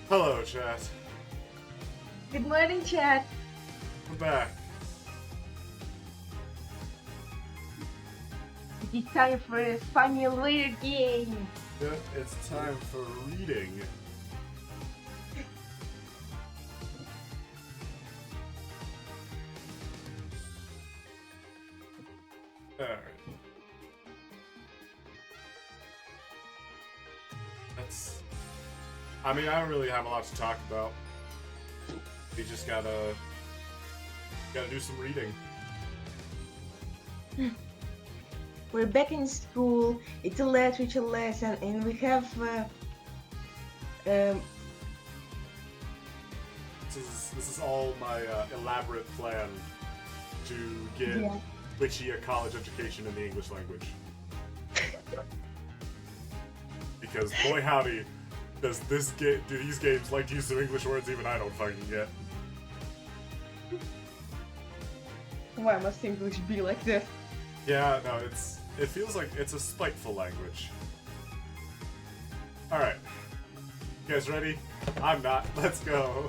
Hello, chat. Good morning, chat. I'm back. It's time for a familiar game. Yeah, it's time for reading. Alright. I mean, I don't really have a lot to talk about. We just gotta do some reading. We're back in school. It's a literature lesson, and we have This is all my elaborate plan to get Witchy a college education in the English language. Because boy howdy, do these games like to use some English words even I don't fucking get. Why must English be like this? Yeah, no, it feels like it's a spiteful language. Alright. You guys ready? I'm not. Let's go.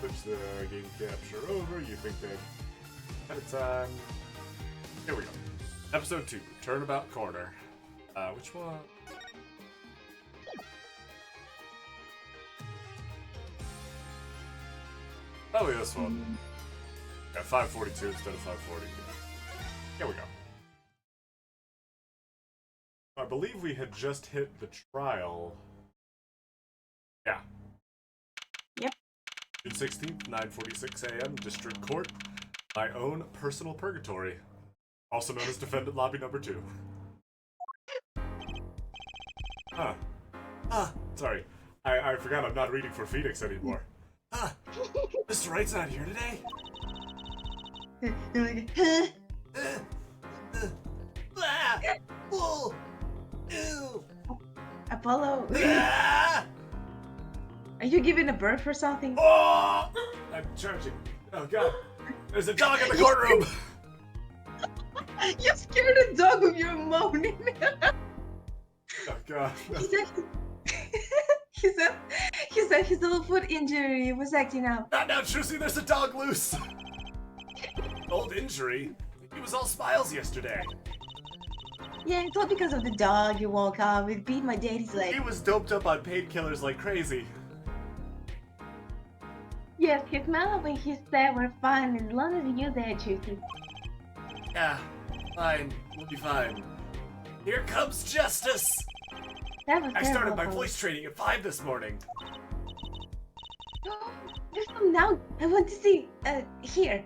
Switch the game capture over. You think that at a time. Here we go. Episode 2, Turnabout Corner. Which one? Probably this one. Yeah, 542 instead of 540. Here we go. I believe we had just hit the trial. Yeah. Yep. June 16th, 9:46 a.m. District Court. My own personal purgatory. Also known as Defendant Lobby Number 2. Huh. Sorry. I forgot I'm not reading for Phoenix anymore. Mr. Wright's not here today? Apollo, are you giving a birth or something? Oh! I'm charging. Oh god. There's a dog in the courtroom! You scared a dog with your moaning. Oh god. He said his little foot injury was acting out. Not now, Trucy, there's a dog loose! Old injury? He was all smiles yesterday. Yeah, I thought because of the dog you woke up. It beat my daddy's leg. He was doped up on painkillers like crazy. Yes, his mom and his dad were fine as long as you're there, Juicy. Yeah, fine. We'll be fine. Here comes justice! That was I started terrible, my Apollo. voice training at 5 this morning. Just come now. I want to see. Here.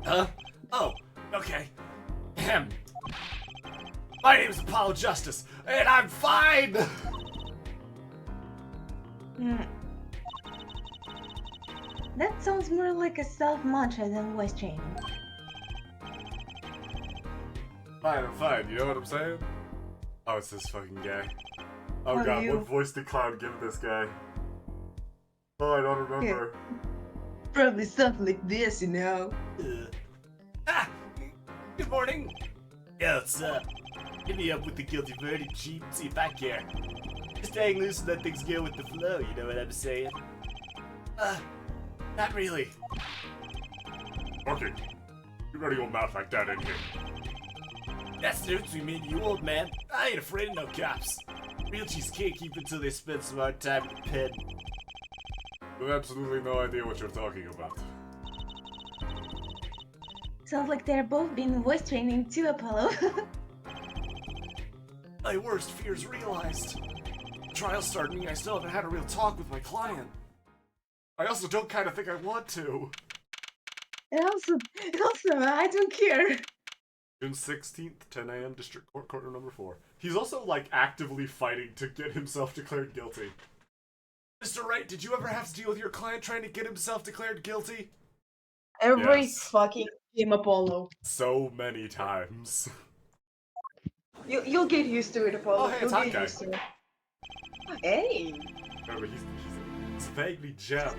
Huh? Oh, okay. Ahem. My name is Apollo Justice, and I'm fine! That sounds more like a self-mantra than voice training. Fine, I'm fine. You know what I'm saying? Oh, it's this fucking guy. Oh How are god, you? what voice did Cloud give this guy? Oh, I don't remember. Probably something like this, you know. Good morning. Yeah, what's up? Hit me up with the guilty verdict sheet, see if I care. Just hang loose and let things go with the flow, you know what I'm saying? Not really. Okay. You ready your mouth like that in here? That's the difference between me and you, old man. I ain't afraid of no cops. Real cheese can't keep until they spend some hard time in the pen. You have absolutely no idea what you're talking about. Sounds like they're both being voice training too, Apollo. My worst fears realized. The trial started meaning I still haven't had a real talk with my client. I also don't kind of think I want to. and also, I don't care. June 16th, 10 a.m. District Court, Courtroom number 4. He's also, like, actively fighting to get himself declared guilty. Mr. Wright, did you ever have to deal with your client trying to get himself declared guilty? Every Yes. fucking game, Apollo. So many times. You'll get used to it, Apollo. Oh, hey, it's You'll Hot get Guy. used to it. Hey. Remember, he's vaguely German.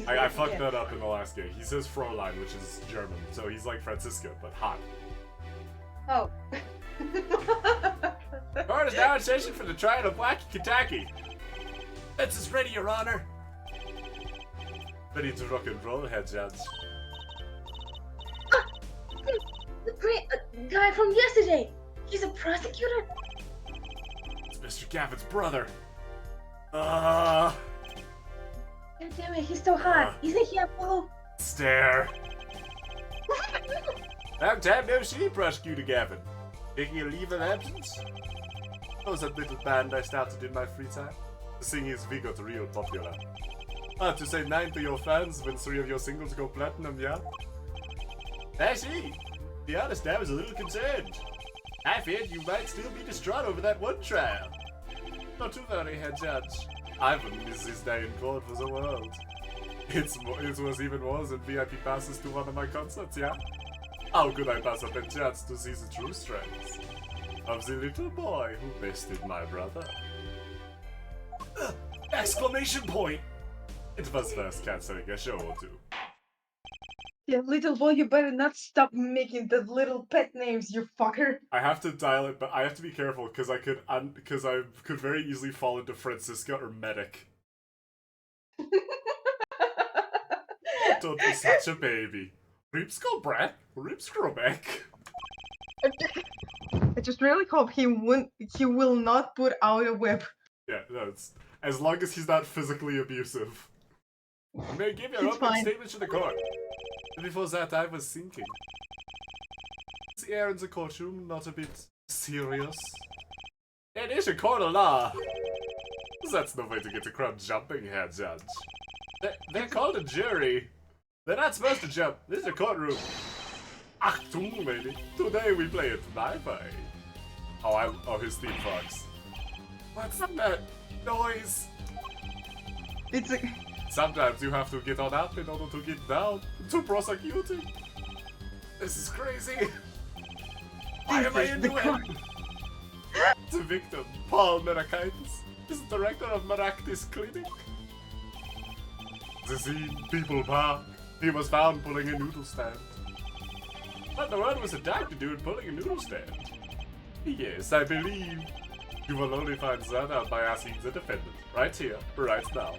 I fucked that up in the last game. He says Fräulein, which is German, so he's like Franziska, but hot. Oh. Alright, is now in session for the trial of Wacky Kentucky. Fence is ready, Your Honor. Ready to rock and roll, Head Judge. The guy from yesterday. He's a prosecutor. It's Mr. Gavin's brother. God damn it, he's so hot. Isn't he Apollo? Stare. Long time no see, Prosecutor Gavin. Taking a leave of absence? That was that little band I started in my free time. The singing is we got real popular. To say 9 to your fans when 3 of your singles go platinum, yeah? I see. To be honest, I was a little concerned. I feared you might still be distraught over that one trial. Not too very, Head Judge. I wouldn't miss this day in court for the world. It was even more than VIP passes to one of my concerts, yeah? How could I pass up a chance to see the true strengths of the little boy who bested my brother? Exclamation point! It was first cancelling a show or two. Yeah, little boy, you better not stop making the little pet names, you fucker. I have to dial it, but I have to be careful because I could very easily fall into Francisca or Medic. Don't be such a baby. Ribs go back. Ribs grow back. I just really hope he will not put out a whip. Yeah, no, it's as long as he's not physically abusive. You may give your It's opening fine. statement to the court. Before that, I was thinking. Is the air in the courtroom not a bit serious? It is a court of law. That's no way to get a crowd jumping, Head Judge. They're called a jury. They're not supposed to jump. This is a courtroom. Achtung, baby. Today we play it my way. Oh, his theme fox. What's that noise? It's a... Sometimes you have to get on up in order to get down to prosecuting. This is crazy. Why am I into it? The victim, Paul Merakaitis, is the director of Meraktis Clinic. The scene, People Park. He was found pulling a noodle stand. What in the world was a doctor doing pulling a noodle stand? Yes, I believe you will only find that out by asking the defendant, right here, right now.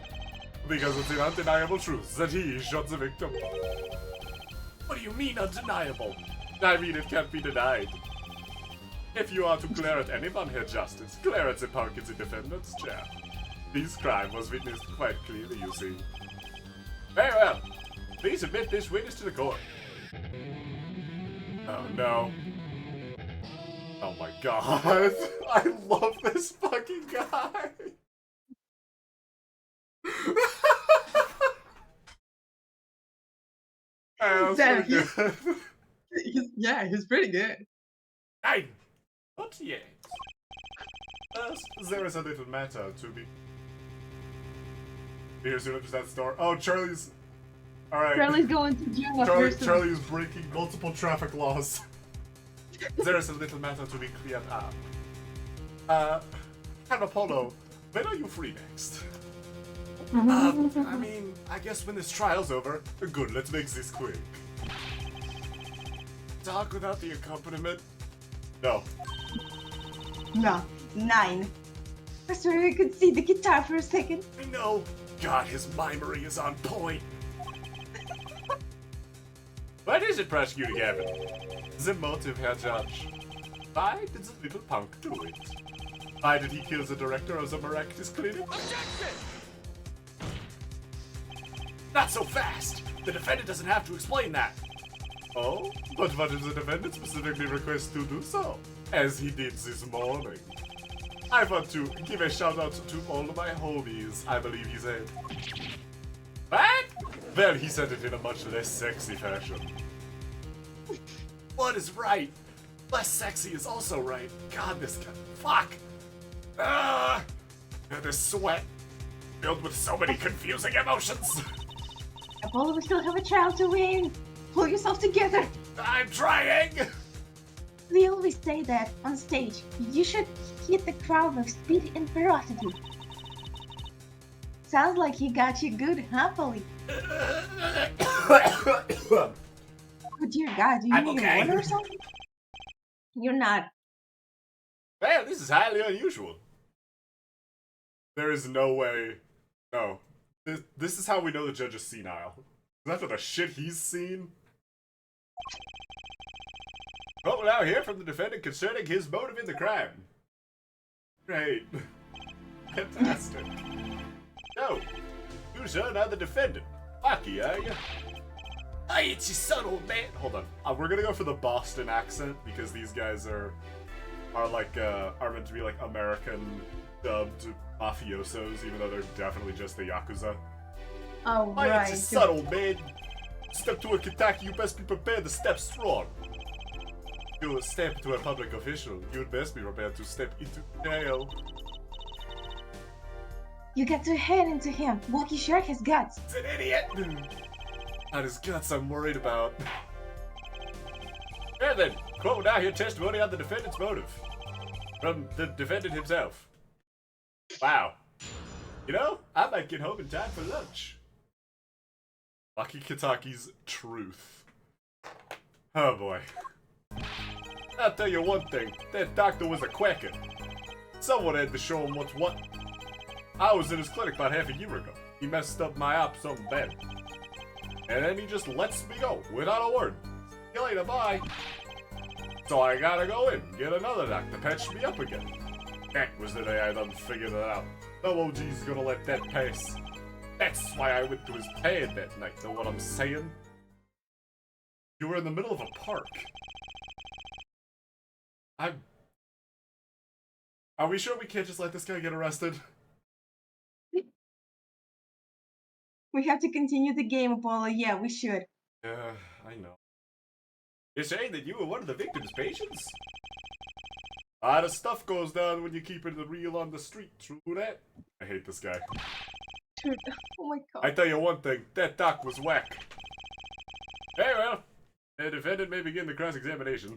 Because it's an undeniable truth that he shot the victim. What do you mean undeniable? I mean it can't be denied. If you are to glare at anyone here, Justice, glare at the punk in the defendant's chair. This crime was witnessed quite clearly, you see. Very well. Please submit this witness to the court. Oh no. Oh my god. I love this fucking guy. Damn, good. yeah, he's pretty good. Hey! Not yet. First, there is a little matter to be. Here's your that store. Oh, Charlie's. Alright. Charlie's going to jail after some... Charlie is breaking multiple traffic laws. There is a little matter to be cleared up. Apollo, when are you free next? I mean, I guess when this trial's over. Good, let's make this quick. Talk without the accompaniment? No. No, 9. I swear I could see the guitar for a second. I know. God, his mimery is on point. What is it, Prosecutor Gavin? The motive, Herr Judge. Why did the little punk do it? Why did he kill the director of the Meraktis Clinic? Objection! Not so fast! The defendant doesn't have to explain that. Oh? But what if the defendant specifically requests to do so? As he did this morning. I want to give a shout out to all of my homies, I believe he said. What? Well, he said it in a much less sexy fashion. What is right? Less sexy is also right. God, this guy. Fuck! This sweat. Filled with so many confusing emotions. Apollo, we still have a trial to win. Pull yourself together. I'm trying! They always say that on stage. You should hit the crowd with speed and ferocity. Sounds like he got you good, huh, Polly? Oh dear God, do you I'm need okay. water or something? You're not. Man, this is highly unusual. There is no way. No. This is how we know the judge is senile. After the shit he's seen. Well, we'll now hear from the defendant concerning his motive in the crime. Great. Fantastic. So, you son are the defendant. Lucky, are you? Hey, it's your son, old man. Hold on. We're gonna go for the Boston accent because these guys are meant to be like American dubbed mafiosos, even though they're definitely just the Yakuza. Oh, Hey, right. it's your son, old man. Step to a Kentucky, you best be prepared to step strong. You step to a public official, you'd best be prepared to step into jail. You got to head into him. Lucky Shark has guts. He's an idiot! Not his guts I'm worried about. Yeah then, quote now your testimony on the defendant's motive. From the defendant himself. Wow. You know, I might get home in time for lunch. Lucky Kataki's truth. Oh boy. I'll tell you one thing, that doctor was a quacker. Someone had to show him what's what. I was in his clinic about half a year ago. He messed up my op something bad. And then he just lets me go, without a word. See you later, bye. So I gotta go in, get another doc to patch me up again. That was the day I done figured it out. No OG's gonna let that pass. That's why I went to his pad that night, know what I'm saying? You were in the middle of a park. Are we sure we can't just let this guy get arrested? We have to continue the game, Apollo. Yeah, we should. Yeah, I know. You're saying that you were one of the victim's patients? A lot of stuff goes down when you keep it real on the street, true that? I hate this guy. Dude, oh my god. I tell you one thing, that doc was whack. Very well. The defendant may begin the cross-examination.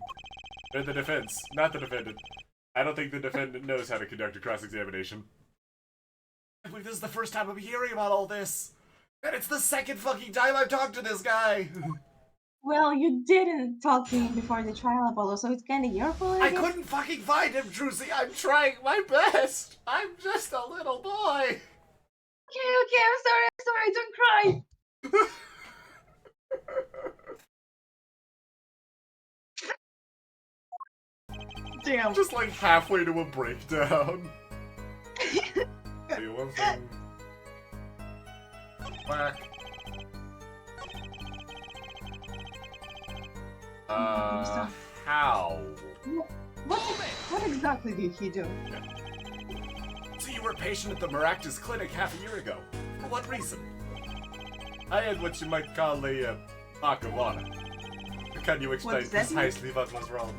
The defense, not the defendant. I don't think the defendant knows how to conduct a cross-examination. I believe this is the first time I'm hearing about all this. And it's the second fucking time I've talked to this guy. Well, you didn't talk to him before the trial, Apollo, so it's kinda your fault. I guess? couldn't fucking find him, Drusy. I'm trying my best. I'm just a little boy. Okay, I'm sorry, don't cry. Damn. Just like halfway to a breakdown. See one thing. Whack. How? What exactly did he do? So you were a patient at the Maractus Clinic half a year ago. For what reason? I had what you might call a mark of honor. Can you explain does that mean? precisely what was wrong?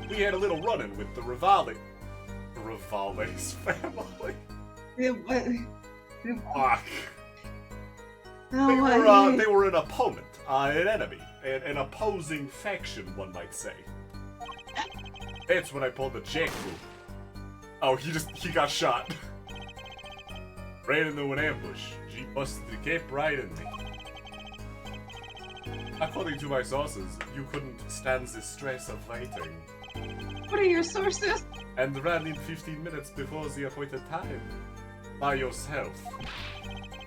We had a little run-in with the Rivales family. Fuck. They were an opponent, an enemy, an opposing faction, one might say. That's when I pulled the jack move. Oh, he got shot. Ran into an ambush. She busted the cape right in me. According to my sources, you couldn't stand the stress of fighting. What are your sources? And ran in 15 minutes before the appointed time. By yourself.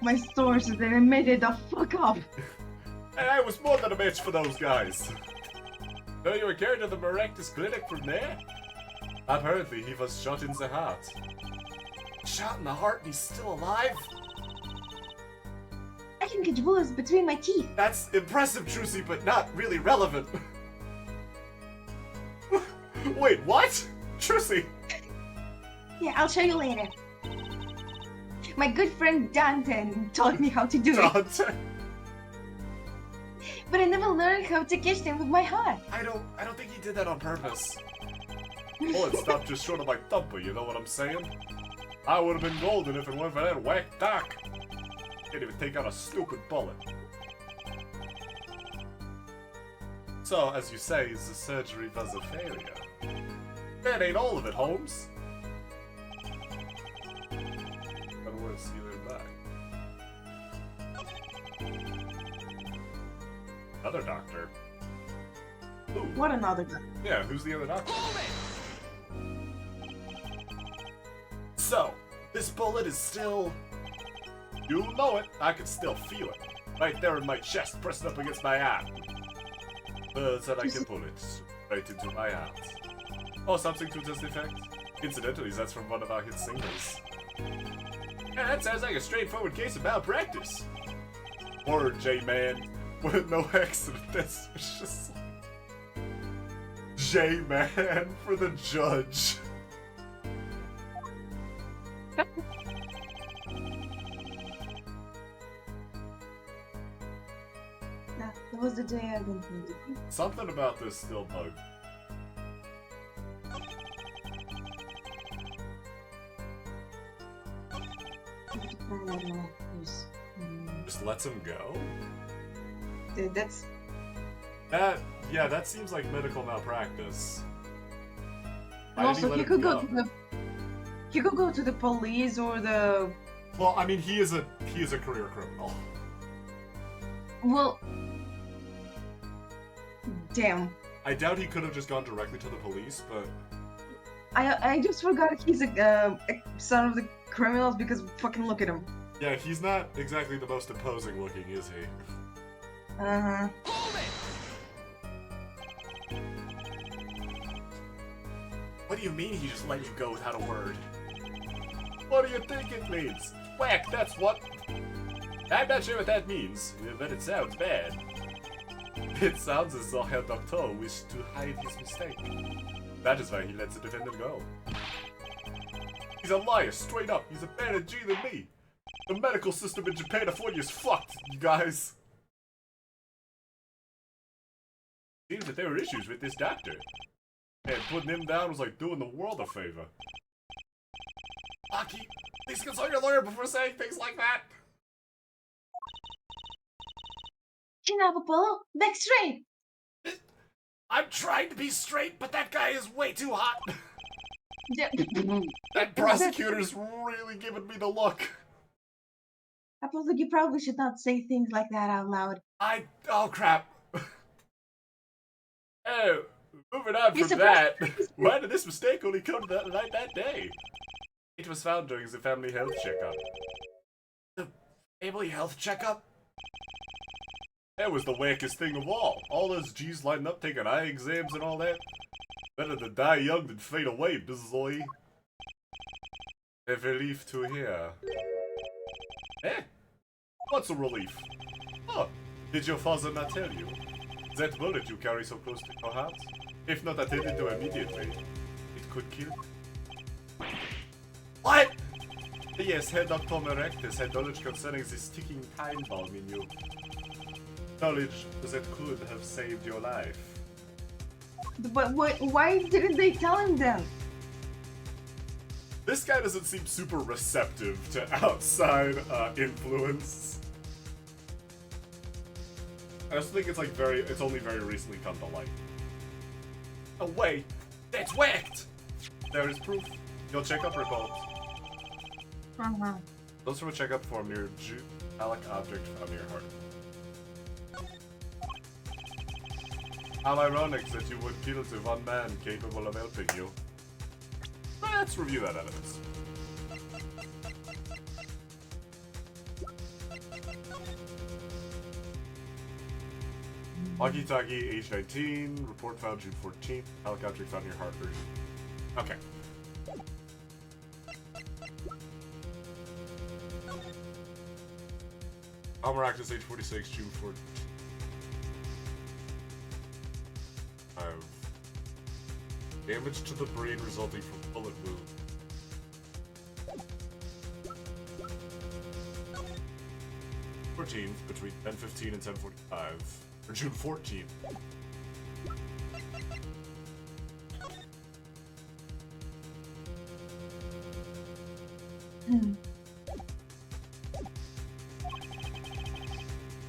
My sources, they made it the fuck up. And I was more than a match for those guys. So you were carried to the Maractus Clinic from there? Apparently he was shot in the heart. Shot in the heart and he's still alive? I can catch bullets between my teeth. That's impressive, Trucy, but not really relevant. Wait, what? Trucy! Yeah, I'll show you later. My good friend Dante taught me how to do it. Dante? But I never learned how to catch them with my heart. I don't think he did that on purpose. Bullet stopped just short of my thumper, you know what I'm saying? I would have been golden if it weren't for that whack doc. Can't even take out a stupid bullet. So, as you say, the surgery was a failure. That ain't all of it, Holmes. I don't want to see you back. Another doctor. Ooh. What another guy? Yeah, who's the other doctor? So, this bullet is still... You know it, I can still feel it. Right there in my chest, pressed up against my arm. It's like a bullet, right into my heart. Oh, something to this effect? Incidentally, that's from one of our hit singles. Yeah, that sounds like a straightforward case of malpractice. Or J-Man, with no accident, that's just... J-Man for the judge. Nah, that was the day I didn't need it. Something about this still bugged. Just lets him go? Dude, that's... Yeah, that seems like medical malpractice. And also, he could go to the... He could go to the police or the... Well, I mean, he is a career criminal. Well... Damn. I doubt he could have just gone directly to the police, but... I just forgot he's a son of the criminals because fucking look at him. Yeah, he's not exactly the most imposing looking, is he? Uh-huh. What do you mean he just let you go without a word? What do you think it means? Whack, that's what... I'm not sure what that means, but it sounds bad. It sounds as though Herr Doctor wished to hide his mistake. That is why he lets the defendant go. He's a liar, straight up. He's a better G than me. The medical system in Japan for you is fucked, you guys. Seems that there were issues with this doctor. And putting him down was like doing the world a favor. Aki, please consult your lawyer before saying things like that. Chin up, Apollo. Back straight. I'm trying to be straight, but that guy is way too hot. Yeah. That prosecutor's really giving me the look. Apollo, you probably should not say things like that out loud. Oh crap. Oh, moving on You're from that, why did this mistake only come to that light that day? It was found during the family health checkup. The family health checkup? That was the wackest thing of all. All those G's lining up taking eye exams and all that. Better to die young than fade away, boy. A relief to hear. Eh? What's a relief? Oh, did your father not tell you? That bullet you carry so close to your heart, if not attended to immediately, it could kill. What? Yes, Herr Dr. Merectus had knowledge concerning this ticking time bomb in you. Knowledge that could have saved your life. But why didn't they tell him then? This guy doesn't seem super receptive to outside influence. I just think it's like it's only very recently come to light. Oh wait, that's whacked! There is proof. Your checkup report. Those from a checkup form near metallic object found near your heart. How ironic that you would kill the one man capable of helping you. Let's review that evidence. Walkie-talkie, age 19, report found June 14th, metallic object found near your heart. Okay. Malpractice, age 46, June 14th. Damage to the brain resulting from bullet wound. Between 10:15 and 10:45, or June 14th.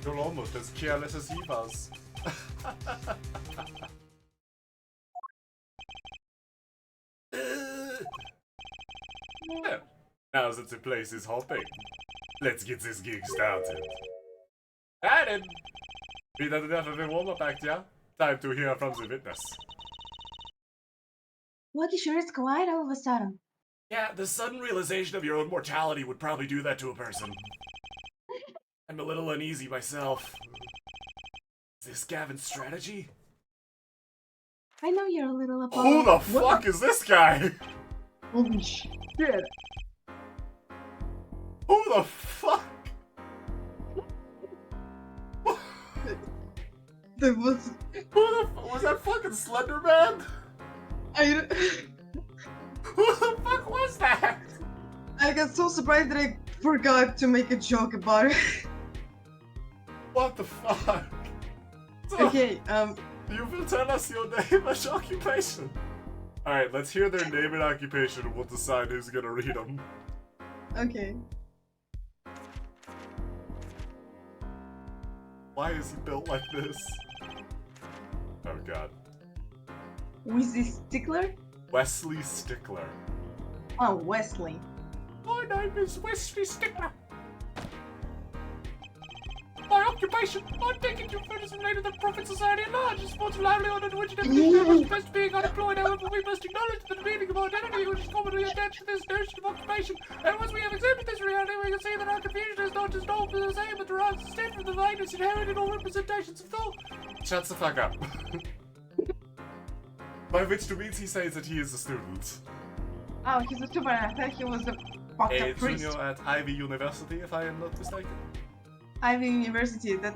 You're almost as careless as he was. Yeah. Now that the place is hopping, let's get this gig started. Added! We done enough of a warm-up act, yeah? Time to hear from the witness. Lucky sure it's quiet all of a sudden. Yeah, the sudden realization of your own mortality would probably do that to a person. I'm a little uneasy myself. Is this Gavin's strategy? I know you're a little Apollo. Who the What? fuck is this guy? Holy shit. Who the fuck? That was... Was that fucking Slender Man? I Who the fuck was that? got so surprised that I forgot to make a joke about it. What the fuck? So, Okay, you will tell us your name and occupation. Alright, let's hear their name and occupation and we'll decide who's gonna read them. okay. Why is he built like this? Oh god. Wesley Stickler? Wesley Stickler. Oh, Wesley. My name is Wesley Stickler. My occupation, I'm taking you further than later the Profit Society at large. Responsible livelihood under which everything is best being unemployed. However, we must acknowledge that the meaning of identity which is commonly attached to this notion of occupation. And once we have accepted this reality, we can see that our confusion is not just all the same, but derives instead from the lightness inherent in all representations of thought. Shut the fuck up. By which to means he says that he is a student. Oh, he's a super. I thought he was a fucked A up priest. junior at Ivy University, if I am not mistaken. Ivy University, that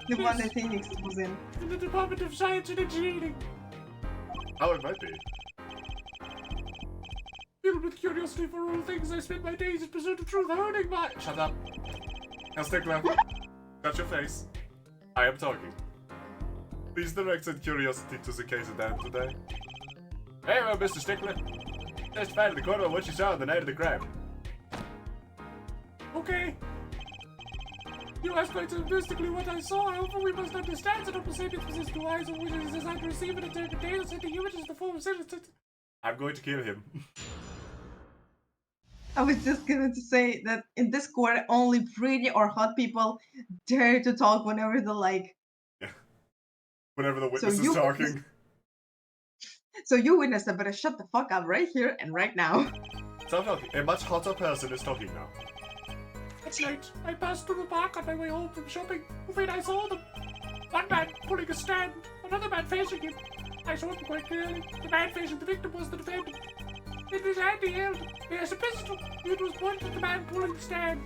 the one that Phoenix was in. In the Department of Science and Engineering. Oh, it might be. Filled with curiosity for all things, I spend my days in pursuit of truth, honing my— Shut up. Now, Stickler. Shut your face. I am talking. Please direct said curiosity to the case at hand today. Hey, well, Mr. Stickler. Testify to the court on what you saw on the night of the crime. Okay. You asked quite simplistically what I saw, however, we must understand that opposite possess two eyes of which it is designed to receive and interpret data, sent the image in the form of sentences. I'm going to kill him. I was just going to say that in this court, only pretty or hot people dare to talk whenever they like. Yeah. Whenever the witness is you- talking. So you witness better shut the fuck up right here and right now. Stop talking. A much hotter person is talking now. It's late. I passed through the park on my way home from shopping. When I saw them. One man pulling a stand, another man facing him. I saw them quite clearly. The man facing the victim was the defendant. In his hand he held, he has a pistol. It was pointed at the man pulling the stand.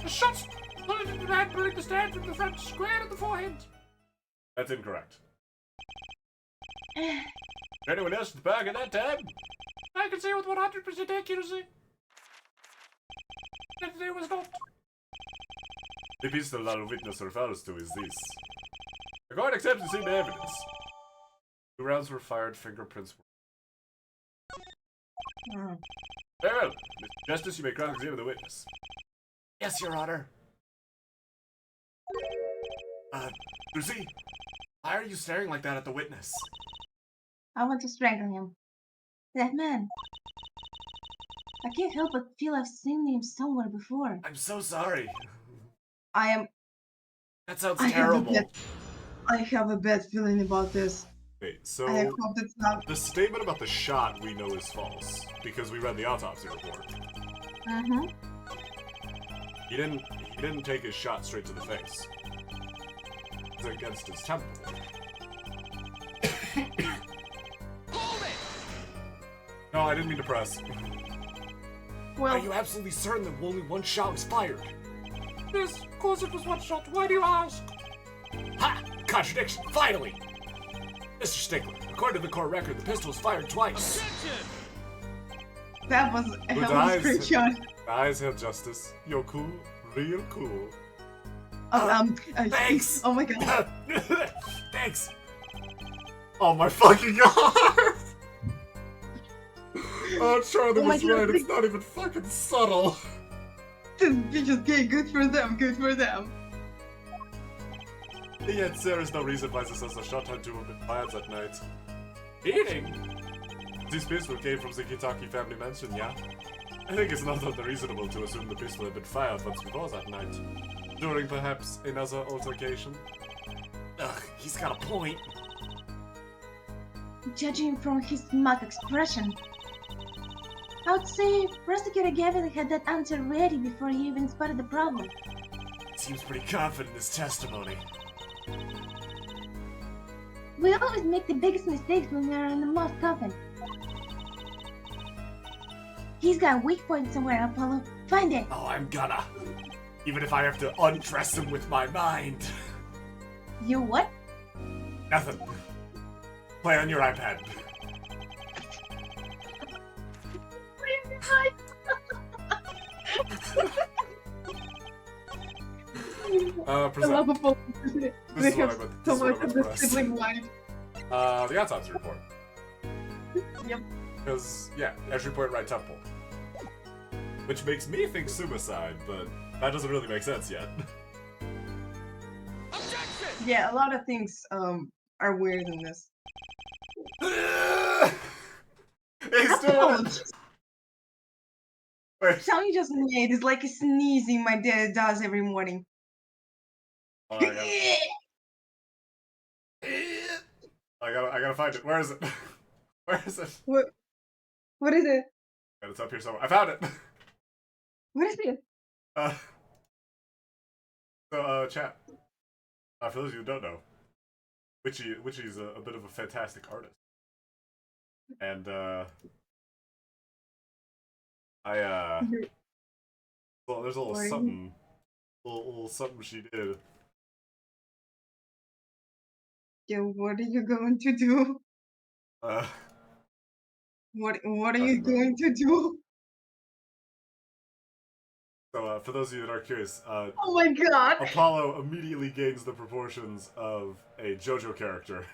A shot pointed at the man pulling the stand from the front, square at the forehead. That's incorrect. Anyone else at the park at that time? I can say with 100% accuracy that there was not. The pistol our witness refers to is this. The court accepts the scene evidence. 2 rounds were fired, fingerprints were... Hmm. Very well. Mr. Justice, you may cross-examine the witness. Yes, Your Honor. Lucy, why are you staring like that at the witness? I want to strangle him. That man. I can't help but feel I've seen him somewhere before. I'm so sorry. I am... That sounds I terrible. have a bad feeling about this. Okay, so I hope it's not... the statement about the shot we know is false because we read the autopsy report. Mm-hmm. He didn't take his shot straight to the face. It's against his temple. No, I didn't mean to press. Well, Are you absolutely certain that only one shot was fired? Yes, of course it was one shot. Why do you ask? Ha! Contradiction, finally! Mr. Stickler, according to the court record, the pistol was fired twice. that was a Good hell of a eyes. great shot. Eyes have justice. You're cool. Real cool. Thanks! Oh my god. Thanks! Oh my fucking god! Oh, Charlie Oh my was God, right, it's not even fucking subtle. This bitch is gay. Good for them. Good for them. Yet there is no reason why the sensor shot had to have been fired that night. Eating? This pistol came from the Kitaki family mansion, yeah? I think it's not unreasonable to assume the pistol had been fired once before that night. During perhaps another altercation. Ugh, he's got a point. Judging from his mock expression, I would say Prosecutor Gavin had that answer ready before he even spotted the problem. Seems pretty confident in his testimony. We always make the biggest mistakes when we are in the moth coffin. He's got a weak point somewhere, Apollo. Find it! Oh, I'm gonna. Even if I have to undress him with my mind. You what? Nothing. Play on your iPad. I Present. love Apollo. They This is what have I meant- so this is what I much meant of to the press. sibling life. The autopsy report. Yep. Because, yeah, entry point right temple. Which makes me think suicide, but that doesn't really make sense yet. Yeah, a lot of things are weird in this. He's still Apollo, in it. Wait. sound you just made is like a sneezing my dad does every morning. Oh, I gotta find it. Where is it? Where is it? What is it? And it's up here somewhere. I found it. What is it? Chat. For those of you who don't know, Witchy's a bit of a fantastic artist, and well, there's a little Sorry. something, little something she did. Yo, what are you going to do? Uh, What are Talking you about- going to do? so for those of you that are curious, Oh my god! Apollo immediately gains the proportions of a JoJo character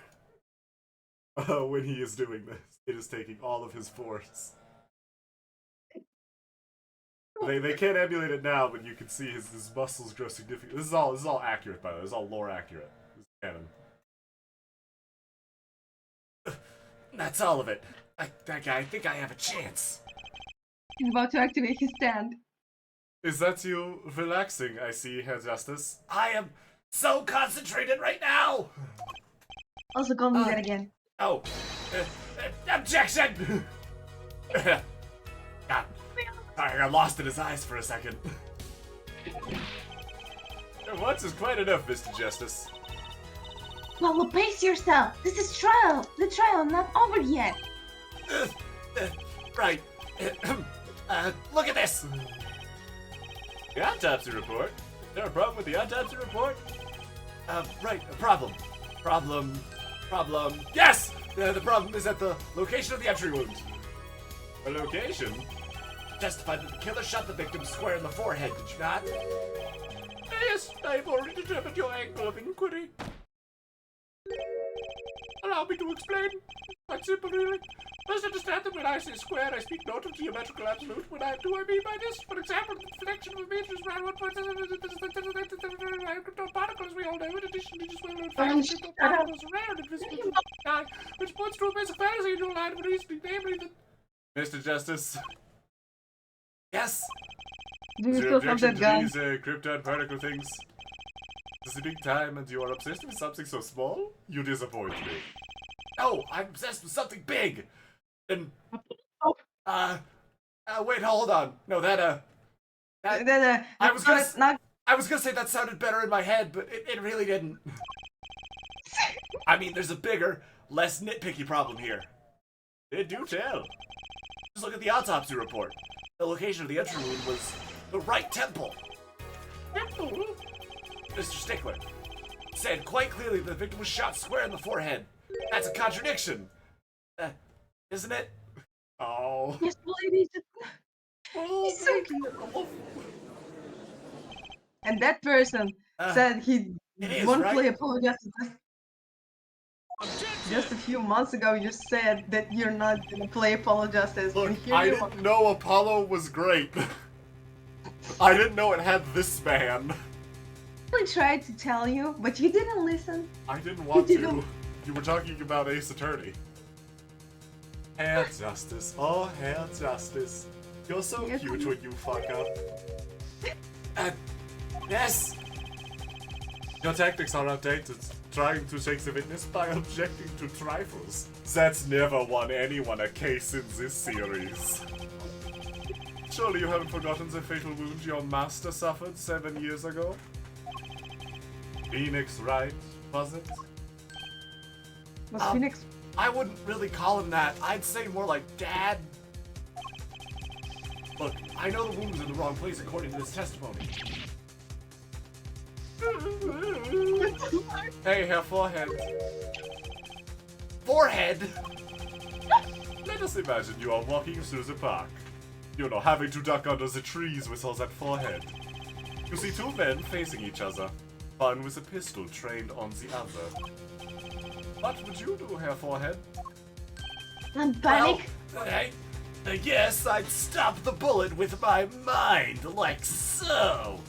when he is doing this. It is taking all of his force. They can't emulate it now, but you can see his muscles grow significantly. This is all accurate, by the way. This is all lore accurate. This is canon. That's all of it. I think I have a chance. He's about to activate his stand. Is that you relaxing? I see, Herr Justice. I am so concentrated right now. Also, call me that again. Oh, objection! God, sorry, I got lost in his eyes for a second. Once is quite enough, Mr. Justice. Apollo, pace yourself! This is trial! The trial not over yet! Right. Look at this! The autopsy report? Is there a problem with the autopsy report? Right, a problem. Problem. Yes! The problem is at the location of the entry wound. A location? Testified that the killer shot the victim square in the forehead, did you not? Yes, I've already determined your angle of inquiry. Allow me to explain. Quite simple, really. First, understand that when I say square, I speak not of geometrical absolute. What I mean by this? For example, the deflection of a meter is around 1 point particles, we all know. In addition, it is well known fact that particles are rare and invisible to the eye, which points to a basic fallacy in your line of reasoning, namely that... Mr. Justice? Yes? Do you Is your still have that gun? these krypton particle things? This is a big time and you are obsessed with something so small? You disappoint me. No, I'm obsessed with something big! And, wait, hold on. No, I was gonna say that sounded better in my head, but it really didn't. I mean, there's a bigger, less nitpicky problem here. Do tell. Just look at the autopsy report. The location of the entry wound was the right temple. Temple? Mr. Stickler said quite clearly that the victim was shot square in the forehead. That's a contradiction. Isn't it? Oh. Yes, well, it is. Oh, thank you. And that person said he it is, won't right? play Apollo Justice. Just a few months ago, you said that you're not gonna play Apollo Justice. Look, and here I you didn't know Apollo was great. I didn't know it had this man. I tried to tell you, but you didn't listen. I didn't want You to. didn't. You were talking about Ace Attorney. Hair Justice. Oh, Hair Justice. You're so Yes, cute I'm- when you fuck up. Yes! Your tactics are outdated. trying to take the witness by objecting to trifles. That's never won anyone a case in this series. Surely you haven't forgotten the fatal wound your master suffered 7 years ago? Phoenix Wright, was it? Was Phoenix? I wouldn't really call him that. I'd say more like Dad. Look, I know the wound was in the wrong place according to this testimony. Hey, her forehead. Forehead? Let us imagine you are walking through the park. You know, having to duck under the trees with all that forehead. You see two men facing each other. One with a pistol trained on the other. What would you do, Herr Forehead? I'm panic. Well, I guess I'd stop the bullet with my mind, like so.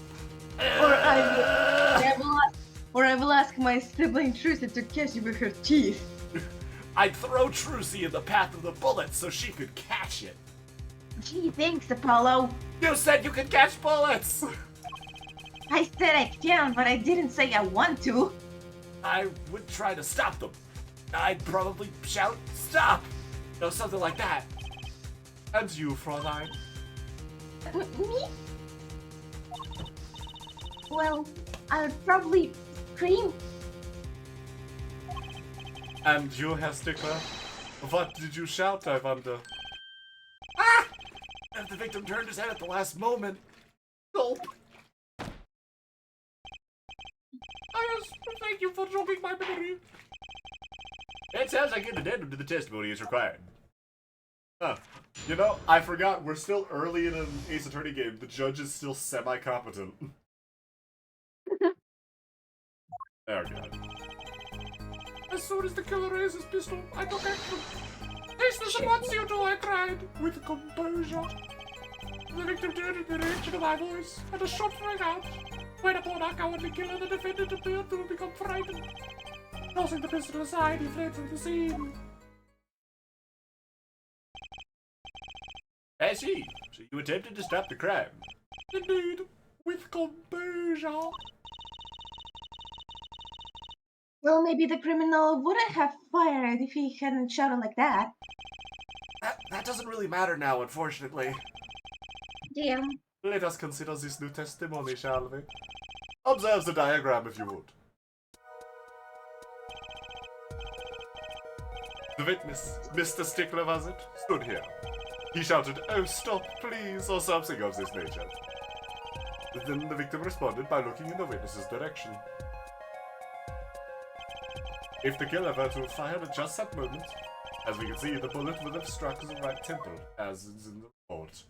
Or I will ask my sibling Trucy to catch you with her teeth. I'd throw Trucy in the path of the bullet so she could catch it. Gee, thanks, Apollo. You said you could catch bullets! I said I can, but I didn't say I want to. I would try to stop them. I'd probably shout, "Stop!" Or something like that. And you, Fräulein? Me? Well, I'll probably scream. And you, Herr Stickler? What did you shout, I wonder? Ah! And the victim turned his head at the last moment. Gulp. Yes, thank you for jogging my memory. It sounds like an addendum to the testimony is required. Huh. You know, I forgot, we're still early in an Ace Attorney game. The judge is still semi-competent. There we go. As soon as the killer raised his pistol, I took action. This is what you do, I cried, with composure. The victim turned in the direction of my voice, and a shot rang out. Whereupon our cowardly killer, the defendant, appeared to have become frightened. Tossing the pistol aside, he fled from the scene. I see. So you attempted to stop the crime. Indeed, with composure. Well, maybe the criminal wouldn't have fired if he hadn't shouted like that. That doesn't really matter now, unfortunately. Damn. Let us consider this new testimony, shall we? Observe the diagram if you would. The witness, Mr. Stickler was it, stood here. He shouted, "Oh, stop, please," or something of this nature. Then the victim responded by looking in the witness's direction. If the killer were to have fired at just that moment, as we can see, the bullet would have struck the right temple, as is in the report.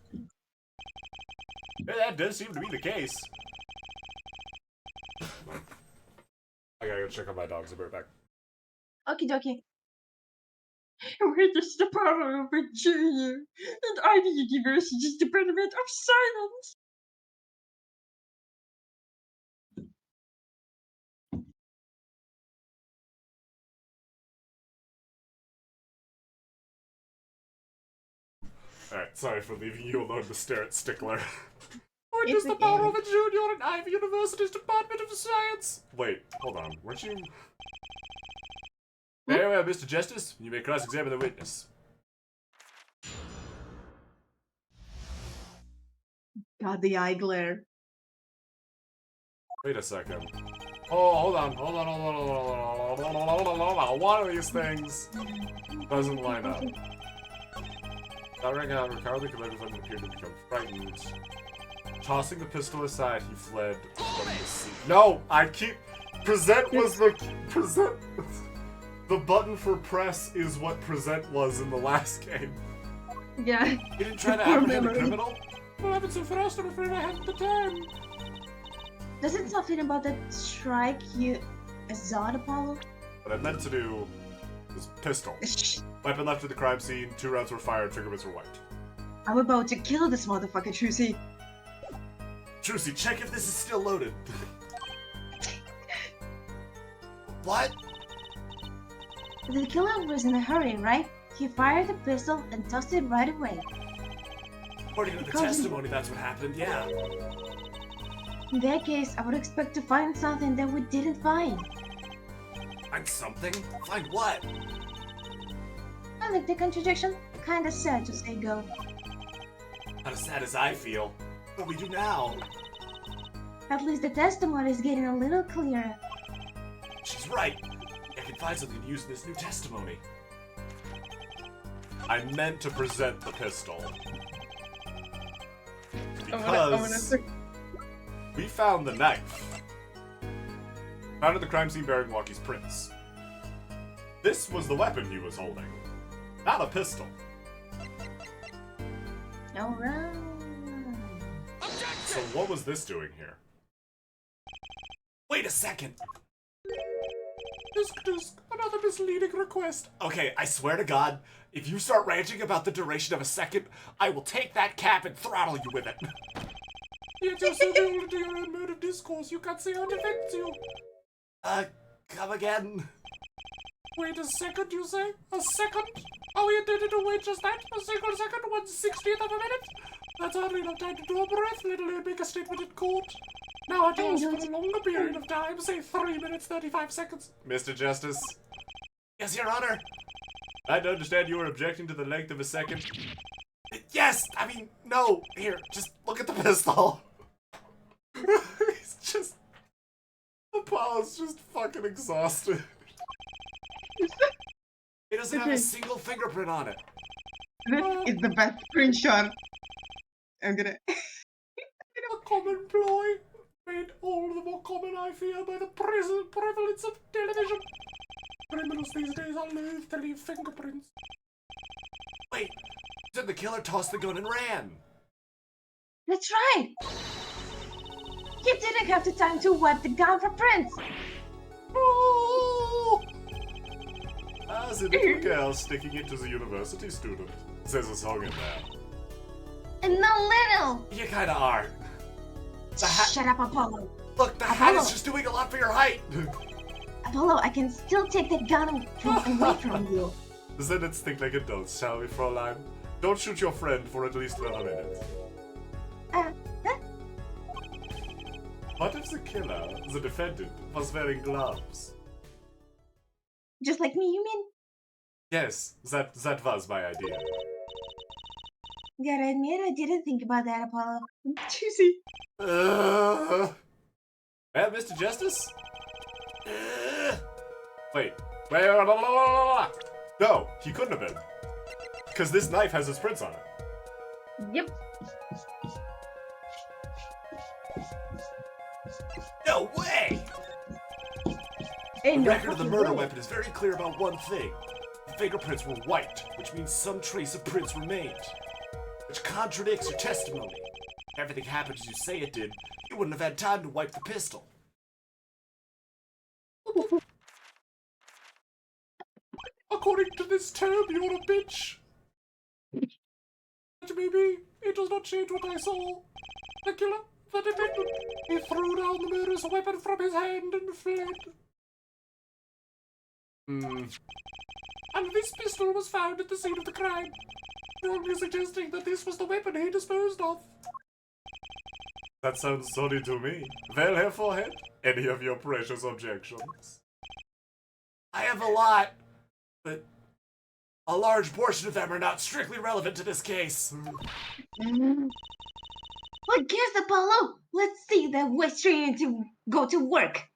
That does seem to be the case. I gotta go check on my dogs. I'll be right back. Okie dokie. We're the Department of Virginia, and Ivy University's Department of Science. Alright, sorry for leaving you alone to stare at Stickler. What is It's the a power game. of a junior at Ivy University's Department of Science? Wait, hold on. Weren't you... Very well, Mr. Justice. You may cross-examine the witness. God, the eye glare. Wait a second. Oh, hold on. One of these things doesn't line up. That rang out, Ricardo Collective appeared to become frightened. Tossing the pistol aside, he fled from the scene. No! I keep... Present was the... Present... The button for press is what present was in the last game. Yeah. You didn't try to Poor apprehend the memory. criminal? What happened so fast? I'm afraid I hadn't the time. Doesn't something about that strike you a Zod, Apollo? What I meant to do was pistol. Weapon left at the crime scene, 2 rounds were fired, fingerprints were wiped. I'm about to kill this motherfucker, Trucy. Trucy, check if this is still loaded. What? The killer was in a hurry, right? He fired the pistol and tossed it right away. According to the Because- testimony, that's what happened, yeah. In that case, I would expect to find something that we didn't find. Find something? Find what? I like the contradiction. Kinda sad to say go. Not as sad as I feel. What do we do now? At least the testimony is getting a little clearer. She's right. I can find something to use in this new testimony. I meant to present the pistol. Because we found the knife. Found at the crime scene bearing Walkie's prints. This was the weapon he was holding. Not a pistol. Alright. So what was this doing here? Wait a second! Disc, another misleading request. Okay, I swear to God, if you start ranting about the duration of a second, I will take that cap and throttle you with it. Yet you're so devoted to your own mode of discourse, you can't say how it affects you. Come again. Wait a second, you say? A second? Are we intended to wait just that? A single second? 1/60th of a minute? That's hardly enough time to draw a breath, let alone make a statement in court. Now I'd ask for a longer period of time, say 3 minutes 35 seconds. Mr. Justice? Yes, Your Honor. I don't understand you were objecting to the length of a second. Yes! I mean, no! Here, just look at the pistol. He's just... Apollo's just fucking exhausted. It doesn't have a single fingerprint on it. This is the best screenshot. I'm gonna... A common ploy, made all the more common, I fear, by the present prevalence of television. Criminals these days are loath to leave fingerprints. Wait, then the killer tossed the gun and ran. That's right! He didn't have the time to wipe the gun for prints! Oh! As a little girl sticking it to the university student, says a song in there. And no little! You kinda are. The hat. Shut up, Apollo. Look, the hat Apollo. is just doing a lot for your height. Apollo, I can still take that gun away from you. Then let's think like adults, shall we, Fräulein? Don't shoot your friend for at least another minute. Huh? What if the killer, the defendant, was wearing gloves? Just like me, you mean? Yes, that was my idea. Gotta admit, I didn't think about that, Apollo. Juicy. Well, Mr. Justice? Wait. No, he couldn't have been. Because this knife has his prints on it. Yep. No way! Ain't The no record of the fucking murder way. weapon is very clear about one thing. The fingerprints were white, which means some trace of prints remained. Which contradicts your testimony. If everything happened as you say it did, you wouldn't have had time to wipe the pistol. According to this term, you're a bitch. But maybe it does not change what I saw. The killer, the defendant, he threw down the murderous weapon from his hand and fled. And this pistol was found at the scene of the crime. Strongly suggesting that this was the weapon he disposed of. That sounds solid to me. Well, Herr Forehead, any of your precious objections? I have a lot, but a large portion of them are not strictly relevant to this case. What gives, Apollo? Let's see that West training to go to work.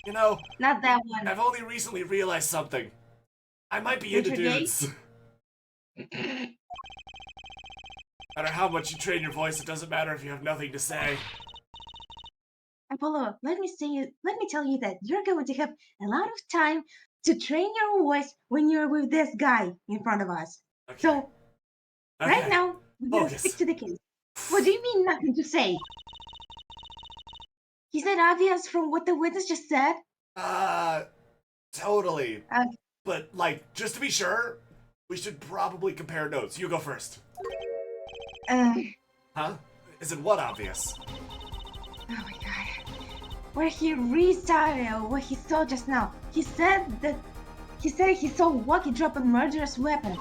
You know, Not that one. I've only recently realized something. I might be into You're gay? dudes. No matter how much you train your voice, it doesn't matter if you have nothing to say. Apollo, let me tell you that you're going to have a lot of time to train your voice when you're with this guy in front of us. Okay. So, right Okay. now, we're gonna Focus. stick to the case. What do you mean nothing to say? Is that obvious from what the witness just said? Totally. Okay. But, like, just to be sure, we should probably compare notes. You go first. Huh? Isn't what obvious? Oh my god. Where he restarted what he saw just now. He said he saw Walkie drop a murderous weapon.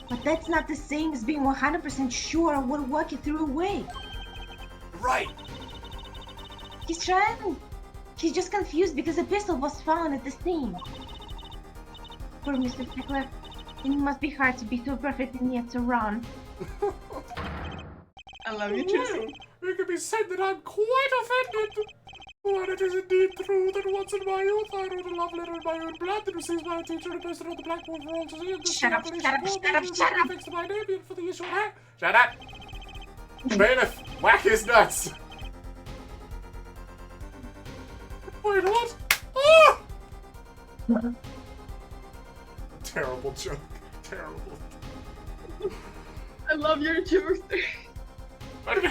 But that's not the same as being 100% sure of what Walkie threw away. Right. He's trying He's just confused because a pistol was found at the scene. Poor Mr. Pickler. It must be hard to be so perfect and yet so wrong. I love you too. Well, it can be said that I'm quite offended. But it is indeed true that once in my youth I wrote a love letter in my own blood that receives my teacher and posted on the blackboard for all to see. And this Shut up, appellation shut up, form shut up, is shut up. fixed to my name and for the issue of hair. Shut up! Bailiff, whack his nuts! Wait, what? Oh! Terrible joke. Terrible. I love your jokes. What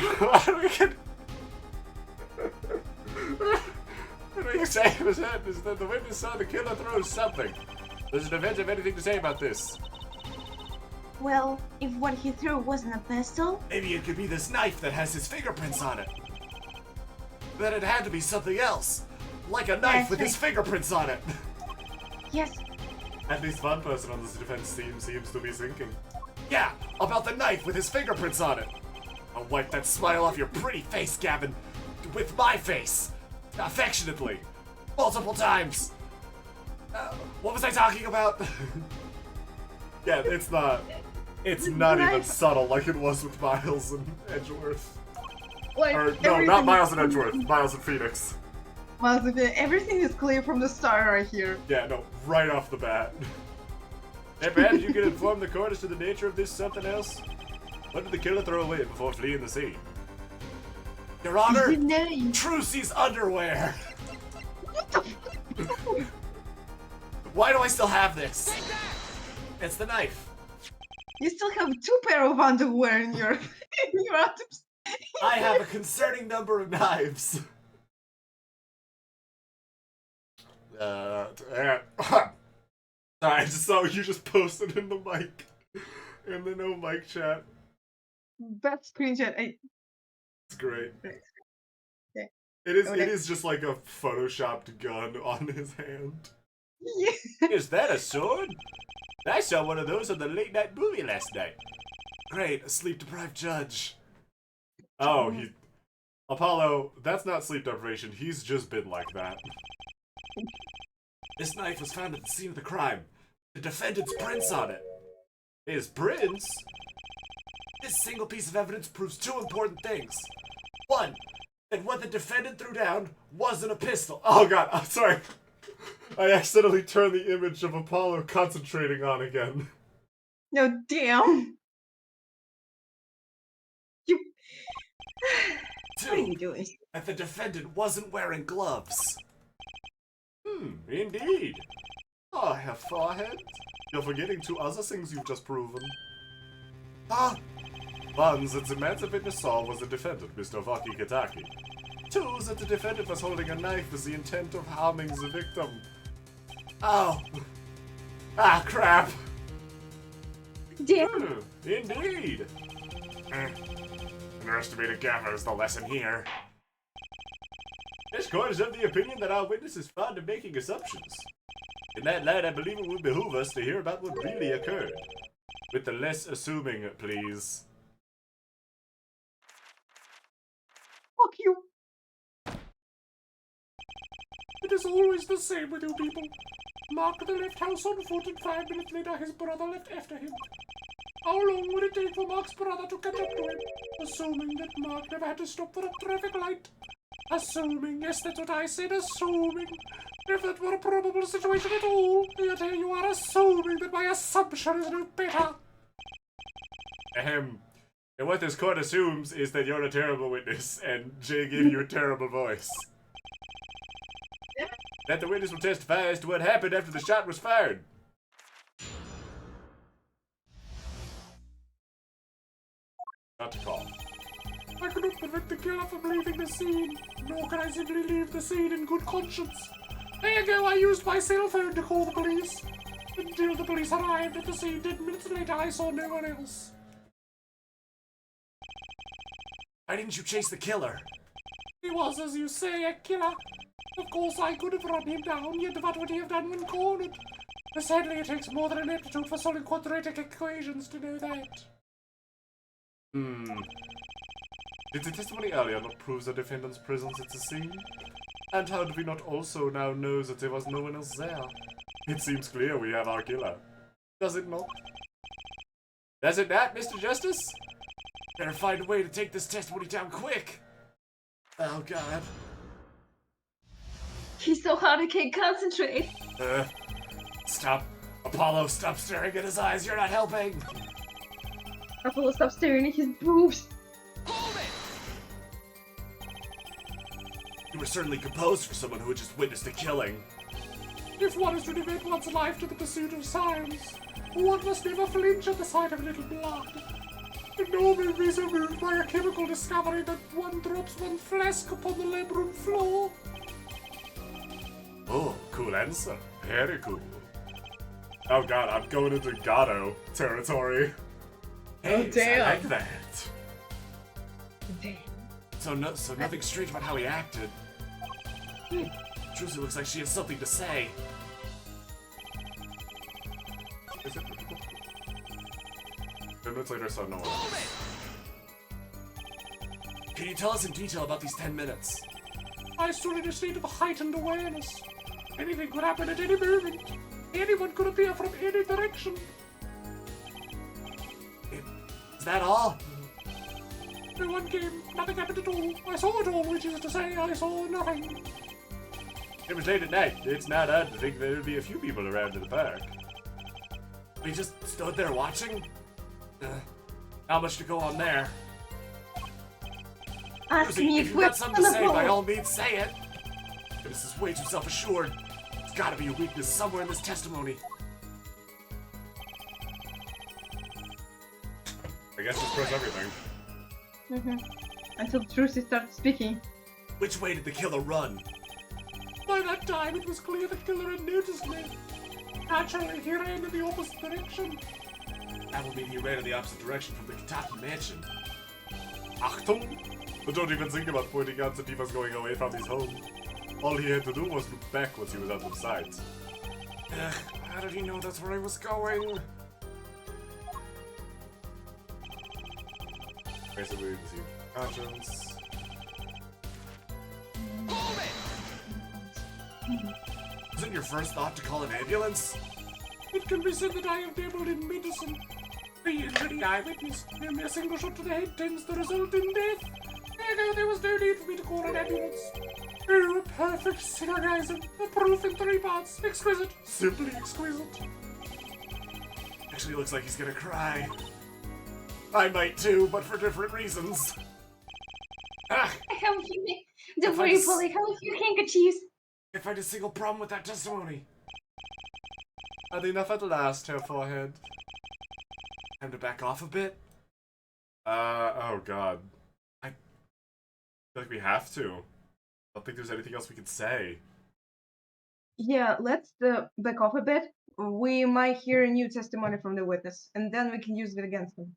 do you say was that? Is that the witness saw the killer throw something? Does the defense have anything to say about this? Well, if what he threw wasn't a pistol, Maybe it could be this knife that has his fingerprints on it. Then it had to be something else. Like a knife with his fingerprints on it. yes, At least one person on this defense team seems to be thinking. Yeah, about the knife with his fingerprints on it. I'll wipe that smile off your pretty face, Gavin. With my face. Affectionately. Multiple times. What was I talking about? Yeah, it's not even Knife. subtle like it was with Miles and Edgeworth. Like, Or, no, everything not Miles is- and Edgeworth. Miles and Phoenix. Miles, everything is clear from the start right here. Yeah, no, right off the bat. Hey, perhaps you can inform the court as to the nature of this something else? What did the killer throw away before fleeing the scene? Your Honor, his name. Trucy's underwear! Why do I still have this? It's the knife. You still have 2 pair of underwear in your in your items. I have a concerning number of knives. Sorry, I just saw you just posted in the mic. In the no mic chat. That screenshot. It's great. Okay. It is. Okay. It is just like a photoshopped gun on his hand. Yeah. Is that a sword? I saw one of those on the late night movie last night. Great, a sleep deprived judge. Oh, Apollo. That's not sleep deprivation. He's just been like that. This knife was found at the scene of the crime. The defendant's prints on it. His prints? This single piece of evidence proves 2 important things. 1, that what the defendant threw down wasn't a pistol. Oh god, I'm sorry. I accidentally turned the image of Apollo concentrating on again. No, damn. You. What are 2, you doing? that the defendant wasn't wearing gloves. Indeed. I have forehead. You're forgetting 2 other things you've just proven. One, that the man the witness saw was the defendant, Mr. Waki Kitaki. 2, that the defendant was holding a knife with the intent of harming the victim. Oh. Ah, crap. Damn. Indeed. Underestimated Gaffer is the lesson here. This court is of the opinion that our witness is fond of making assumptions. In that light, I believe it would behoove us to hear about what really occurred. With the less assuming, please. Fuck you. It is always the same with you people. Mark left house on foot and 5 minutes later his brother left after him. How long would it take for Mark's brother to catch up to him? Assuming that Mark never had to stop for a traffic light. Assuming, yes, that's what I said, assuming. If that were a probable situation at all, yet here you are assuming that my assumption is no better. Ahem. And what this court assumes is that you're a terrible witness, and Jay gave you a terrible voice. That the witness will testify as to what happened after the shot was fired. Not to call. I cannot prevent the killer from leaving the scene, nor can I simply leave the scene in good conscience. There you go, I used my cell phone to call the police. Until the police arrived at the scene 10 minutes later, I saw no one else. Why didn't you chase the killer? He was, as you say, a killer. Of course, I could have run him down, yet what would he have done when cornered? But sadly, it takes more than an aptitude for solving quadratic equations to know that. Did the testimony earlier not prove the defendant's presence at the scene? And how do we not also now know that there was no one else there? It seems clear we have our killer. Does it not? Does it not, Mr. Justice? Better find a way to take this testimony down quick. Oh god. He's so hard I can't concentrate. Stop. Apollo, stop staring at his eyes. You're not helping. Apollo, stop staring at his boobs. You were certainly composed for someone who had just witnessed a killing. If one is to devote one's life to the pursuit of science, one must never flinch at the sight of a little blood. Nor will be so moved by a chemical discovery that one drops one flask upon the lab room floor. Oh, cool answer. Very cool. Oh god, I'm going into Gato territory. Hey, damn. I like that. Damn. So nothing strange about how he acted. Trucy looks like she has something to say. Is it? 10 minutes later, so no one. Can you tell us in detail about these 10 minutes? I stood in a state of heightened awareness. Anything could happen at any moment. Anyone could appear from any direction. Is that all? No one came, nothing happened at all. I saw it all, which is to say, I saw nothing. It was late at night. It's not odd to think there would be a few people around in the park. We just stood there watching? Not much to go on there. Ask Lucy, me if if you've we're got something to say, by killable. all means say it. But this is way too self-assured. There's gotta be a weakness somewhere in this testimony. I guess just press everything. Until Trucy starts speaking. Which way did the killer run? By that time, it was clear the killer had noticed me. Naturally, he ran in the opposite direction. That would mean he ran in the opposite direction from the Kitaki mansion. Achtung! But don't even think about pointing out that he was going away from his home. All he had to do was look back once he was out of sight. How did he know that's where he was going? Basically, to see conscience. Wasn't your first thought to call an ambulance? It can be said that I have dabbled in medicine. The injury I witnessed, only a single shot to the head tends to result in death. Ergo, there was no need for me to call an ambulance. Oh, a perfect synergism. A proof in 3 parts. Exquisite. Simply exquisite. Actually looks like he's gonna cry. I might too, but for different reasons. Ah, I have a few. Don't If I worry, just- Polly. I have a few handkerchiefs. can't find a single problem with that testimony. Had enough at last, Herr Forehead. Time to back off a bit? Oh god. I feel like we have to. I don't think there's anything else we can say. Yeah, let's back off a bit. We might hear a new testimony from the witness, and then we can use it against them.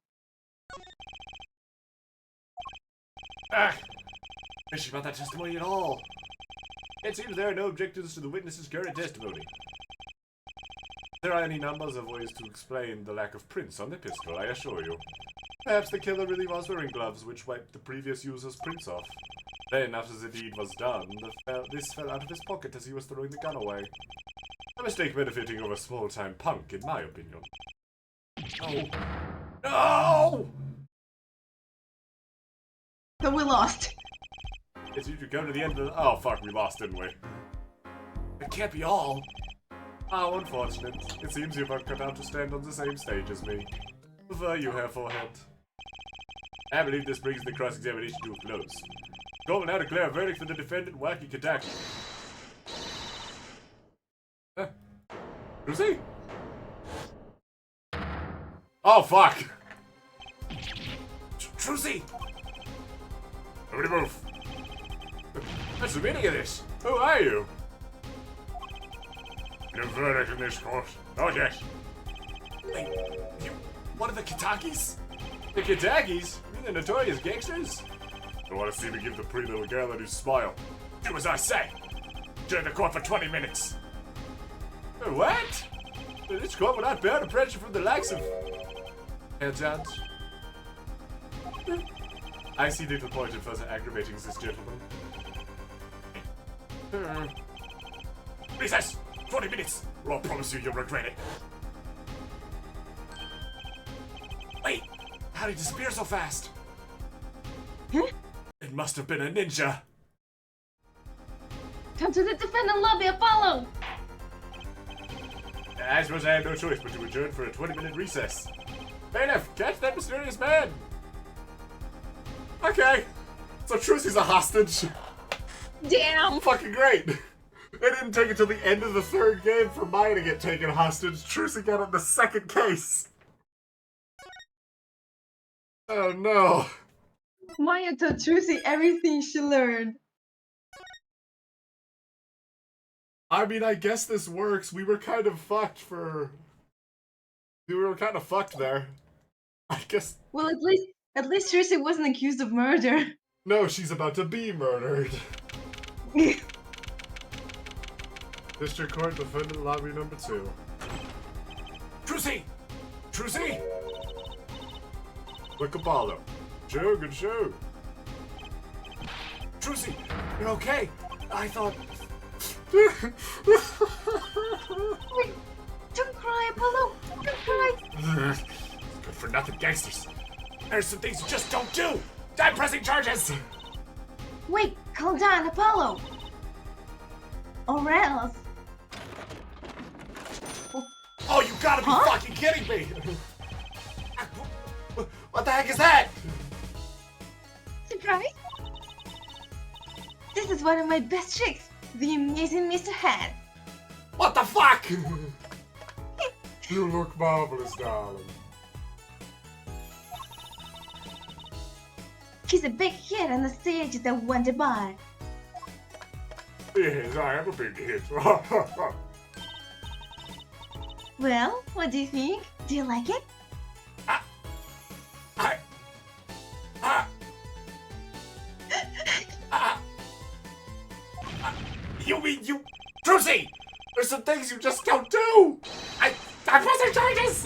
Ah! Fishy about that testimony at all. It seems there are no objections to the witness's current testimony. There are any numbers of ways to explain the lack of prints on the pistol, I assure you. Perhaps the killer really was wearing gloves which wiped the previous user's prints off. Then, after the deed was done, this fell out of his pocket as he was throwing the gun away. A mistake benefiting over a small-time punk, in my opinion. No! No! So we lost. It's you to go to the end of the— oh fuck, we lost, didn't we? It can't be all. How unfortunate. It seems you weren't cut out to stand on the same stage as me. Prefer you, Herr Forehead. I believe this brings the cross-examination to a close. Court will now declare a verdict for the defendant, Wacky Kitaki. Lucy? Oh fuck! Trucy! Nobody move! What's the meaning of this? Who are you? No verdict in this court. Not yet. Wait, you one of the Kitakis? The Kitakis? You mean the notorious gangsters? I want to see me give the pretty little girl a new smile. Do as I say! During the court for 20 minutes! What? This court will not bear the pressure from the likes of... Herr Judge? I see little point in further aggravating this gentleman. Recess! 20 minutes! Or I'll promise you'll regret it. Wait! How did he disappear so fast? Huh? It must have been a ninja. Come to the defendant lobby, Apollo! I suppose I have no choice but to adjourn for a 20-minute recess. Bailiff, catch that mysterious man! Okay. So Trucy's a hostage. Damn! Fucking great! It didn't take until the end of the third game for Maya to get taken hostage. Trucy got in the second case. Oh no. Maya taught Trucy everything she learned. I mean, I guess this works. We were kind of fucked there. I guess. Well, at least Trucy wasn't accused of murder. No, she's about to be murdered. District Court, defendant lobby number 2. Trucy! Trucy! Look, Apollo. Joe, good show. Trucy, you're okay. I thought. Don't cry, Apollo! Don't cry! Good for nothing gangsters. There's some things you just don't do. I'm pressing charges. Wait, calm down, Apollo! Or else... Oh, you gotta be fucking kidding me! What the heck is that? Surprise? This is one of my best tricks, the amazing Mr. Head. What the fuck? You look marvelous, darling. He's a big hit on the stage at the Wonder Bar. Yes, I am a big hit. Well, what do you think? Do you like it? You mean you... Trucy! There's some things you just don't do! I'm pressing charges!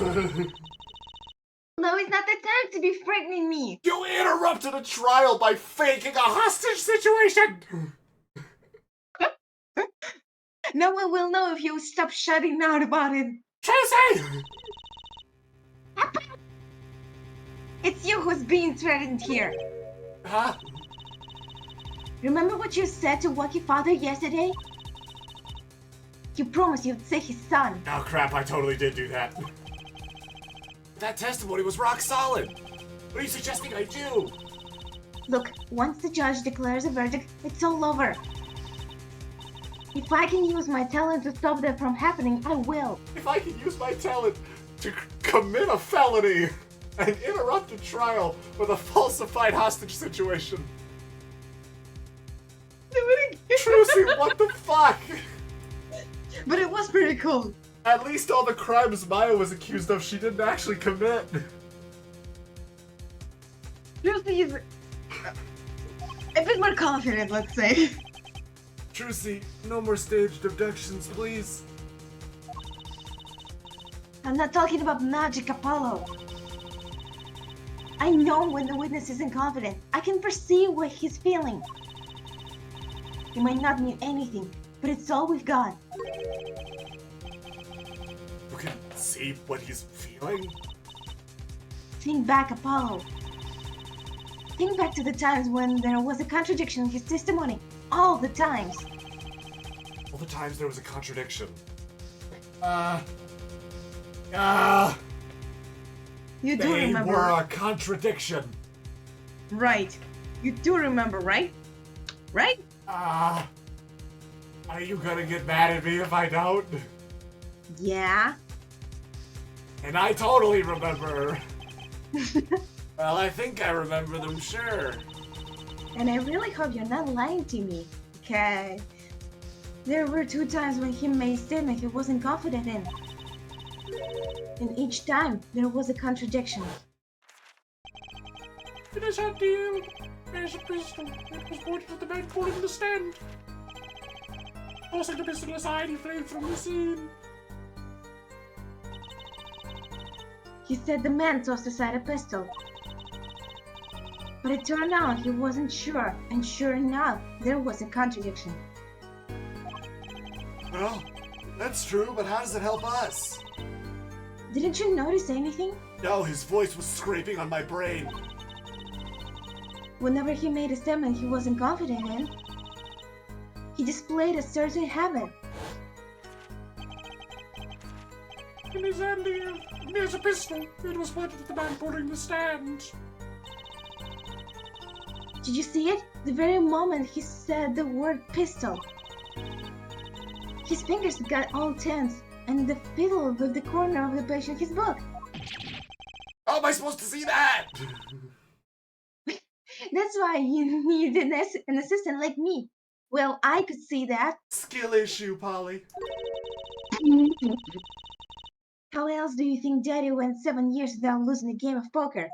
No, it's not the time to be frightening me. You interrupted a trial by faking a hostage situation! No one will know if you stop shouting out about it. Trucy! It's you who's being threatened here. Huh? Remember what you said to Wacky Father yesterday? You promised you'd save his son. Oh crap, I totally did do that. That testimony was rock solid. What are you suggesting I do? Look, once the judge declares a verdict, it's all over. If I can use my talent to stop that from happening, I will. If I can use my talent to commit a felony and interrupt a trial with a falsified hostage situation. Trucy, what the fuck? But it was pretty cool. At least all the crimes Maya was accused of, she didn't actually commit. Trucy is a bit more confident, let's say. Trucy, no more staged abductions, please. I'm not talking about magic, Apollo. I know when the witness isn't confident. I can perceive what he's feeling. It might not mean anything, but it's all we've got. You can see what he's feeling? Think back, Apollo. Think back to the times when there was a contradiction in his testimony. All the times. All the times there was a contradiction. You do They remember. were a contradiction. Right. You do remember, right? Right? Are you gonna get mad at me if I don't? Yeah. And I totally remember. Well, I think I remember them, sure. And I really hope you're not lying to me, okay? There were 2 times when he made a statement he wasn't confident in. And each time, there was a contradiction. It is a deal. There's a pistol. It was pointed at the man pulling the stand. Tossing the pistol aside, he fled from the scene. He said the man tossed aside a pistol. But it turned out he wasn't sure, and sure enough, there was a contradiction. Well, that's true, but how does it help us? Didn't you notice anything? No, his voice was scraping on my brain. Whenever he made a statement he wasn't confident in, he displayed a certain habit. In his hand, there's a pistol. It was pointed at the man pulling the stand. Did you see it? The very moment he said the word pistol. His fingers got all tense, and the fiddle with the corner of the page of his book. How am I supposed to see that? That's why you need an assistant like me. Well, I could see that. Skill issue, Polly. How else do you think Daddy went 7 years without losing a game of poker?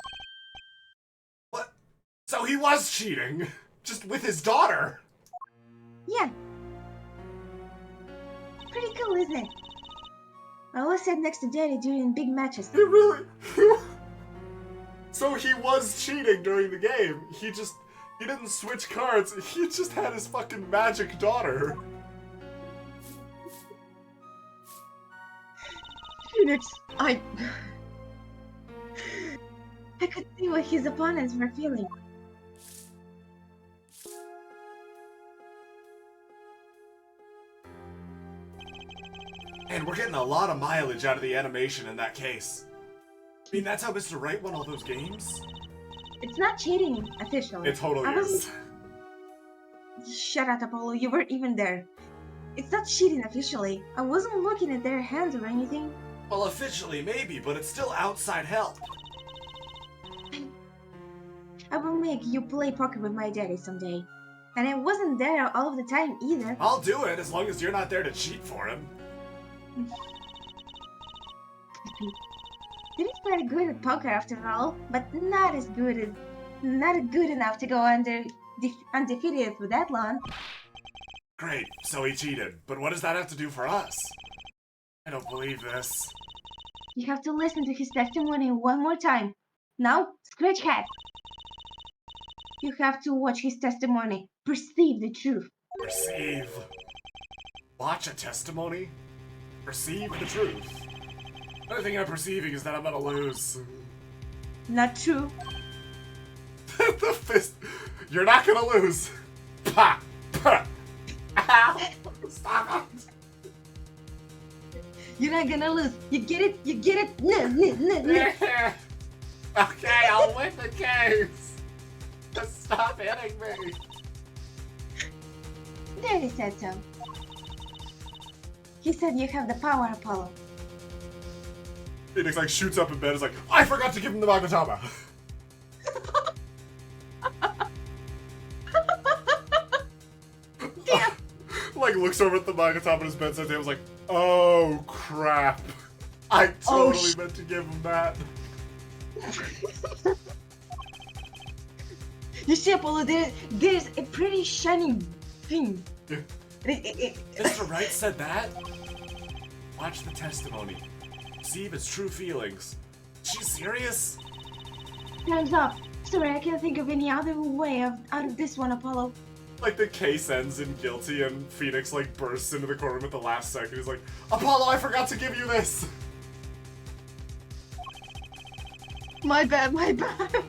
What? So he was cheating, just with his daughter. Yeah. Pretty cool, isn't it? I always sat next to Daddy during big matches. He really... So he was cheating during the game. He didn't switch cards. He just had his fucking magic daughter. Phoenix, I could see what his opponents were feeling. And we're getting a lot of mileage out of the animation in that case. I mean, that's how Mr. Wright won all those games? It's not cheating officially. It totally I wasn't- is. Shut up, Apollo. You weren't even there. It's not cheating officially. I wasn't looking at their hands or anything. Well, officially maybe, but it's still outside help. I will make you play poker with my daddy someday. And I wasn't there all of the time either. I'll do it as long as you're not there to cheat for him. Daddy's quite good at poker after all, but not good enough to go undefeated for that long. Great, so he cheated. But what does that have to do for us? I don't believe this. You have to listen to his testimony one more time. Now, scratch head. You have to watch his testimony. Perceive the truth. Perceive. Watch a testimony? Perceive the truth. The only thing I'm perceiving is that I'm gonna lose. Not true. The fist. You're not gonna lose. Pa! Pa! Ow! Stop it! You're not gonna lose. You get it? You get it? No, no, no, no. Okay, I'll win the case. Just stop hitting me. Daddy said so. He said you have the power, Apollo. Phoenix like shoots up in bed. Is like, I forgot to give him the Magatama. Yeah. Like looks over at the Magatama in his bedside table. Was like, oh crap! I totally meant to give him that. You see, Apollo, there's a pretty shiny thing. Yeah. It- Mr. Wright said that? Watch the testimony. See if it's true feelings. She's serious? Time's up. Sorry, I can't think of any other way out of this one, Apollo. Like the case ends in guilty and Phoenix like bursts into the courtroom at the last second. He's like, Apollo, I forgot to give you this! My bad, my bad.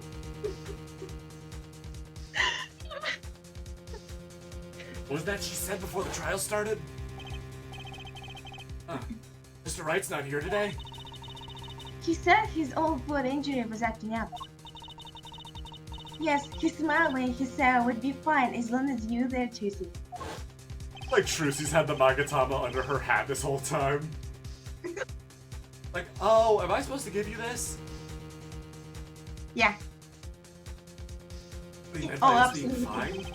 What was that she said before the trial started? Huh. Mr. Wright's not here today? He said his old foot injury was acting up. Yes, he smiled when he said I would be fine as long as you there, Tracy. Like Trucy's had the Magatama under her hat this whole time. Like, oh, am I supposed to give you this? Yeah. What, you meant Oh, by us being absolutely. fine?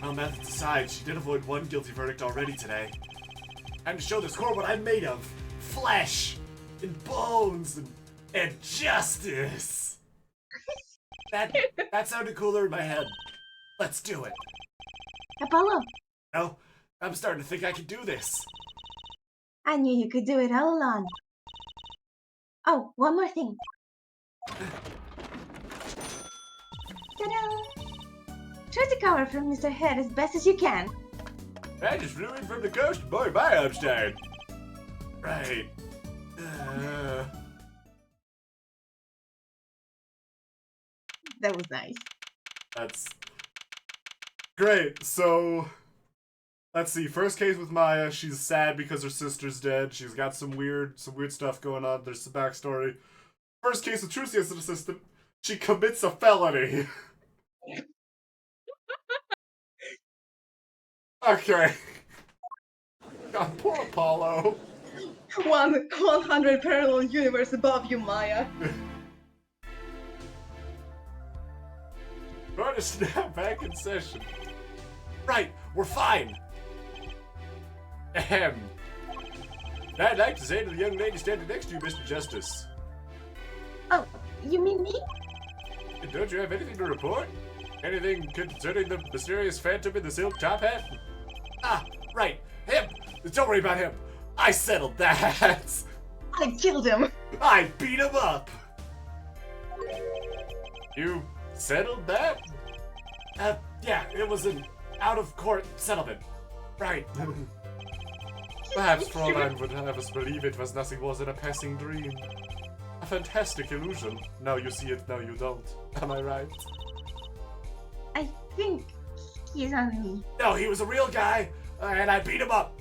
Well, methods aside, she did avoid one guilty verdict already today. Time to show this court what I'm made of. Flesh, and bones, and justice. That sounded cooler in my head. Let's do it. Apollo, No, I'm starting to think I can do this. I knew you could do it all along. Oh, one more thing. Ta-da! Try to cover from Mr. Head as best as you can. I just flew in from the coast to buy my Epstein. Right. That was nice. That's great. So, let's see. First case with Maya. She's sad because her sister's dead. She's got some weird stuff going on. There's some backstory. First case with Trucy as an assistant. She commits a felony. Okay. God, poor Apollo. 100 parallel universe above you, Maya. Trying to snap back in session. Right, we're fine. Ahem. I'd like to say to the young lady standing next to you, Mr. Justice. Oh, you mean me? Don't you have anything to report? Anything concerning the mysterious phantom in the silk top hat? Ah, right, him! Don't worry about him. I settled that. I killed him. I beat him up. You settled that? Yeah, it was an out-of-court settlement. Right. Perhaps Fräulein would have us believe it was nothing more than a passing dream. A fantastic illusion. Now you see it, now you don't. Am I right? I think he's on me. No, he was a real guy, and I beat him up.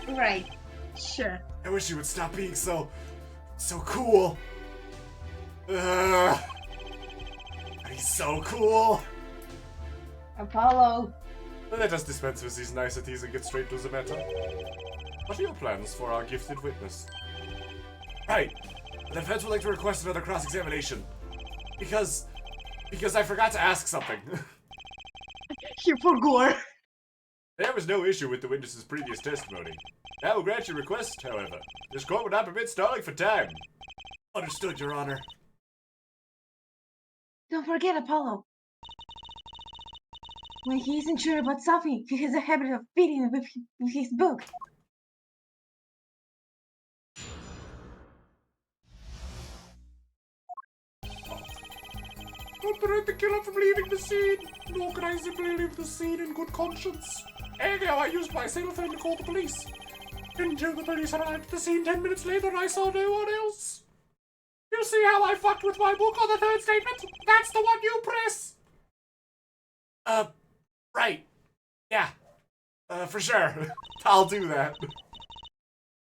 Right. Sure. I wish he would stop being so cool. He's so cool. Apollo. Let us dispense with these niceties and get straight to the matter. What are your plans for our gifted witness? Right. The defense would like to request another cross-examination. Because I forgot to ask something. You forgot. There was no issue with the witness's previous testimony. I will grant your request, however. This court will not permit stalling for time. Understood, Your Honor. Don't forget Apollo. When he isn't sure about something, he has a habit of beating with his book. Don't prevent the killer from leaving the scene. Nor can I simply leave the scene in good conscience. Anyhow, I used my cell phone to call the police. Until the police arrived at the scene 10 minutes later, I saw no one else. You see how I fucked with my book on the third statement? That's the one you press! Right. Yeah. For sure. I'll do that.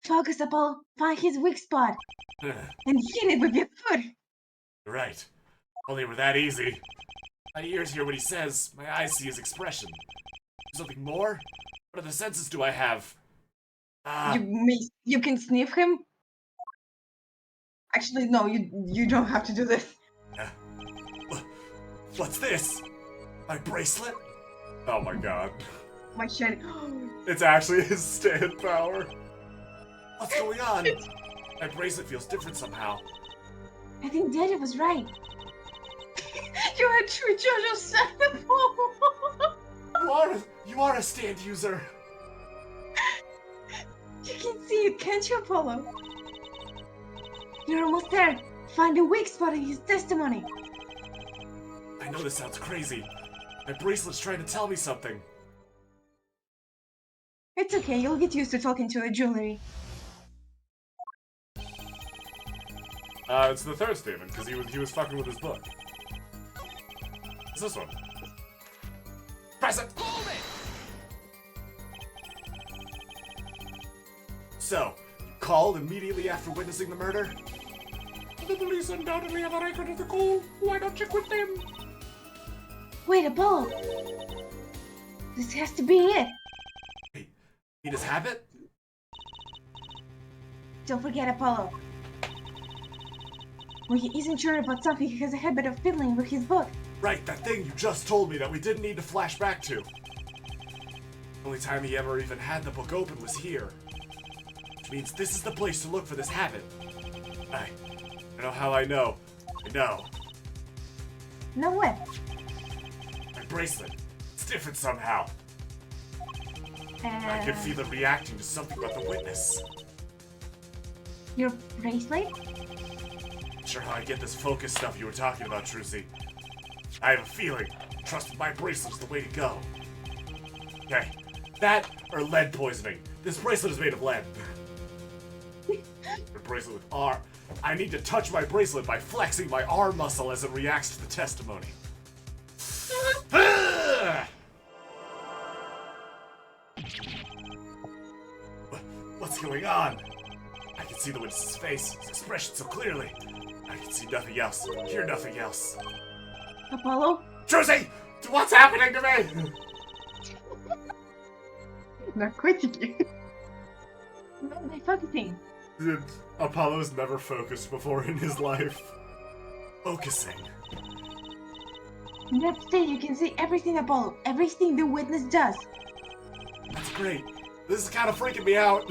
Focus, Apollo. Find his weak spot. And hit it with your foot. Right. Only we're that easy. My ears hear what he says, my eyes see his expression. Something more? What other senses do I have? You can sniff him? Actually, no, you don't have to do this. What's this? My bracelet? Oh my god. My shiny. It's actually his stand power. What's going on? My bracelet feels different somehow. I think Daddy was right. You are a true judge of Santa. You are a stand user. You can see it, can't you, Apollo? You're almost there. Find a weak spot in his testimony. I know this sounds crazy. My bracelet's trying to tell me something. It's okay, you'll get used to talking to a jewelry. It's the third statement, because he was fucking with his book. It's this one. Press it! Hold it! So, you called immediately after witnessing the murder? The police undoubtedly have a record of the call. Why not check with them? Wait, Apollo! This has to be it! Wait, need his habit? Don't forget Apollo. When he isn't sure about something, he has a habit of fiddling with his book. Right, that thing you just told me that we didn't need to flash back to. The only time he ever even had the book open was here. Which means this is the place to look for this habit. I know how I know. I know. No what? My bracelet. It's different somehow. I can feel it reacting to something about the witness. Your bracelet? Not sure how I get this focus stuff you were talking about, Trucy. I have a feeling. Trust my bracelet's the way to go. Okay, that or lead poisoning. This bracelet is made of lead. The bracelet with R. I need to touch my bracelet by flexing my arm muscle as it reacts to the testimony. What's going on? I can see the witness's face, his expression so clearly. I can see nothing else, hear nothing else. Apollo? Josie! What's happening to me? Наркотики. Where are they focusing? Apollo's never focused before in his life. Focusing. In that state, you can see everything, Apollo. Everything the witness does. That's great. This is kind of freaking me out.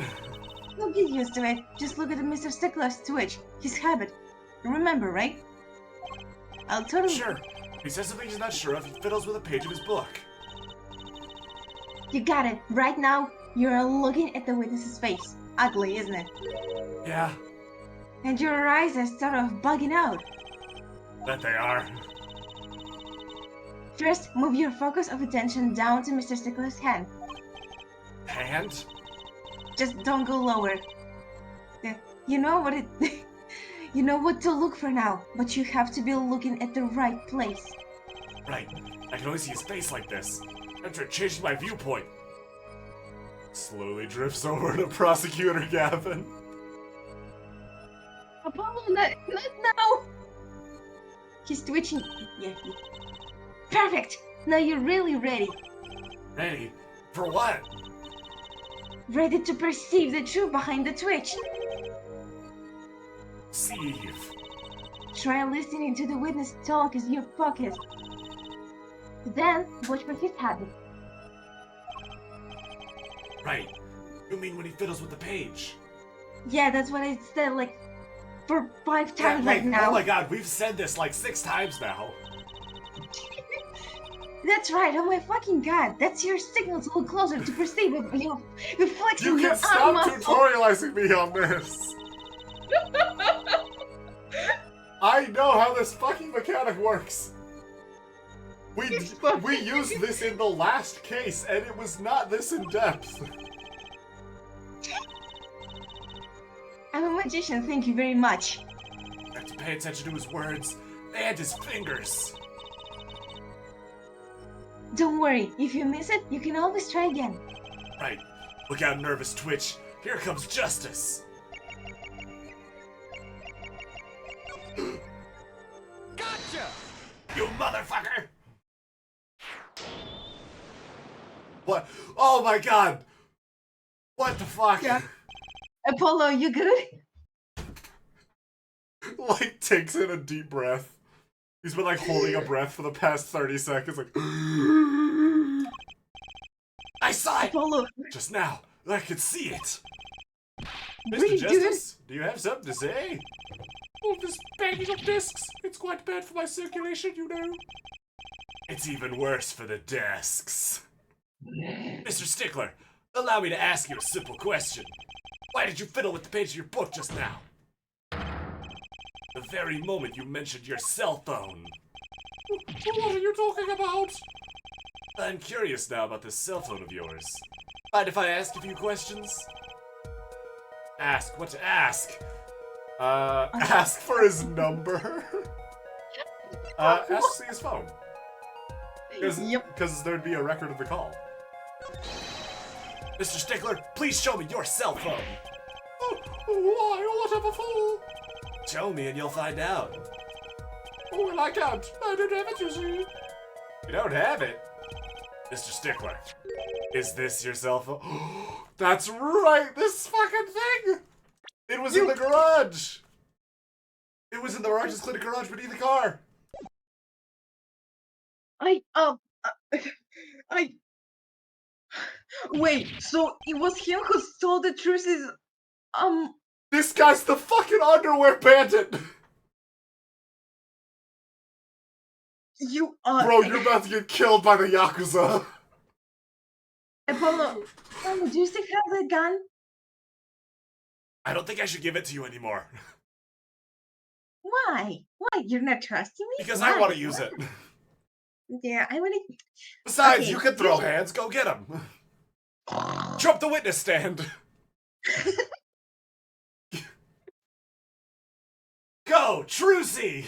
Don't get used to it. Just look at Mr. Stickler's twitch. His habit. You remember, right? I'll totally... Sure. He says something he's not sure of. He fiddles with a page of his book. You got it. Right now, you're looking at the witness's face. Ugly, isn't it? Yeah, And your eyes are sort of bugging out. bet they are. First, move your focus of attention down to Mr. Stickler's hand. Hand? Just don't go lower. You know what it... You know what to look for now, but you have to be looking at the right place. Right. I can only see his face like this. After changing my viewpoint. Slowly drifts over to Prosecutor Gavin. Apollo, not now! He's twitching. Yeah. Perfect! Now you're really ready. Ready? For what? Ready to perceive the truth behind the twitch. Steve. Try listening to the witness talk as you focus. Then, watch for his habit. Right. You mean when he fiddles with the page? Yeah, that's what I said, like, for 5 Yeah, times right now. Oh my god, we've said this like 6 times now. That's right, oh my fucking god. That's your signal to look closer to perceive it. You're flexing You your can stop arm muscle. tutorializing me on this. I know how this fucking mechanic works. We used this in the last case, and it was not this in depth. I'm a magician, thank you very much. I have to pay attention to his words and his fingers. Don't worry, if you miss it, you can always try again. Right. Look out, nervous twitch. Here comes justice. Gotcha! You motherfucker! What? Oh my god! What the fuck? Yeah. Apollo, you good? Like, takes in a deep breath. He's been like holding a breath for the past 30 seconds, like. I saw it! Apollo, Just now. I could see it. What are Mr. you doing? Justice, do you have something to say? Oh, this banging of discs. It's quite bad for my circulation, you know. It's even worse for the desks. Mr. Stickler, allow me to ask you a simple question. Why did you fiddle with the page of your book just now? The very moment you mentioned your cell phone. What are you talking about? I'm curious now about this cell phone of yours. Mind if I ask a few questions? Ask what to ask? Ask for his number? Ask to see his phone. Yep. Because there'd be a record of the call. Mr. Stickler, please show me your cell phone. Why? What of a fool? Show me and you'll find out. Oh, well, I can't. I don't have it, you see. You don't have it? Mr. Stickler, is this your cell phone? That's right, this fucking thing! It was in the garage! It was in the Rogers Clinic garage beneath the car! Wait, so it was him who stole the truces, This guy's the fucking underwear bandit! you, Bro, you're about to get killed by the Yakuza! Apollo, do you still have the gun? I don't think I should give it to you anymore. Why? Why? You're not trusting me? Because Why? I want to use it. Yeah, I really. Besides, Okay. you can throw hands. Go get him. Jump the witness stand. Go, Trucy.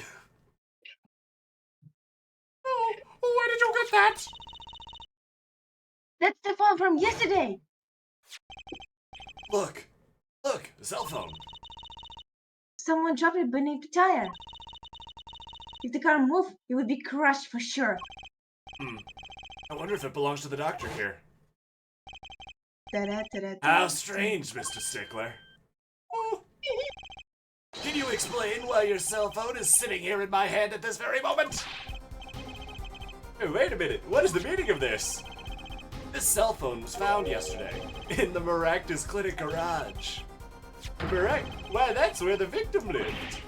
Oh, where did you get that? That's the phone from yesterday. Look, a cell phone. Someone dropped it beneath the tire. If the car moved, it would be crushed for sure. I wonder if it belongs to the doctor here. Da-da-da-da-da. How strange, Mr. Stickler. Can you explain why your cell phone is sitting here in my hand at this very moment? Hey, wait a minute. What is the meaning of this? This cell phone was found yesterday in the Maractus Clinic garage. Why, that's where the victim lived.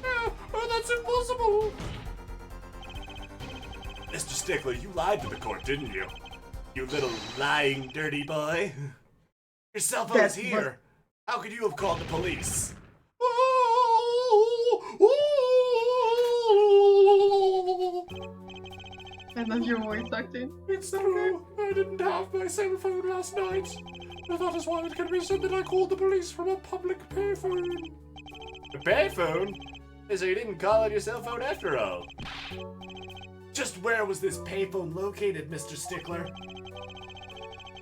Oh, that's impossible. Mr. Stickler, you lied to the court, didn't you? You little lying dirty boy. Your cell phone is here. How could you have called the police? I love your voice acting. It's true. I didn't have my cell phone last night. That is why it can be said that I called the police from a public payphone. A payphone? So you didn't call on your cell phone after all. Just where was this payphone located, Mr. Stickler?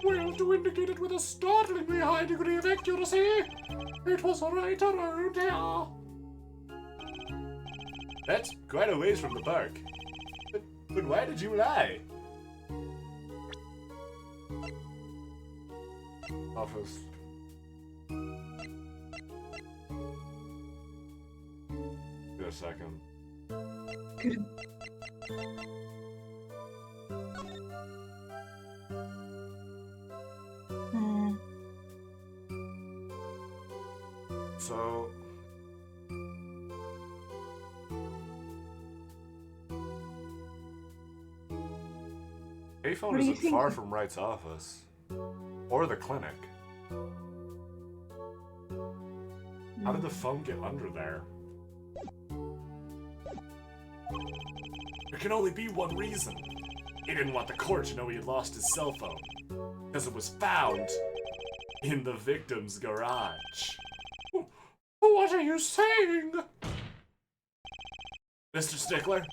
Well, to indicate it with a startlingly high degree of accuracy, it was right around here. That's quite a ways from the park. But why did you lie? Office. Wait a second. Hmm. So... Payphone What do you isn't think? far from Wright's office. Or the clinic. How did the phone get under there? There can only be one reason. He didn't want the court to know he had lost his cell phone. Because it was found in the victim's garage. What are you saying? Mr. Stickler,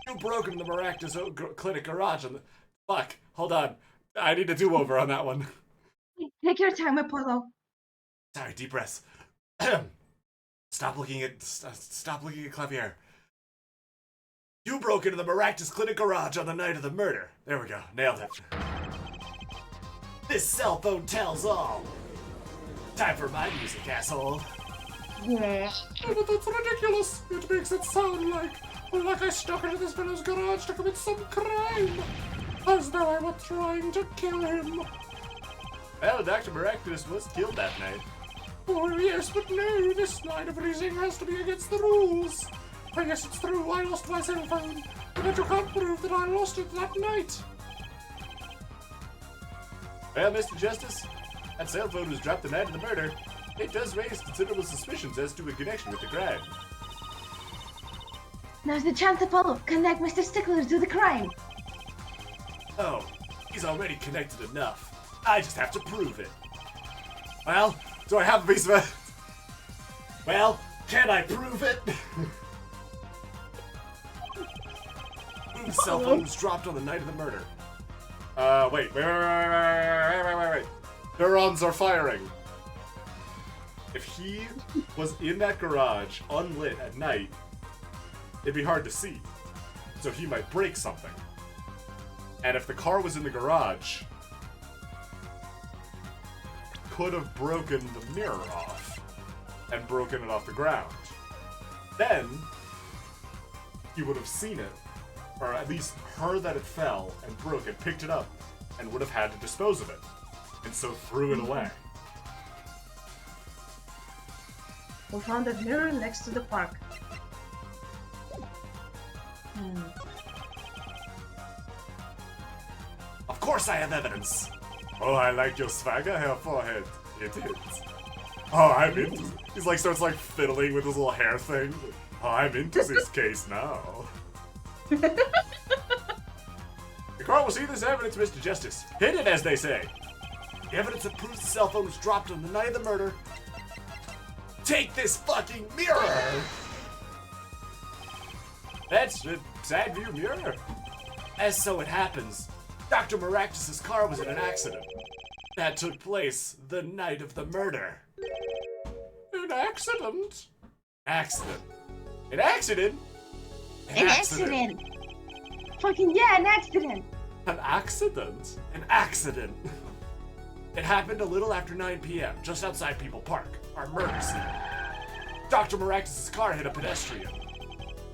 you broke into the Maractus Clinic garage and Fuck, hold on. I need a do-over on that one. Take your time, Apollo. Sorry, deep breaths. Stop looking at Clavier. You broke into the Maractus Clinic garage on the night of the murder. There we go, nailed it. This cell phone tells all. Time for my music, asshole. Yeah. Oh, but that's ridiculous. It makes it sound like I stuck into this fellow's garage to commit some crime. As though I were trying to kill him. Well, Dr. Maractus was killed that night. Oh, yes, but no, this line of reasoning has to be against the rules. I guess it's true I lost my cell phone, but you can't prove that I lost it that night. Well, Mr. Justice, that cell phone was dropped the night of the murder. It does raise considerable suspicions as to a connection with the crime. Now's the chance, Apollo. Connect Mr. Stickler to the crime. Oh, he's already connected enough. I just have to prove it. Well, do I have a piece of it? Well, can I prove it? Whose cell phone was dropped on the night of the murder? Wait. Neurons are firing. If he was in that garage, unlit at night, it'd be hard to see. So he might break something. And if the car was in the garage, could have broken the mirror off and broken it off the ground. Then he would have seen it, or at least heard that it fell and broke and picked it up and would have had to dispose of it, and so threw it away. We found a mirror next to the park. Of course I have evidence! Oh, I like your swagger, hair forehead. It is. Oh, I'm into it. He's like, starts like fiddling with his little hair thing. Oh, I'm into this case now. The car will see this evidence, Mr. Justice. Hit it, as they say. The evidence that proves the cell phone was dropped on the night of the murder. Take this fucking mirror! That's a side view mirror. As so it happens, Dr. Maractus' car was in an accident. That took place the night of the murder. An accident? Accident. An accident? An accident. Fucking yeah, an accident. An accident? An accident. It happened a little after 9 p.m., just outside People Park, our murder scene. Dr. Maractus' car hit a pedestrian.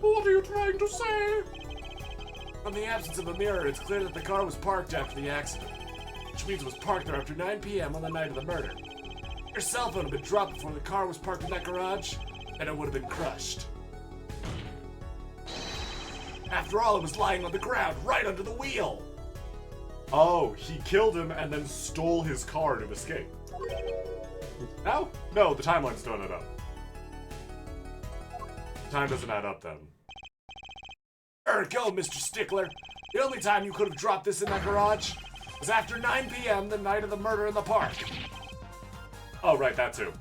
What are you trying to say? From the absence of a mirror, it's clear that the car was parked after the accident, which means it was parked there after 9 p.m. on the night of the murder. Your cell phone had been dropped before the car was parked in that garage, and it would have been crushed. After all, it was lying on the ground, right under the wheel. Oh, he killed him and then stole his car to escape. No? No, the timeline's don't add up. Time doesn't add up then. Go, Mr. Stickler. The only time you could have dropped this in that garage was after 9 p.m. the night of the murder in the park. Oh, right, that too.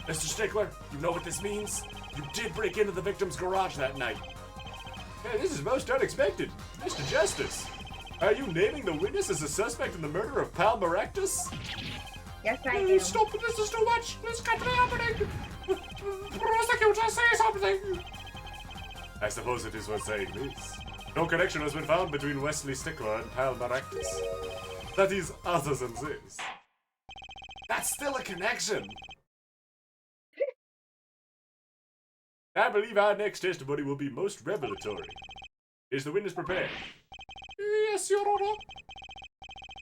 Mr. Stickler, you know what this means? You did break into the victim's garage that night. Hey, this is most unexpected. Mr. Justice, are you naming the witness as a suspect in the murder of Pal Maractus? Yes, I do. Stop, this is too much. This can't be happening. Prosecutor, say something. I suppose it is worth saying this. No connection has been found between Wesley Stickler and Pal Maractus. That is, other than this. That's still a connection. I believe our next testimony will be most revelatory. Is the witness prepared? Yes, Your Honor.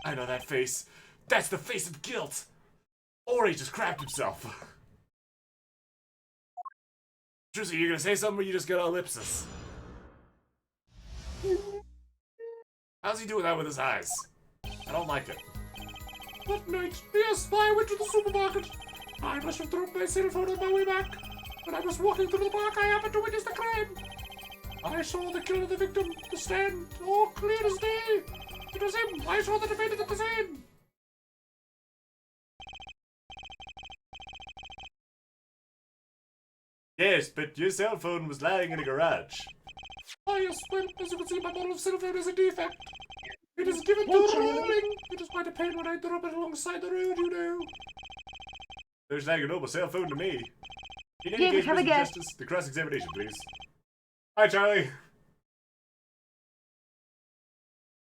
I know that face. That's the face of guilt. Or he just crapped himself. Trucy, you gonna say something or you just gonna ellipsis? How's he doing that with his eyes? I don't like it. That night, yes, I went to the supermarket. I must have dropped my cell phone on my way back. When I was walking through the park, I happened to witness the crime. I saw the killer of the victim, the stand, all clear as day. It was him. I saw the defendant at the scene. Yes, but your cell phone was lying in a garage. Ah, yes, well, as you can see, my model of cell phone is a defect. It is given to rolling. It is quite a pain when I drop it alongside the road, you know. There's like a normal cell phone to me. In Yeah, any case, have a Mr. guess. Justice, the cross-examination, please. Hi, Charlie.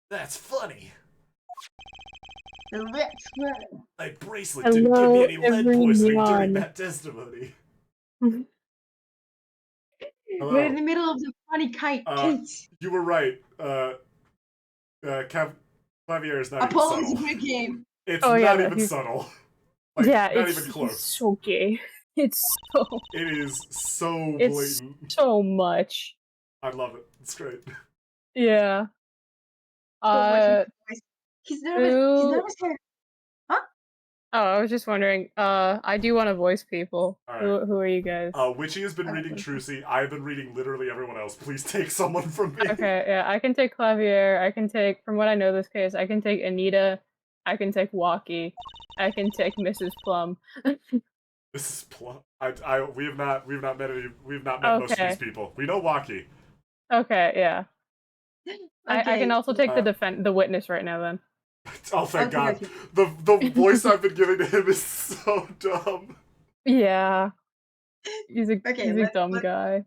That's funny. That's right. My bracelet didn't give me any lead poisoning during that testimony. Hello. We're in the middle of the funny kite. You were right. Clavier is not even Apollo's a subtle. great game. It's Oh, yeah, not no, even he's- subtle. Like, Yeah, not it's even close. so gay. It's so It is so It's- blatant. so much. I love it. It's great. Yeah. He's nervous. He's who- nervous. Oh, I was just wondering. I do want to voice people. Alright. Who are you guys? Witchy has been reading Trucy. I've been reading literally everyone else. Please take someone from me. Okay, yeah, I can take Clavier. I can take, from what I know this case, I can take Anita. I can take Walkie. I can take Mrs. Plum. This is we've not met most of Okay. these people. We know Waki. Okay, yeah. I Okay. can also take the witness right now then. Oh, thank Okay, God. The voice I've been giving to him is so dumb. Yeah. He's a Okay, dumb let- guy.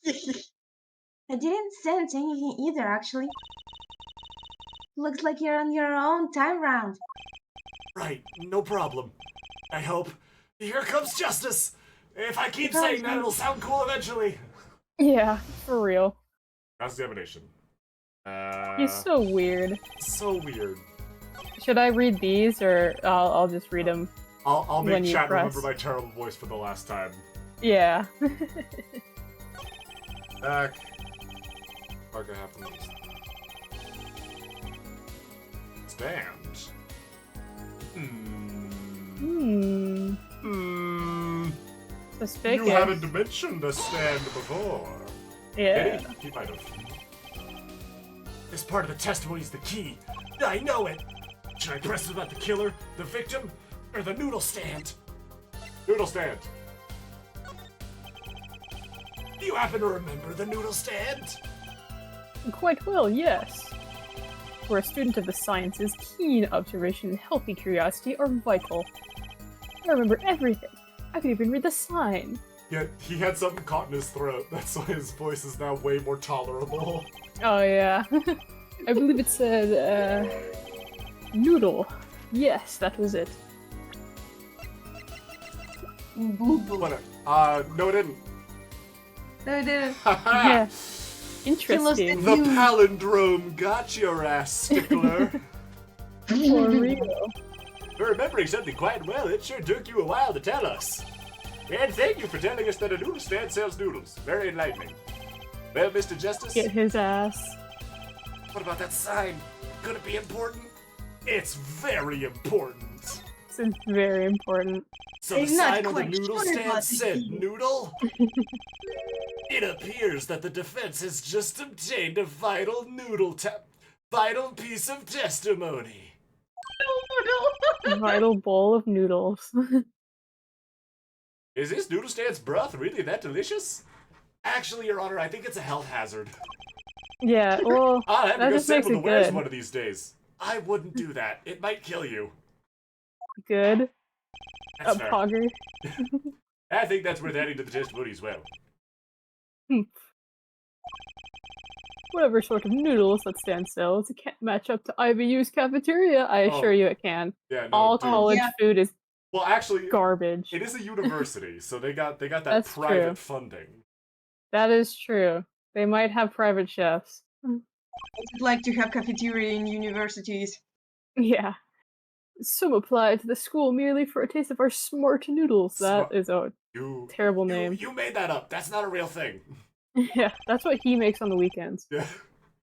I didn't sense anything either, actually. Looks like you're on your own time round. Right, no problem. I hope. Here comes justice. If I keep Here comes saying that, it'll sound cool eventually. Yeah, for real. Examination. He's so weird. So weird. Should I read these, or I'll just read them? I'll When make you chat press. remember my terrible voice for the last time. Yeah. Back. Parker happens. Stand. Hmm. Hmm. Hmm. Suspicious. You haven't mentioned a stand before. Yeah. Did he? He might have. This part of the testimony is the key. I know it. Should I press about the killer, the victim, or the noodle stand? Noodle stand. Do you happen to remember the noodle stand? Quite well, yes. For a student of the sciences, keen observation and healthy curiosity are vital. I remember everything. I could even read the sign. Yeah, he had something caught in his throat. That's why his voice is now way more tolerable. Oh yeah. I believe it said, noodle. Yes, that was it. Whatever. No, it didn't. No, it didn't. Yeah. She lost Interesting. it. The palindrome got your ass, stickler. For real. For remembering something quite well, it sure took you a while to tell us. And thank you for telling us that a noodle stand sells noodles. Very enlightening. Well, Mr. Justice, Get his ass. what about that sign? Could it be important? It's very important. This is very important. So the I'm not sign on the quite noodle sure stand about the said key. noodle? It appears that the defense has just obtained a vital vital piece of testimony. Vital bowl of noodles. Is this noodle stand's broth really that delicious? Actually, Your Honor, I think it's a health hazard. Yeah, well, I'll have to that go just makes sample it the wares good. one of these days. I wouldn't do that. It might kill you. Good. That's A fair. pogger. I think that's worth adding to the testimony as well. Whatever sort of noodles that stand sells, it can't match up to IBU's cafeteria. I assure Oh. you it can. Yeah, no, All dude. college Yeah. food is Well, actually, garbage. it is a university, so they got that That's private true. funding. That is true. They might have private chefs. What's it like to have cafeteria in universities? Yeah. Some apply to the school merely for a taste of our smart noodles. That Smart- is a You terrible name. You made that up. That's not a real thing. Yeah, that's what he makes on the weekends. Yeah.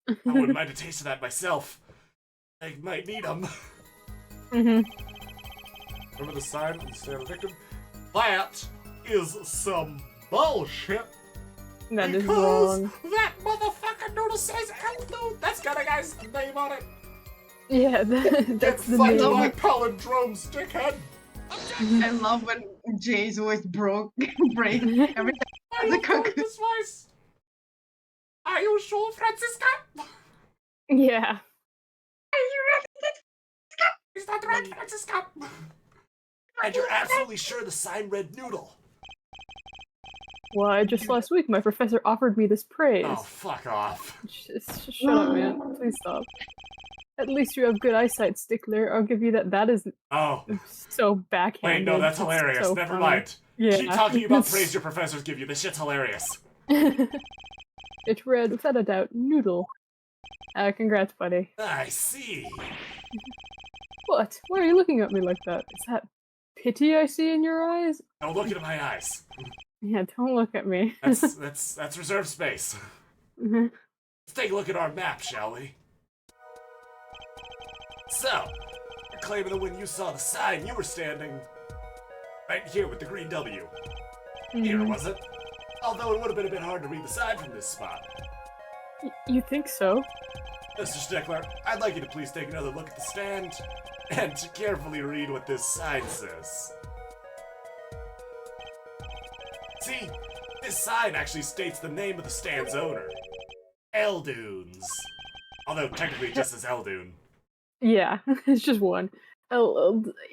I wouldn't mind a taste of that myself. I might need them. hmm Remember the sign on the stand of the victim? That is some bullshit. That is because wrong. that motherfucker noodle says Eldo. That's got a guy's name on it. Yeah, Get that's the fucked name. by palindromes, dickhead. I love when Jay's voice break every time. I The love cook- this voice. Are you sure, Francisca? Yeah. Is that right, Francisca? And you're absolutely sure the sign read noodle? Why, just last week my professor offered me this praise. Oh, fuck off. Just shut up, man. Please stop. At least you have good eyesight, Stickler. I'll give you that. That is Oh, so wait, backhanded. no, that's It's hilarious. so Never funny. mind. Yeah. Keep talking about praise your professors give you. This shit's hilarious. It read, without a doubt, noodle. Congrats, buddy. I see. What? Why are you looking at me like that? Is that pity I see in your eyes? Don't look into my eyes. Yeah, don't look at me. That's reserved space. Mhm. Let's take a look at our map, shall we? So, you're claiming that when you saw the sign, you were standing right here with the green W. Here, Mhm. was it? Although it would have been a bit hard to read the sign from this spot. You think so? Mr. Stickler, I'd like you to please take another look at the stand and to carefully read what this sign says. See, this sign actually states the name of the stand's owner. Eldunes. Although technically it just says Eldune. Yeah, it's just one.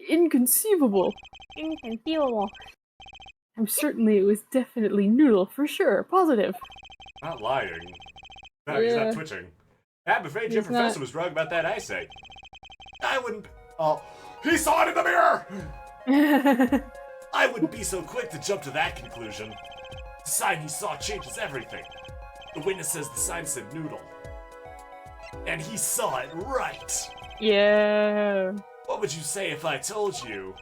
Inconceivable. Inconceivable. I'm certainly it was definitely noodle for sure. Positive. Not lying. No, he's Yeah. not twitching. I'm afraid your He's professor not. was wrong about that eyesight. I wouldn't. Oh, he saw it in the mirror! I wouldn't be so quick to jump to that conclusion. The sign he saw changes everything. The witness says the sign said noodle. And he saw it right. Yeah. What would you say if I told you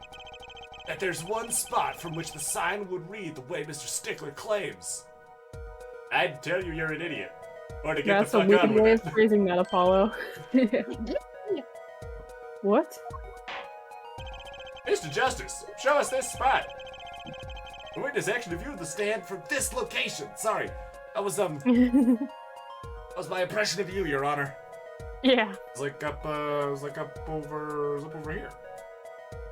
that there's one spot from which the sign would read the way Mr. Stickler claims? I'd tell you you're an idiot. Or to get That's the a fuck weird on way with of it. phrasing that, Apollo. What? Mr. Justice, show us this spot. The witness actually viewed the stand from this location. Sorry, that was that was my impression of you, Your Honor. Yeah. It was like up over here.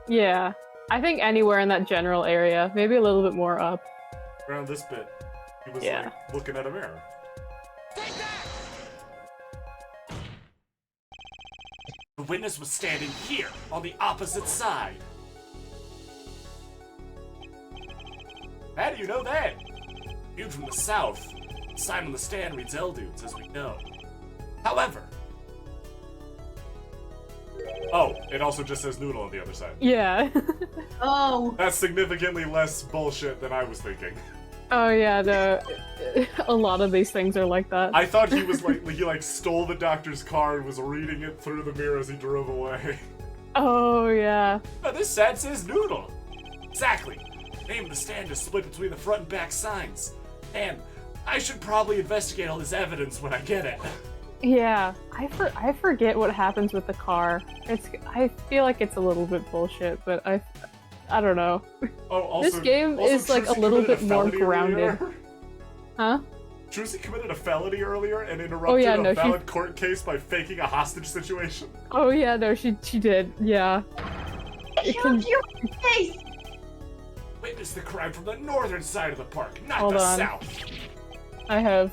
Yeah. I think anywhere in that general area, maybe a little bit more up. Around this bit, he was Yeah. like looking at a mirror. The witness was standing here on the opposite side. How do you know that? Viewed from the south, the sign on the stand reads L-Dudes, as we know. However... Oh, it also just says Noodle on the other side. Yeah. Oh, That's significantly less bullshit than I was thinking. Oh yeah, a lot of these things are like that. I thought he was like, he like stole the doctor's car and was reading it through the mirror as he drove away. Oh yeah. Now, this sad says Noodle. Exactly. The name of the stand is split between the front and back signs. And I should probably investigate all this evidence when I get it. Yeah, I forget what happens with the car. I feel like it's a little bit bullshit, but I don't know. Oh, also, This game also is, like, Trucy a little committed bit more felony grounded. earlier. Huh? Trucy committed a felony earlier and interrupted Oh, yeah, no, a she- valid court case by faking a hostage situation. Oh yeah, no, she did. Yeah. It can, you face! Witness the crime from the northern side of the park, not Hold the on. south. I have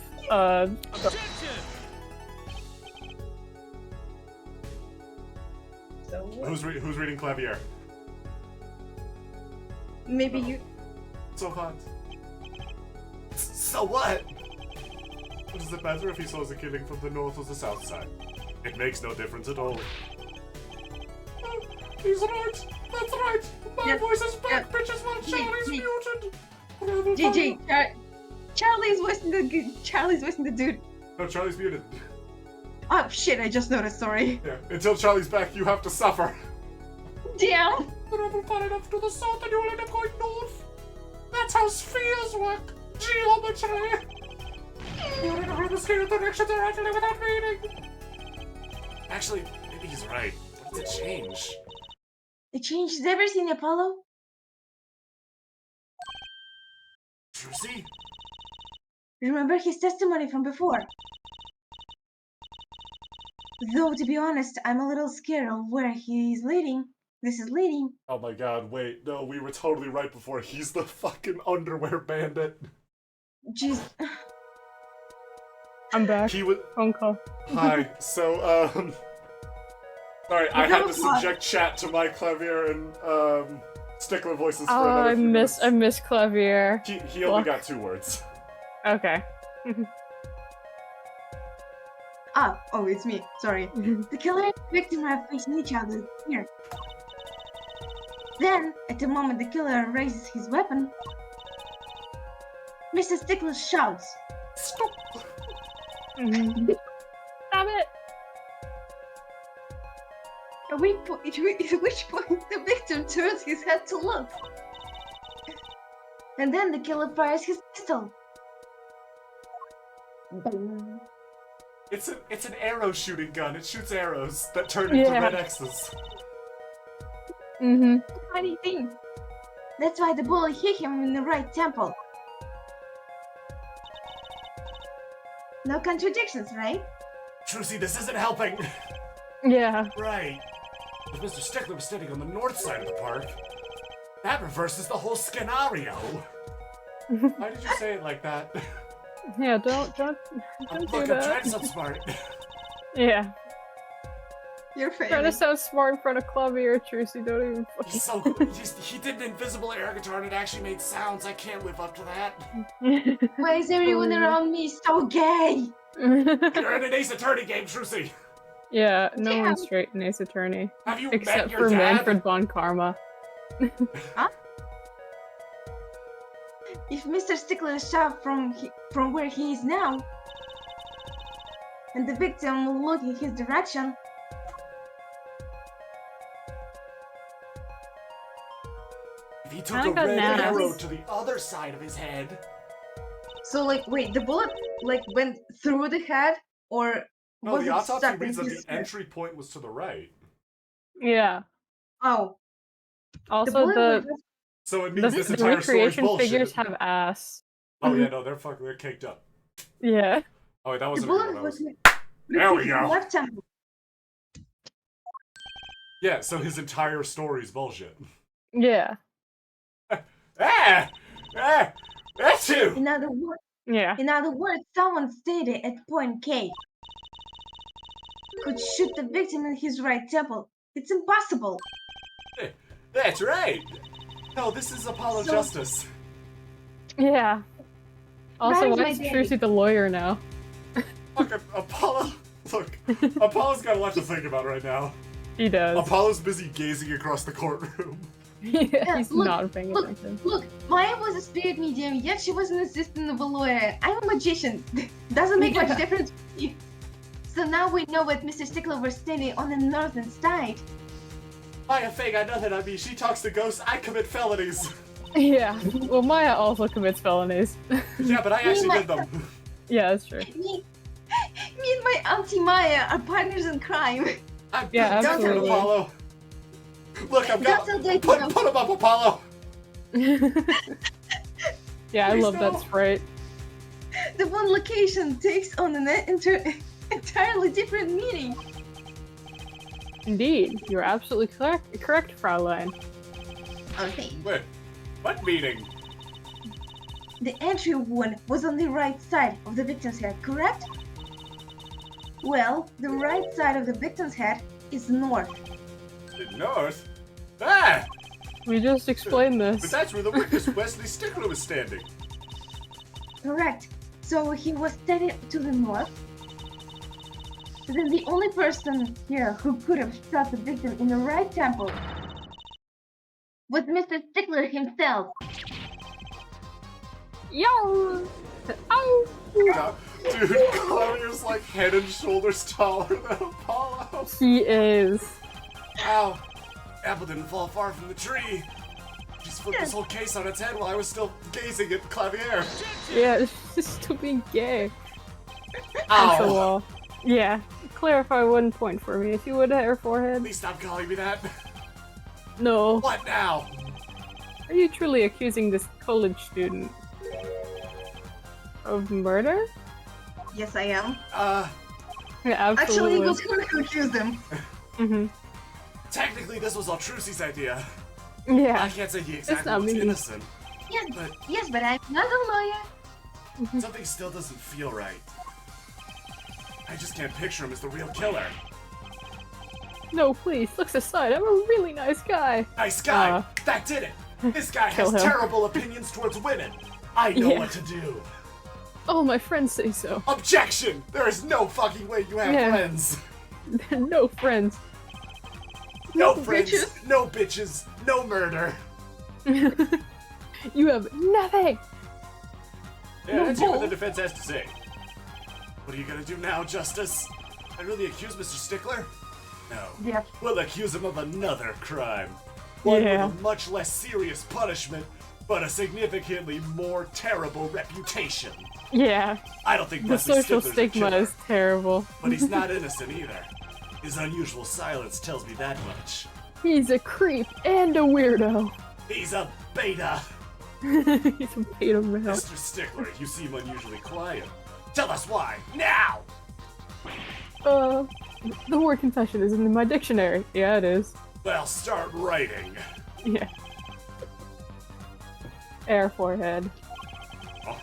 So Who's reading Clavier? maybe you. So hot. So what? What does it matter if he saw the killing from the north or the south side? It makes no difference at all. Oh, he's right. That's right. My Yeah, voice is back, yeah. bitches, while Charlie's G- muted. GG. Charlie's voicing the dude. No, Charlie's muted. Oh shit! I just noticed. Sorry. Yeah. Until Charlie's back, you have to suffer. Damn. The rebel far enough to the south and you'll end up going north. That's how spheres work. Geometry. You're in a rubber scale directions are actually without meaning. Actually, maybe he's right. What does it change? It changes everything, Apollo. Trucy? Remember his testimony from before. Though, to be honest, I'm a little scared of where he is leading. This is leading. Oh my god, wait. No, we were totally right before. He's the fucking underwear bandit. Jeez. I'm back. He was... Phone call. Hi. So, sorry, I had to Don't lie. subject chat to my Clavier and, Stickler voices for Oh, another I few miss minutes. Clavier. He only Fuck. got 2 words. Okay. Oh, it's me. Sorry. The killer and the victim are facing each other here. Then, at the moment the killer raises his weapon, Mr. Stickler shouts. Stop! Stop it! At which point the victim turns his head to look. And then the killer fires his pistol. Boom. It's an arrow shooting gun. It shoots arrows that turn into Yeah. red X's. Mm-hmm. Funny thing. That's why the bullet hit him in the right temple. No contradictions, right? Trucy, this isn't helping. Yeah. Right. If Mr. Stickler was standing on the north side of the park, that reverses the whole scenario. Why did you say it like that? Yeah, don't do Look, I'm trying that. to sound smart. Yeah. You're Trying failing. to sound smart in front of Clavier, Trucy, don't even fucking... He's so good. He did an invisible air guitar and it actually made sounds. I can't live up to that. Why is everyone around me so gay? You're in an Ace Attorney game, Trucy. Yeah, no Damn. one's straight in Ace Attorney. Have you met Except your for dad? Manfred von Karma. If Mr. Stickler shot from where he is now, and the victim will look in his direction, If he took I a got red naps. arrow to the other side of his head, so like, wait, the bullet like went through the head, or no, was the it autopsy stuck in reads that his the head? entry point was to the right. Yeah. Oh, the Also, bullet the was So it means Doesn't this the entire story's recreation bullshit. figures have ass? Oh yeah, no, they're caked up. Yeah. Oh wait, that The wasn't bullet real. That was was... There we his go. left temple. Yeah, so his entire story's bullshit. Yeah. Ah! Ah! That's you! Yeah. In other words, someone stated at point K could shoot the victim in his right temple. It's impossible. That's right! No, this is Apollo So- Justice. Yeah. Also, That is why my is day. Trucy the lawyer now? Look, Apollo... Look, Apollo's got a lot to think about right now. He does. Apollo's busy gazing across the courtroom. Yeah, he's look, not paying look, attention. Look, Maya was a spirit medium, yet she was an assistant of a lawyer. I'm a magician. Doesn't make Yeah. much difference. So now we know what Mr. Stickler was standing on the northern side. Maya Faye got nothing on me. She talks to ghosts. I commit felonies. Yeah. Well, Maya also commits felonies. Yeah, but I actually did them. Yeah, that's true. Me and my auntie Maya are partners in crime. I'm Yeah, different, absolutely. Apollo. Look, I've got... That's how they Put do. him up, Apollo! Yeah, I Please love that no. sprite. The one location takes on an entirely different meaning. Indeed, you're absolutely correct, Fraulein. Okay. Wait, what meeting? The entry wound was on the right side of the victim's head, correct? Well, the right side of the victim's head is north. The north? Ah! We just explained But this. that's where the witness Wesley Stickler was standing. Correct. So he was standing to the north. Then the only person here who could have shot the victim in the right temple was Mr. Stickler himself. Yo! Ow! Dude, Clavier's like head and shoulders taller than Apollo. He is. Ow. Apple didn't fall far from the tree. Just flipped this whole case on its head while I was still gazing at Clavier. Yeah, she's still being gay. And so, Ow. yeah. Clarify one point for me, if you would, at her forehead. Please stop calling me that. No. What now? Are you truly accusing this college student of murder? Yes, I am. Yeah, Actually, it absolutely. was her who accused him. Mm-hmm. Technically, this was all Trucy's idea. I Yeah. can't say he not exactly was me. innocent, Yes, but yes, but I'm not a lawyer. something still doesn't feel right. I just can't picture him as the real killer. No, please, looks aside, I'm a really nice guy. Nice guy! Uh, That did it! This guy kill has him. terrible opinions towards women! I know Yeah. what to do! Oh, my friends say so. Objection! There is no fucking way you have Yeah. friends! They're no friends. No friends, bitches. no bitches, no murder! You have nothing! Yeah, No let's hear what the bull. defense has to say. What are you gonna do now, Justice? I really accuse Mr. Stickler? No. Yep. We'll accuse him of another crime. One Yeah. with a much less serious punishment, but a significantly more terrible reputation. Yeah, I don't think the Wesley social Stickler's a stigma killer, is terrible. but he's not innocent either. His unusual silence tells me that much. He's a creep and a weirdo. He's a beta! He's a beta male. Mr. Stickler, you seem unusually quiet. Tell us why, now! The word confession isn't in my dictionary. Yeah, it is. Well, start writing. Yeah. Air forehead. Oh,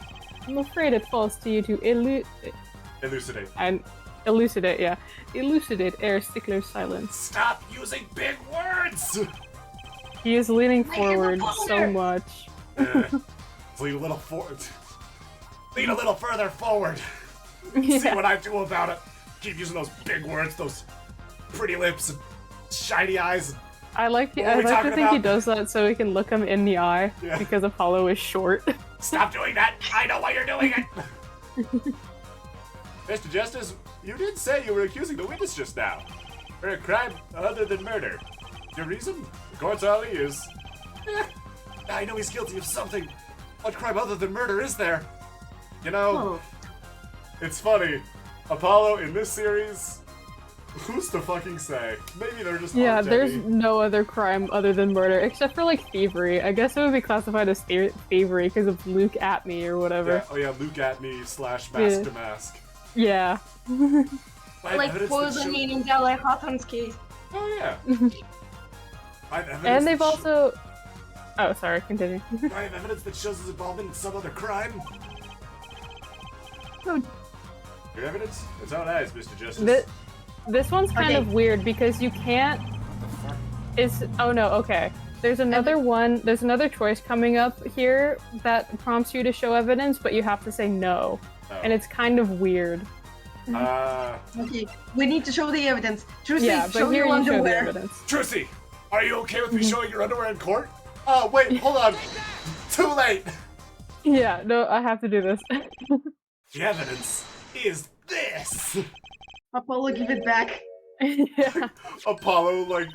I'm afraid it falls to you to elucidate. elucidate Air Stickler's silence. Stop using big words! He is leaning Wait, forward the so boulder. much. Lean a little forward. Lean a little further forward. See Yeah. what I do about it. Keep using those big words, those pretty lips and shiny eyes. I like What are we to talking think he about? does that so he can look him in the eye Yeah. because Apollo is short. Stop doing that! I know why you're doing it! Mr. Justice, you did say you were accusing the witness just now. For a crime other than murder. Your reason? The court's all ears. I know he's guilty of something. What crime other than murder is there? You know, Oh, it's funny. Apollo in this series Who's to fucking say? Maybe they're just Yeah, there's Artemi. no other crime other than murder, except for like thievery. I guess it would be classified as thievery because of Luke at me or whatever. Yeah, oh yeah, Luke at me / mask Yeah. to mask. Yeah. I have Like evidence that poisoning in Della Hawthorne's case. Oh yeah. I have evidence And they've that also. Oh, sorry. Continue. I have evidence that shows his involvement in some other crime. Oh. Your evidence? It's all eyes, Mr. Justice. This one's kind Okay. of weird because you can't. Oh no. Okay. There's another one. There's another choice coming up here that prompts you to show evidence, but you have to say no, Oh. and it's kind of weird. Okay, we need to show the evidence. Trucy, Yeah, show but here your you show the underwear. evidence. Trucy, are you okay with me showing your underwear in court? Oh wait, hold on. Too late. Yeah. No, I have to do this. The evidence is this. Apollo, give it back. Yeah. Apollo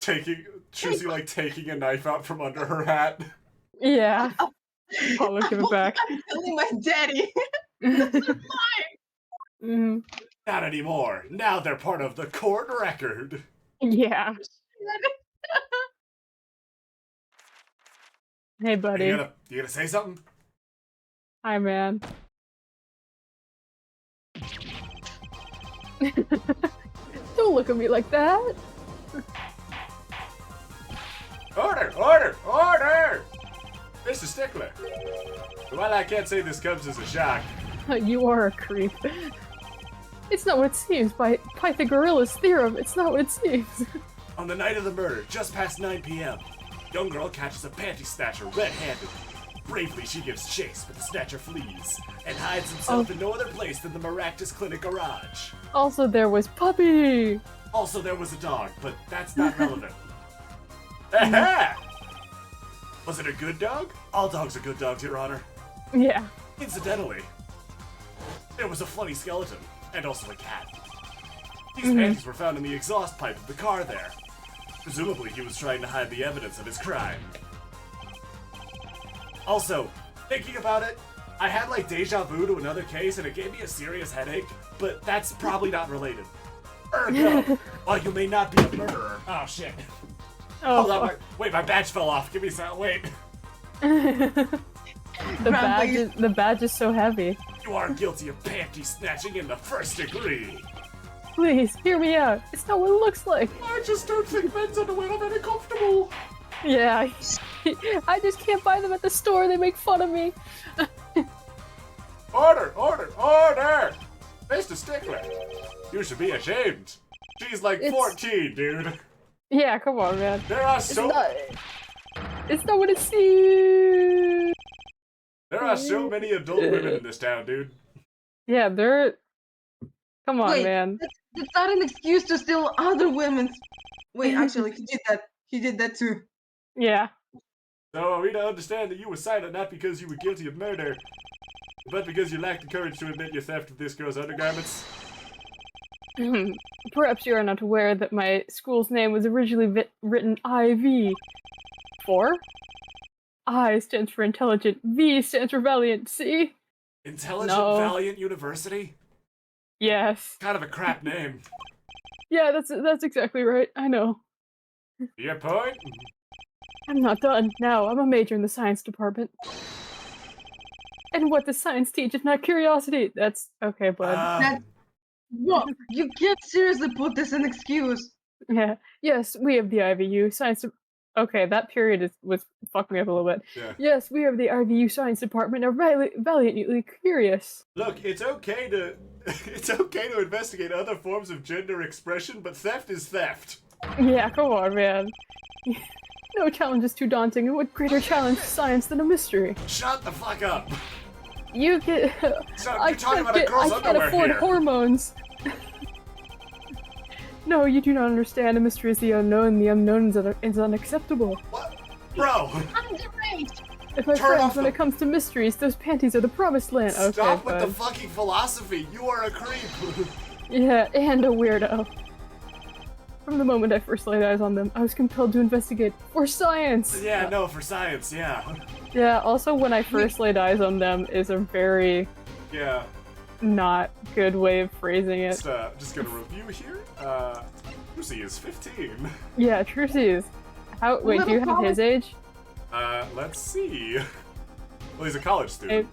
taking a knife out from under her hat. Yeah. Apollo, give it back. I'm telling my daddy. Mhm. Not anymore. Now they're part of the court record. Yeah. Hey, buddy. You gonna say something? Hi, man. Don't look at me like that. Order! Order! Order! Mr. Stickler. While I can't say this comes as a shock, You are a creep. It's not what it seems. By Pythagoras' theorem, it's not what it seems. on the night of the murder, just past 9 p.m., young girl catches a panty snatcher red-handed. Bravely, she gives chase, but the snatcher flees and hides himself in no other place than the Maractus Clinic garage. Also, there was Puppy. Also, there was a dog, but that's not relevant. Aha! Was it a good dog? All dogs are good dogs, Your Honor. Yeah. Incidentally, there was a funny skeleton, and also a cat. These panties were found in the exhaust pipe of the car there. Presumably, he was trying to hide the evidence of his crime. Also, thinking about it, I had like deja vu to another case, and it gave me a serious headache, but that's probably not related. Ergo, while you may not be a murderer. Oh shit. Oh, Hold on, wait, my badge fell off. Give me a second. Wait. the badge is so heavy. You are guilty of panty snatching in the first degree. Please, hear me out. It's not what it looks like. I just don't think men's underwear are very comfortable. Yeah. I just can't buy them at the store. They make fun of me. Order, order, order! Mr. Stickler, you should be ashamed. She's like It's- 14, dude. Yeah, come on, man. There are so It's not what it seems. many adult women in this town, dude. Yeah, they're. Come on, Wait, man. That's not an excuse to steal other women's. Wait, actually, he did that. He did that too. Yeah. So are we to understand that you were silent not because you were guilty of murder, but because you lacked the courage to admit your theft of this girl's undergarments? Perhaps you are not aware that my school's name was originally written IV. For? I stands for intelligent, V stands for valiant, see? Intelligent No. Valiant University? Yes. Kind of a crap name. Yeah, that's exactly right. I know. Your point? I'm not done. Now, I'm a major in the science department. And what does science teach if not curiosity? That's okay, bud. That- What? You can't seriously put this in excuse. Yeah. Yes, we have the IVU science. Okay, that period was fucking me up a little bit. Yeah. Yes, we have the IVU science department. Are valiantly curious. Look, it's okay to investigate other forms of gender expression, but theft is theft. Yeah, come on, man. No challenge is too daunting, and what greater challenge to science than a mystery? Shut the fuck up. You get. So you're talking about a girl's I can't underwear afford here. hormones. No, you do not understand. A mystery is the unknown. The unknown is unacceptable. What? Bro, Underage. If my Turn friends, off when the- it comes to mysteries, those panties are the promised land. Okay, stop with the fine. fucking philosophy. You are a creep. Yeah, and a weirdo. From the moment I first laid eyes on them, I was compelled to investigate for science. Yeah, no, for science, yeah. Yeah. Also, when I first laid eyes on them, is a very Yeah. not good way of phrasing it. Just gonna review here. Lucy is 15. Yeah, Trucy is. How? Wait, do you have his age? Let's see. Well, he's a college student.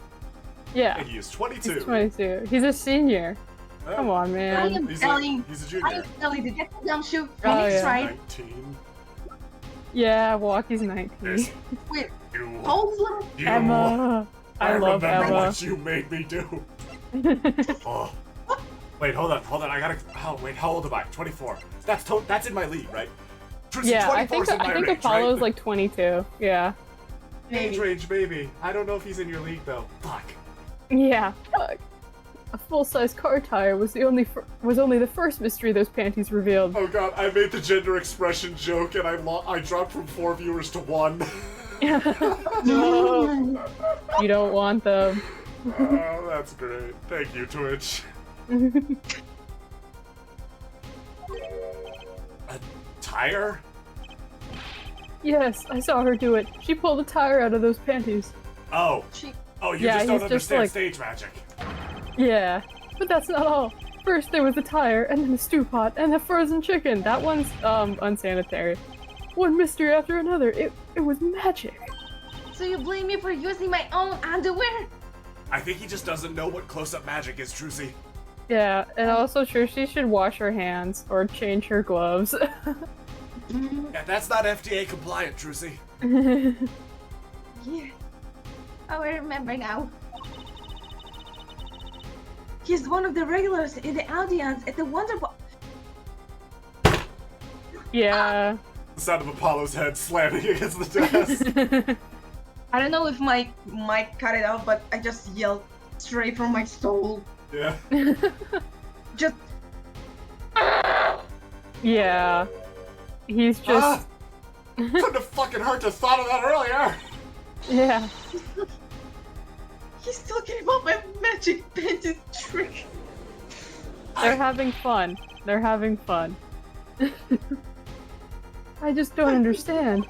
Yeah. And he is 22. He's 22. He's a senior. Come on, I man. am He's telling. a I junior. am telling the Get Gumshoe. Oh, Phoenix, yeah. right? 19. Yeah, Walkie's 19. Yes. Wait, You. hold little. You. Emma. I love remember Emma. what you made me do. Oh. Wait, hold on. I gotta. Oh, wait, how old am I? 24. That's in my league, right? Trucy, Yeah, I 24 think is in my range, Apollo's right? like 22. Yeah. Age range, maybe. I don't know if he's in your league though. Fuck. Yeah. Fuck. A full-size car tire was only the first mystery those panties revealed. Oh god, I made the gender expression joke and I dropped from 4 viewers to 1. No. You don't want them. Oh, that's great. Thank you, Twitch. A tire? Yes, I saw her do it. She pulled a tire out of those panties. Oh. She. Oh, you Yeah, just don't he's just understand like- stage magic. Yeah, but that's not all. First there was the tire, and then the stew pot, and the frozen chicken. That one's unsanitary. One mystery after another. It was magic. So you blame me for using my own underwear? I think he just doesn't know what close-up magic is, Trucy. Yeah, and also she should wash her hands or change her gloves. Yeah, that's not FDA compliant, Trucy. Yeah. Oh, I remember now. He's one of the regulars in the audience at the Wonder Ball. Yeah. The sound of Apollo's head slamming against the desk. I don't know if my mic cut it out, but I just yelled straight from my soul. Yeah. Just. Yeah. He's just Couldn't have fucking hurt to thought of that earlier. yeah. He's still getting about my magic panties trick. They're having fun. They're having fun. I just don't understand.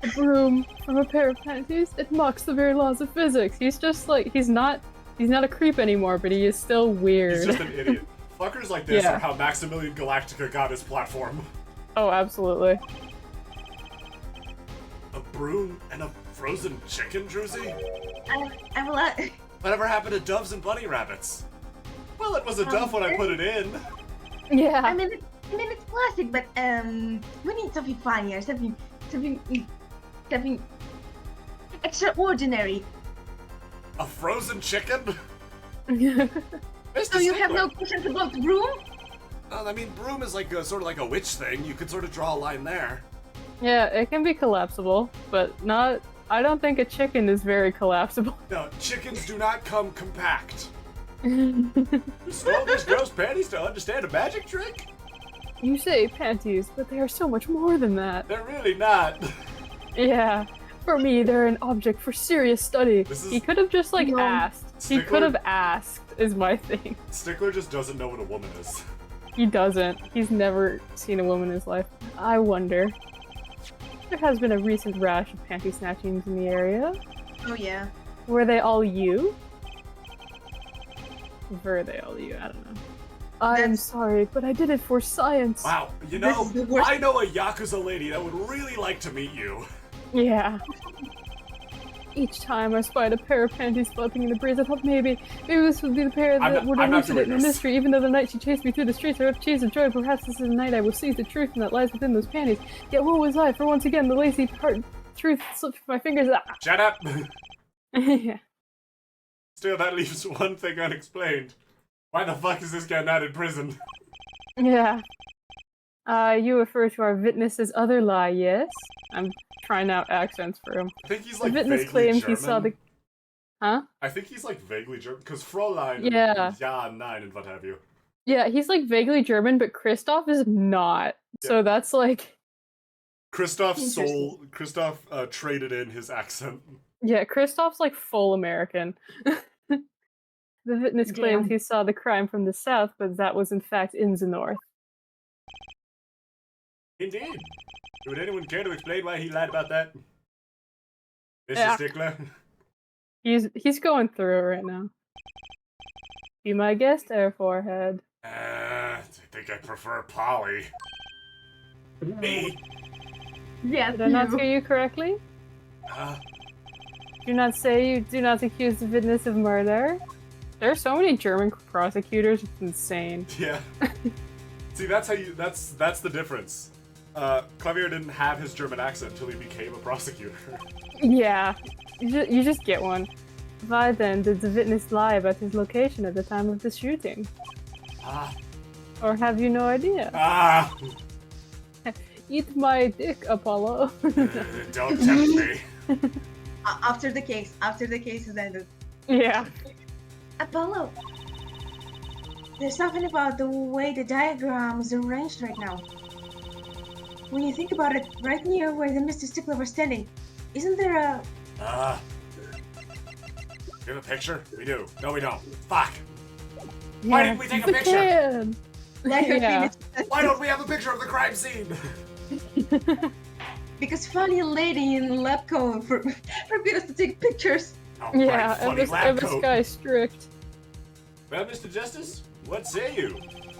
A broom from a pair of panties, it mocks the very laws of physics. He's just like, he's not a creep anymore, but he is still weird. He's just an idiot. Fuckers like this Yeah. are how Maximilian Galactica got his platform. Oh, absolutely. A broom and a frozen chicken, Druzy? I'm a lot. Whatever happened to doves and bunny rabbits? Well, it was a dove when I put it in. Yeah. I mean, it's classic, but we need something funnier, something extraordinary. A frozen chicken? So you have no questions about the broom? I mean, broom is like sort of like a witch thing. You could sort of draw a line there. Yeah, it can be collapsible, but not. I don't think a chicken is very collapsible. No, chickens do not come compact. You stole these girls' panties to understand a magic trick? You say panties, but they are so much more than that. They're really not. Yeah. For me, they're an object for serious study. This is- He could have just like No. asked. He Stickler- could have asked, is my thing. Stickler just doesn't know what a woman is. He doesn't. He's never seen a woman in his life. I wonder. There has been a recent rash of panty snatchings in the area. Oh yeah. Were they all you? Were they all you? I don't know. I am That's- sorry, but I did it for science. Wow, you This know, is the worst- I know a Yakuza lady that would really like to meet you. Yeah. Each time I spied a pair of panties floating in the breeze, I thought maybe this would be the pair that would I'm not elucidate doing the this. mystery. Even though the night she chased me through the streets, I wept tears of joy. Perhaps this is the night I will seize the truth that lies within those panties. Yet what was I? For once again, the lazy part truth slipped from my fingers. Ah. Shut up! Yeah. Still, that leaves one thing unexplained. Why the fuck is this guy not in prison? Yeah. You refer to our witness as other lie, yes? I'm trying out accents for him. I think he's The like witness vaguely claims German. he saw the. Huh? I think he's like vaguely German, because Fräulein Yeah. and Ja, nein, and what have you. Yeah, he's like vaguely German, but Christoph is not. So that's like. Christoph Interesting. traded in his accent. Yeah, Christoph's like full American. The witness claims Damn. he saw the crime from the south, but that was in fact in the north. Indeed. Would anyone care to explain why he lied about that? Mr. Yeah. Stickler? He's going through it right now. Be my guest, Air Forehead. I think I prefer Polly. Me? Yes, Did I not you. hear you correctly? Do not say you do not accuse the witness of murder. There are so many German prosecutors, it's insane. Yeah. See, that's how you. That's the difference. Clavier didn't have his German accent until he became a prosecutor. Yeah, you just get one. Why then did the witness lie about his location at the time of the shooting? Ah. Or have you no idea? Ah. Eat my dick, Apollo. Don't tempt me. After the case is ended. Yeah. Apollo, there's something about the way the diagram is arranged right now. When you think about it, right near where the Mr. Stickler was standing, isn't there a... We have a picture? We do. No, we don't. Fuck. Why didn't we take a picture? Kid. Yeah. Why don't we have a picture of the crime scene? Because funny lady in lab coat forbid us to take pictures. Oh, Yeah, right, funny and lab this coat. guy's strict. Well, Mr. Justice, what say you?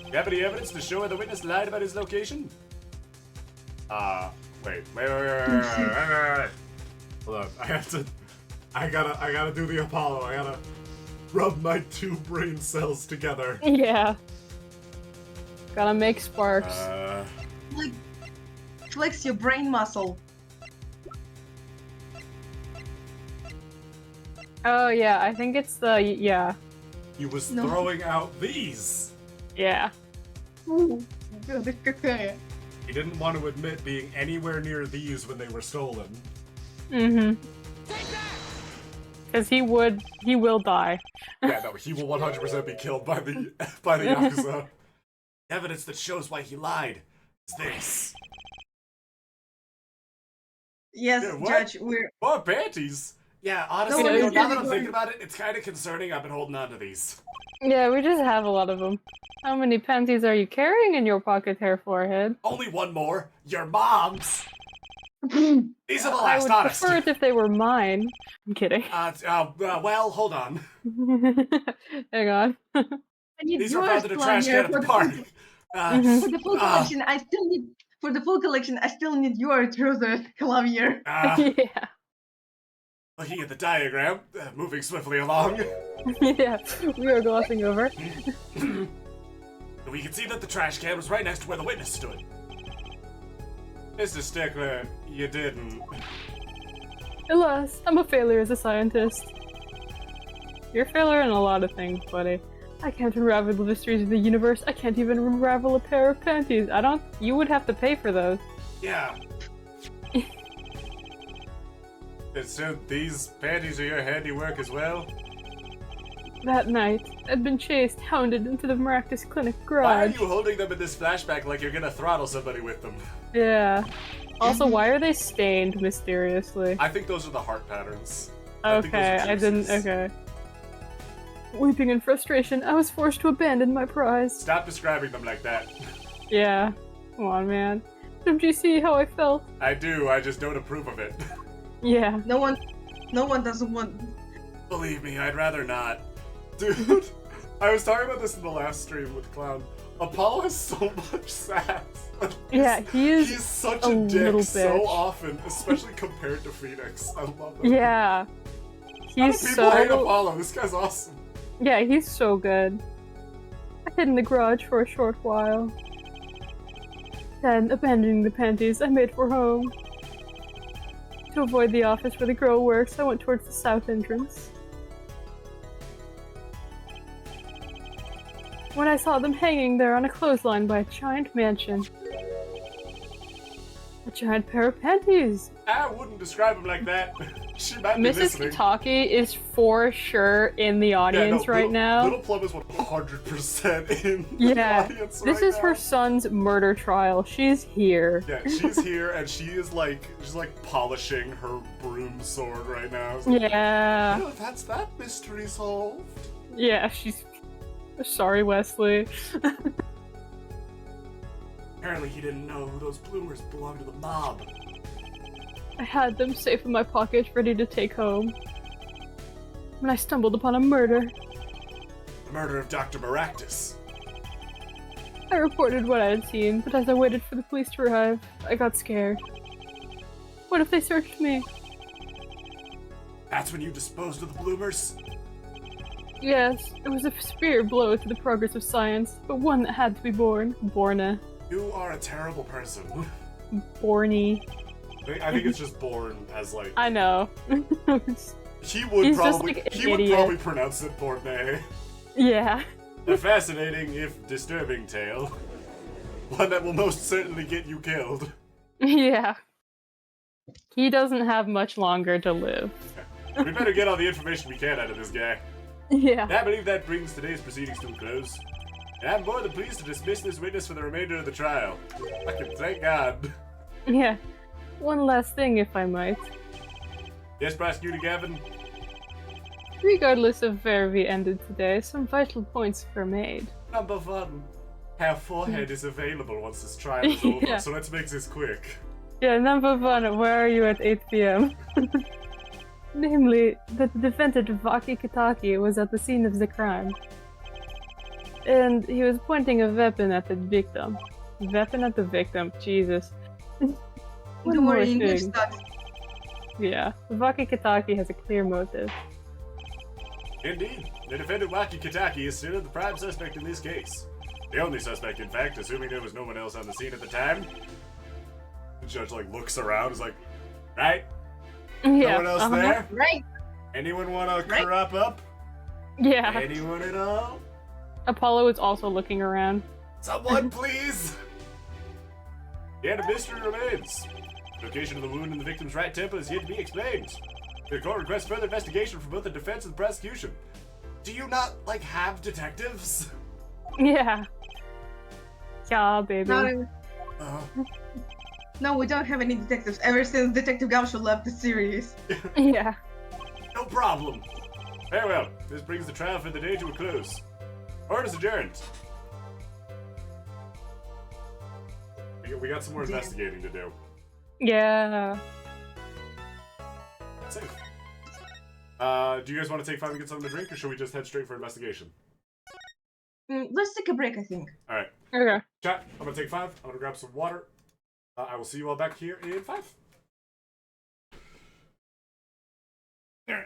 You have any evidence to show where the witness lied about his location? Wait. Hold on. I gotta do the Apollo. I gotta rub my two brain cells together. Yeah. Gotta make sparks. Like, flex your brain muscle. Oh yeah, I think it's the yeah. He was No. throwing out these. Yeah. Ooh. He didn't want to admit being anywhere near these when they were stolen. Mm-hmm. Because he will die. Yeah, no, he will 100% be killed by the Yakuza. Evidence that shows why he lied is this. Yes, Yeah, what? Judge, we're... More panties? Yeah, honestly, No, you know, it's now that I'm really thinking about it, it's kind of concerning. I've been holding on to these. Yeah, we just have a lot of them. How many panties are you carrying in your pocket, Hair Forehead? Only one more. Your mom's. These are the I last, would honest. prefer it if they were mine. I'm kidding. Well, hold on. Hang on. I need These were yours, found in a trash Claudia, can at the park. For the full collection, I still need... For the full collection, I still need your trousers, Clavier. Yeah. Looking at the diagram, moving swiftly along, Yeah. We are glossing over. we can see that the trash can was right next to where the witness stood. Mr. Stickler, you didn't. Alas, I'm a failure as a scientist. You're a failure in a lot of things, buddy. I can't unravel the mysteries of the universe. I can't even unravel a pair of panties. You would have to pay for those. Yeah. So these panties are your handiwork as well? That night, I'd been chased, hounded into the Maractus Clinic Why are garage. you holding them in this flashback like you're gonna throttle somebody with them? Yeah. Also, why are they stained mysteriously? I think those are the heart patterns. I think those Okay, are I didn't. juices. Okay. Weeping in frustration, I was forced to abandon my prize. Stop describing them like that. Yeah. Come on, man. Don't you see how I felt? I do, I just don't approve of it. Yeah. No one doesn't want... Believe me, I'd rather not. Dude, I was talking about this in the last stream with Clown. Apollo has so much sass. Yeah, He's such a a little dick so bitch. often, especially compared to Phoenix. I love that. Yeah. How do He's people hate so. Apollo? This guy's awesome. Yeah, he's so good. I hid in the garage for a short while. Then, abandoning the panties, I made for home. To avoid the office where the girl works, I went towards the south entrance. When I saw them hanging there on a clothesline by a giant mansion. A giant pair of panties! I wouldn't describe him like that. She might be Mrs. listening. Kitaki is for sure in the audience right now. Little Plum is 100% in Yeah, the audience This right is her now. son's murder trial. She's here. Yeah, she's here and she's like polishing her broom sword right now. It's like, Yeah. "Oh, that's that mystery solved. Yeah, she's... Sorry, Wesley. Apparently he didn't know who those bloomers belonged to the mob. I had them safe in my pocket, ready to take home. When I stumbled upon a murder. The murder of Dr. Maractus. I reported what I had seen, but as I waited for the police to arrive, I got scared. What if they searched me? That's when you disposed of the bloomers? Yes, it was a severe blow to the progress of science, but one that had to be born. Borna. You are a terrible person. Borny. I think it's just born as like... I know. He would He's just probably like an he would idiot. probably pronounce it Bornay. Yeah. A fascinating, if disturbing tale. One that will most certainly get you killed. Yeah. He doesn't have much longer to live. We better get all the information we can out of this guy. Yeah. And I believe that brings today's proceedings to a close. And I'm more than pleased to dismiss this witness for the remainder of the trial. Fucking thank God. Yeah. One last thing, if I might. Yes, Prosecutor Gavin? Regardless of where we ended today, some vital points were made. Number one. Her forehead is available once this trial is over, Yeah. so let's make this quick. Yeah, number one, where are you at 8 p.m.? Namely, that the defendant Vaki Kitaki was at the scene of the crime. And he was pointing a weapon at the victim. Weapon at the victim, Jesus. One Don't more worry, English thing. sucks. Yeah, Vaki Kitaki has a clear motive. Indeed, the defendant Waki Kitaki is still the prime suspect in this case. The only suspect, in fact, assuming there was no one else on the scene at the time. The judge, like, looks around, is like, right? Yeah. No one else there? Right. Anyone want to Right. corrupt up? Yeah. Anyone at all? Apollo is also looking around. Someone, please! Yet a mystery remains. The location of the wound in the victim's right temple is yet to be explained. The court requests further investigation from both the defense and the prosecution. Do you not, like, have detectives? Yeah. Yeah, baby. No, we don't have any detectives ever since Detective Gaucho left the series. Yeah. No problem. Very well. This brings the trial for the day to a close. Court is adjourned. We got some more investigating to do. Yeah. Safe. Do you guys want to take 5 and get something to drink, or should we just head straight for investigation? Let's take a break, I think. Alright. Okay. Chat, I'm gonna take 5. I'm gonna grab some water. I will see you all back here in 5. Alright.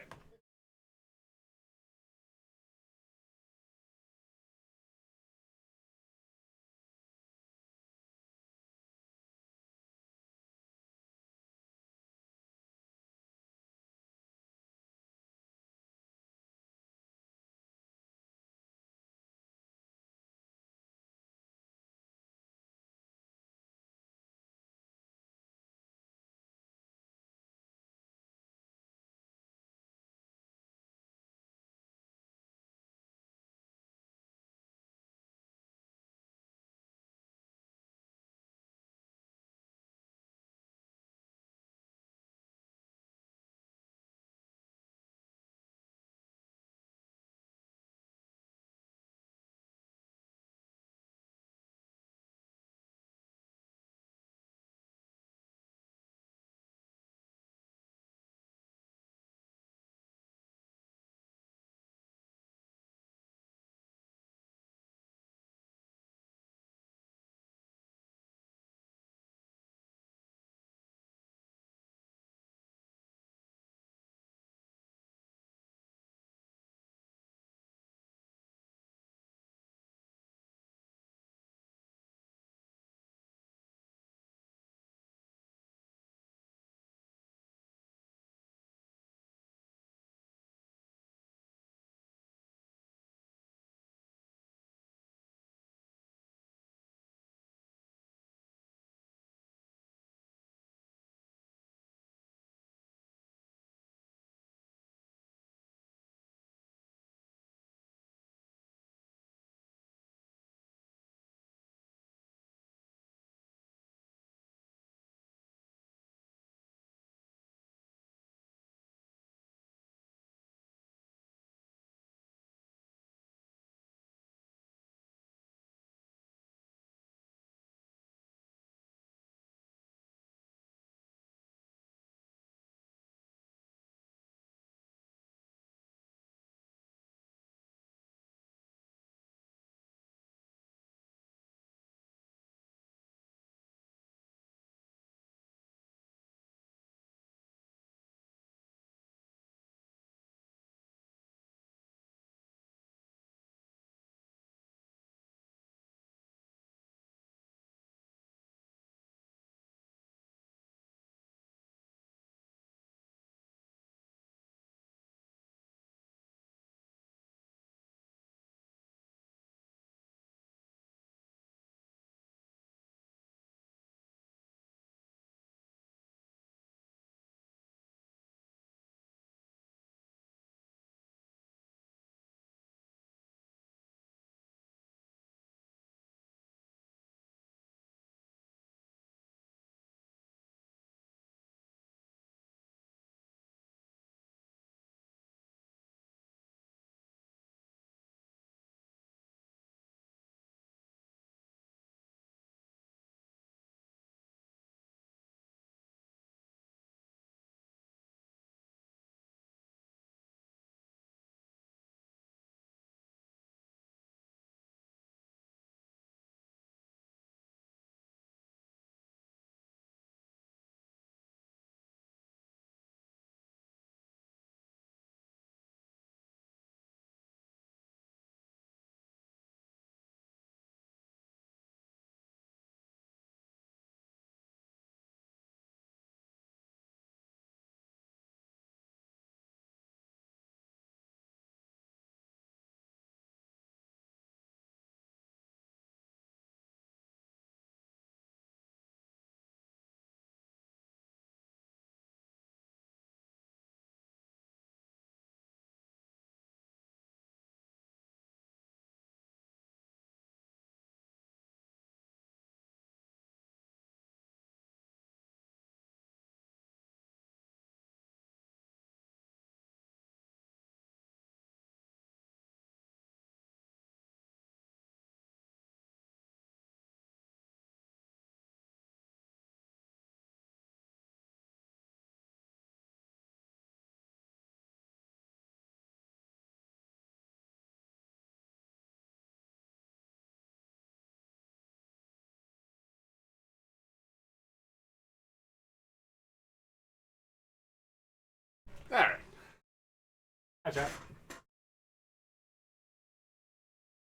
Hi, chat.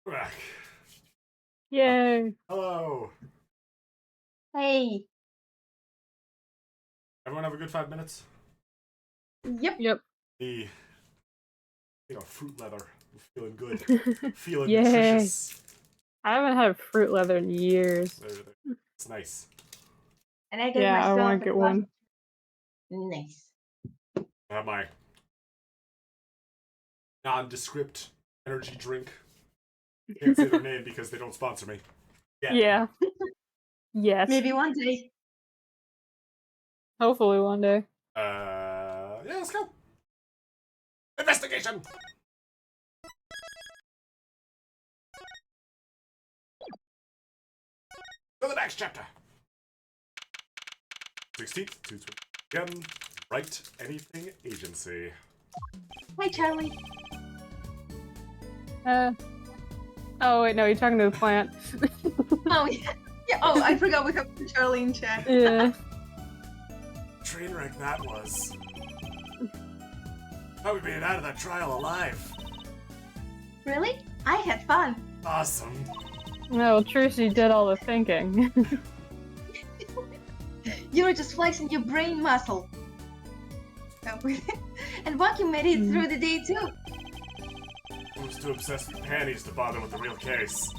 We're back. Yay! Hello. Hey. Everyone have a good 5 minutes? Yep. Yep. The fruit leather. I'm feeling good. Feeling Yay. nutritious. I haven't had fruit leather in years. There. It's nice. And I get Yeah, I myself want a to get glass- one. Nice. I have my nondescript energy drink. Can't say their name because they don't sponsor me. Yeah. Yes. Maybe one day. Hopefully one day. Yeah, let's go. Investigation. To the next chapter. 16th, 220. Again, write anything agency. Hi, Charlie. Oh wait, no, you're talking to the plant. Oh, yeah. Yeah. Oh, I forgot we have Charlie in chat. Yeah. Train wreck that was. How we made it out of that trial alive. Really? I had fun. Awesome. No, Trucy did all the thinking. You were just flexing your brain muscle. And Bucky made it through the day too. Who's too obsessed with panties to bother with the real case?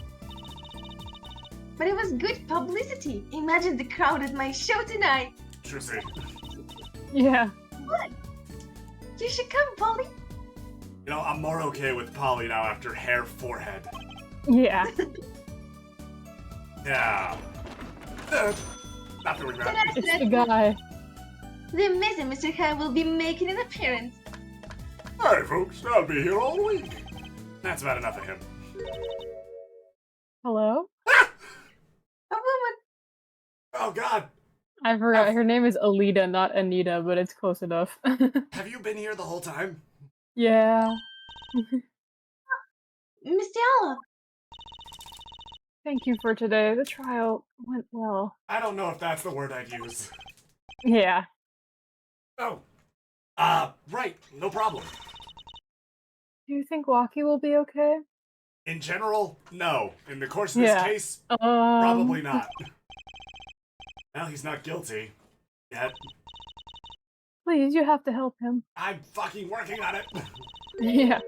But it was good publicity. Imagine the crowd at my show tonight. Trucy. Yeah. What? You should come, Polly. You know, I'm more okay with Polly now after hair forehead. Yeah. Yeah. Not doing that. It's the guy. The amazing Mr. Head will be making an appearance. Hi, folks. I'll be here all week. That's about enough of him. Hello? A woman. Oh, God. I forgot. Her name is Alita, not Anita, but it's close enough. Have you been here the whole time? Yeah. Miss Diala. Thank you for today. The trial went well. I don't know if that's the word I'd use. Yeah. Oh. Right. No problem. Do you think Waki will be okay? In general, no. In the course of this Yeah. case, probably not. Well, he's not guilty. Yet. Please, you have to help him. I'm fucking working on it. Yeah.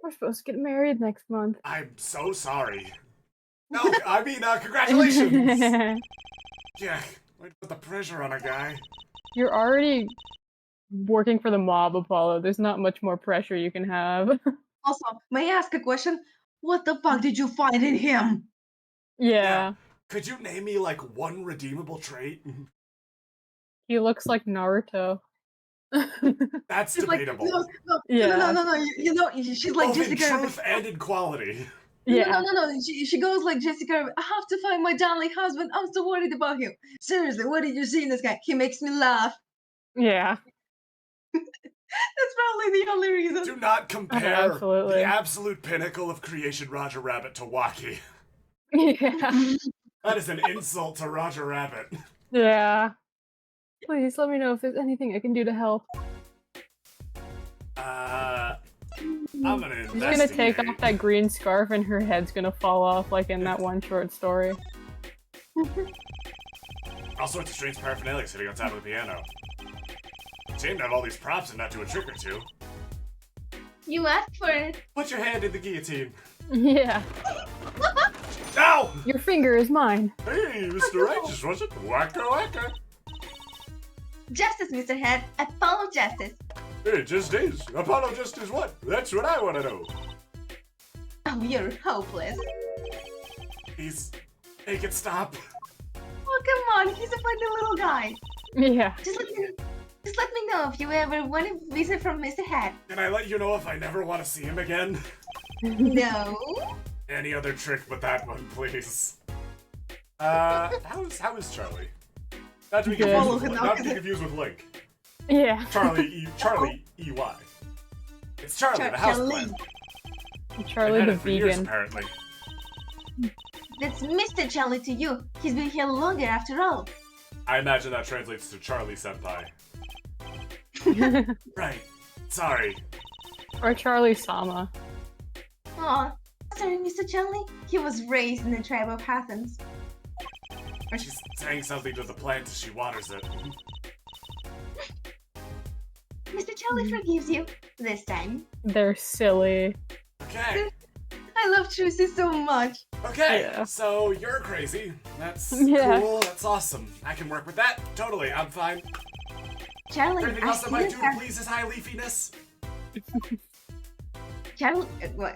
We're supposed to get married next month. I'm so sorry. No, I mean, congratulations. Yeah, way to put the pressure on a guy. You're already working for the mob, Apollo. There's not much more pressure you can have. Also, may I ask a question? What the fuck did you find in him? Yeah. Could you name me, like, one redeemable trait? He looks like Naruto. That's She's like, debatable. no, Yeah. no. You know, she's like Both in Jessica. truth and in quality. Yeah. No. She goes like Jessica. I have to find my darling husband. I'm so worried about him. Seriously, what did you see in this guy? He makes me laugh. Yeah. That's probably the only reason. Do not compare Absolutely. the absolute pinnacle of creation, Roger Rabbit, to Waki. Yeah. That is an insult to Roger Rabbit. Yeah. Please let me know if there's anything I can do to help. I'm gonna investigate. She's gonna take off that green scarf and her head's gonna fall off like in that one short story. All sorts of strange paraphernalia sitting on top of the piano. Shame to have all these props and not do a trick or two. You asked for it. Put your hand in the guillotine. Yeah. Ow! Your finger is mine. Hey, Mr. Righteous, was it? Wacka wacka. Justice, Mr. Head. I follow justice. It just is. Apollo just is what? That's what I want to know. Oh, you're hopeless. Please, make it stop. Oh, come on. He's a funny little guy. Yeah. Just let me know if you ever want a visit from Mr. Head. Can I let you know if I never want to see him again? No. Any other trick but that one, please. How is Charlie? Not to be Good. confused with, not to be confused with Link. Yeah. Charlie E.Y. It's Charlie, the house Charlie. plant. Charlie I've had the it for years, vegan. apparently. That's Mr. Charlie to you. He's been here longer after all. I imagine that translates to Charlie Senpai. Right. Sorry. Or Charlie Sama. Aw, sorry, Mr. Charlie. He was raised in the tribe of Athens. She's saying something to the plant as she waters it. Mr. Charlie forgives you this time. They're silly. Okay. I love Trucy so much. Okay, Yeah. so you're crazy. That's Yeah. cool. That's awesome. I can work with that. Totally, I'm fine. Charlie, Anything I else I still might do to have... please his high leafiness? Charlie,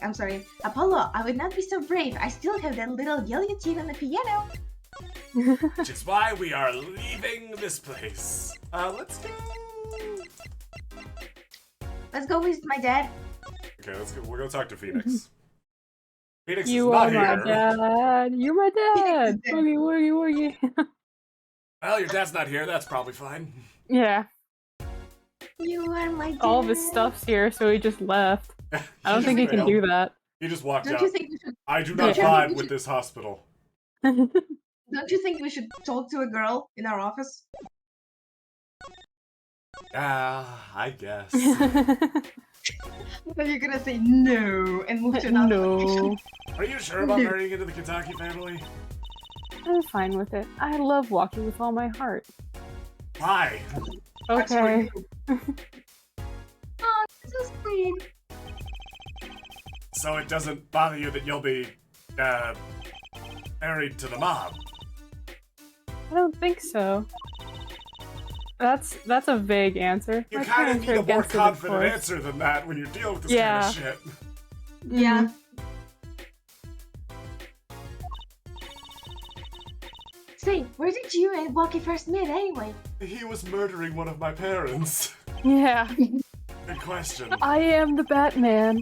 I'm sorry. Apollo, I would not be so brave. I still have that little guillotine on the piano. Which is why we are leaving this place. Let's go. Let's go visit my dad. Okay, let's go. We're gonna talk to Phoenix. Phoenix You is are not my here. dad. You're my dad. dead. Woogie, woogie, woogie. Well, your dad's not here. That's probably fine. Yeah. You are my dad. All of his stuff's here, so he just left. I don't think he can do that. He just walked Don't out. you think we should? I do not Yeah. vibe with this hospital. Don't you think we should talk to a girl in our office? I guess. But you're gonna say no and move to another location. No. Are you sure about marrying into the Kentucky family? I'm fine with it. I love walking with all my heart. Why? That's for Okay. you. Oh, that's so sweet. So it doesn't bother you that you'll be, married to the mob? I don't think so. That's a vague answer. You My kind of parents need are a more against it, of confident course. answer than that when you're dealing with this Yeah. kind of shit. Yeah. Say, where did you and Walkie first meet anyway? He was murdering one of my parents. Yeah. Good question. I am the Batman.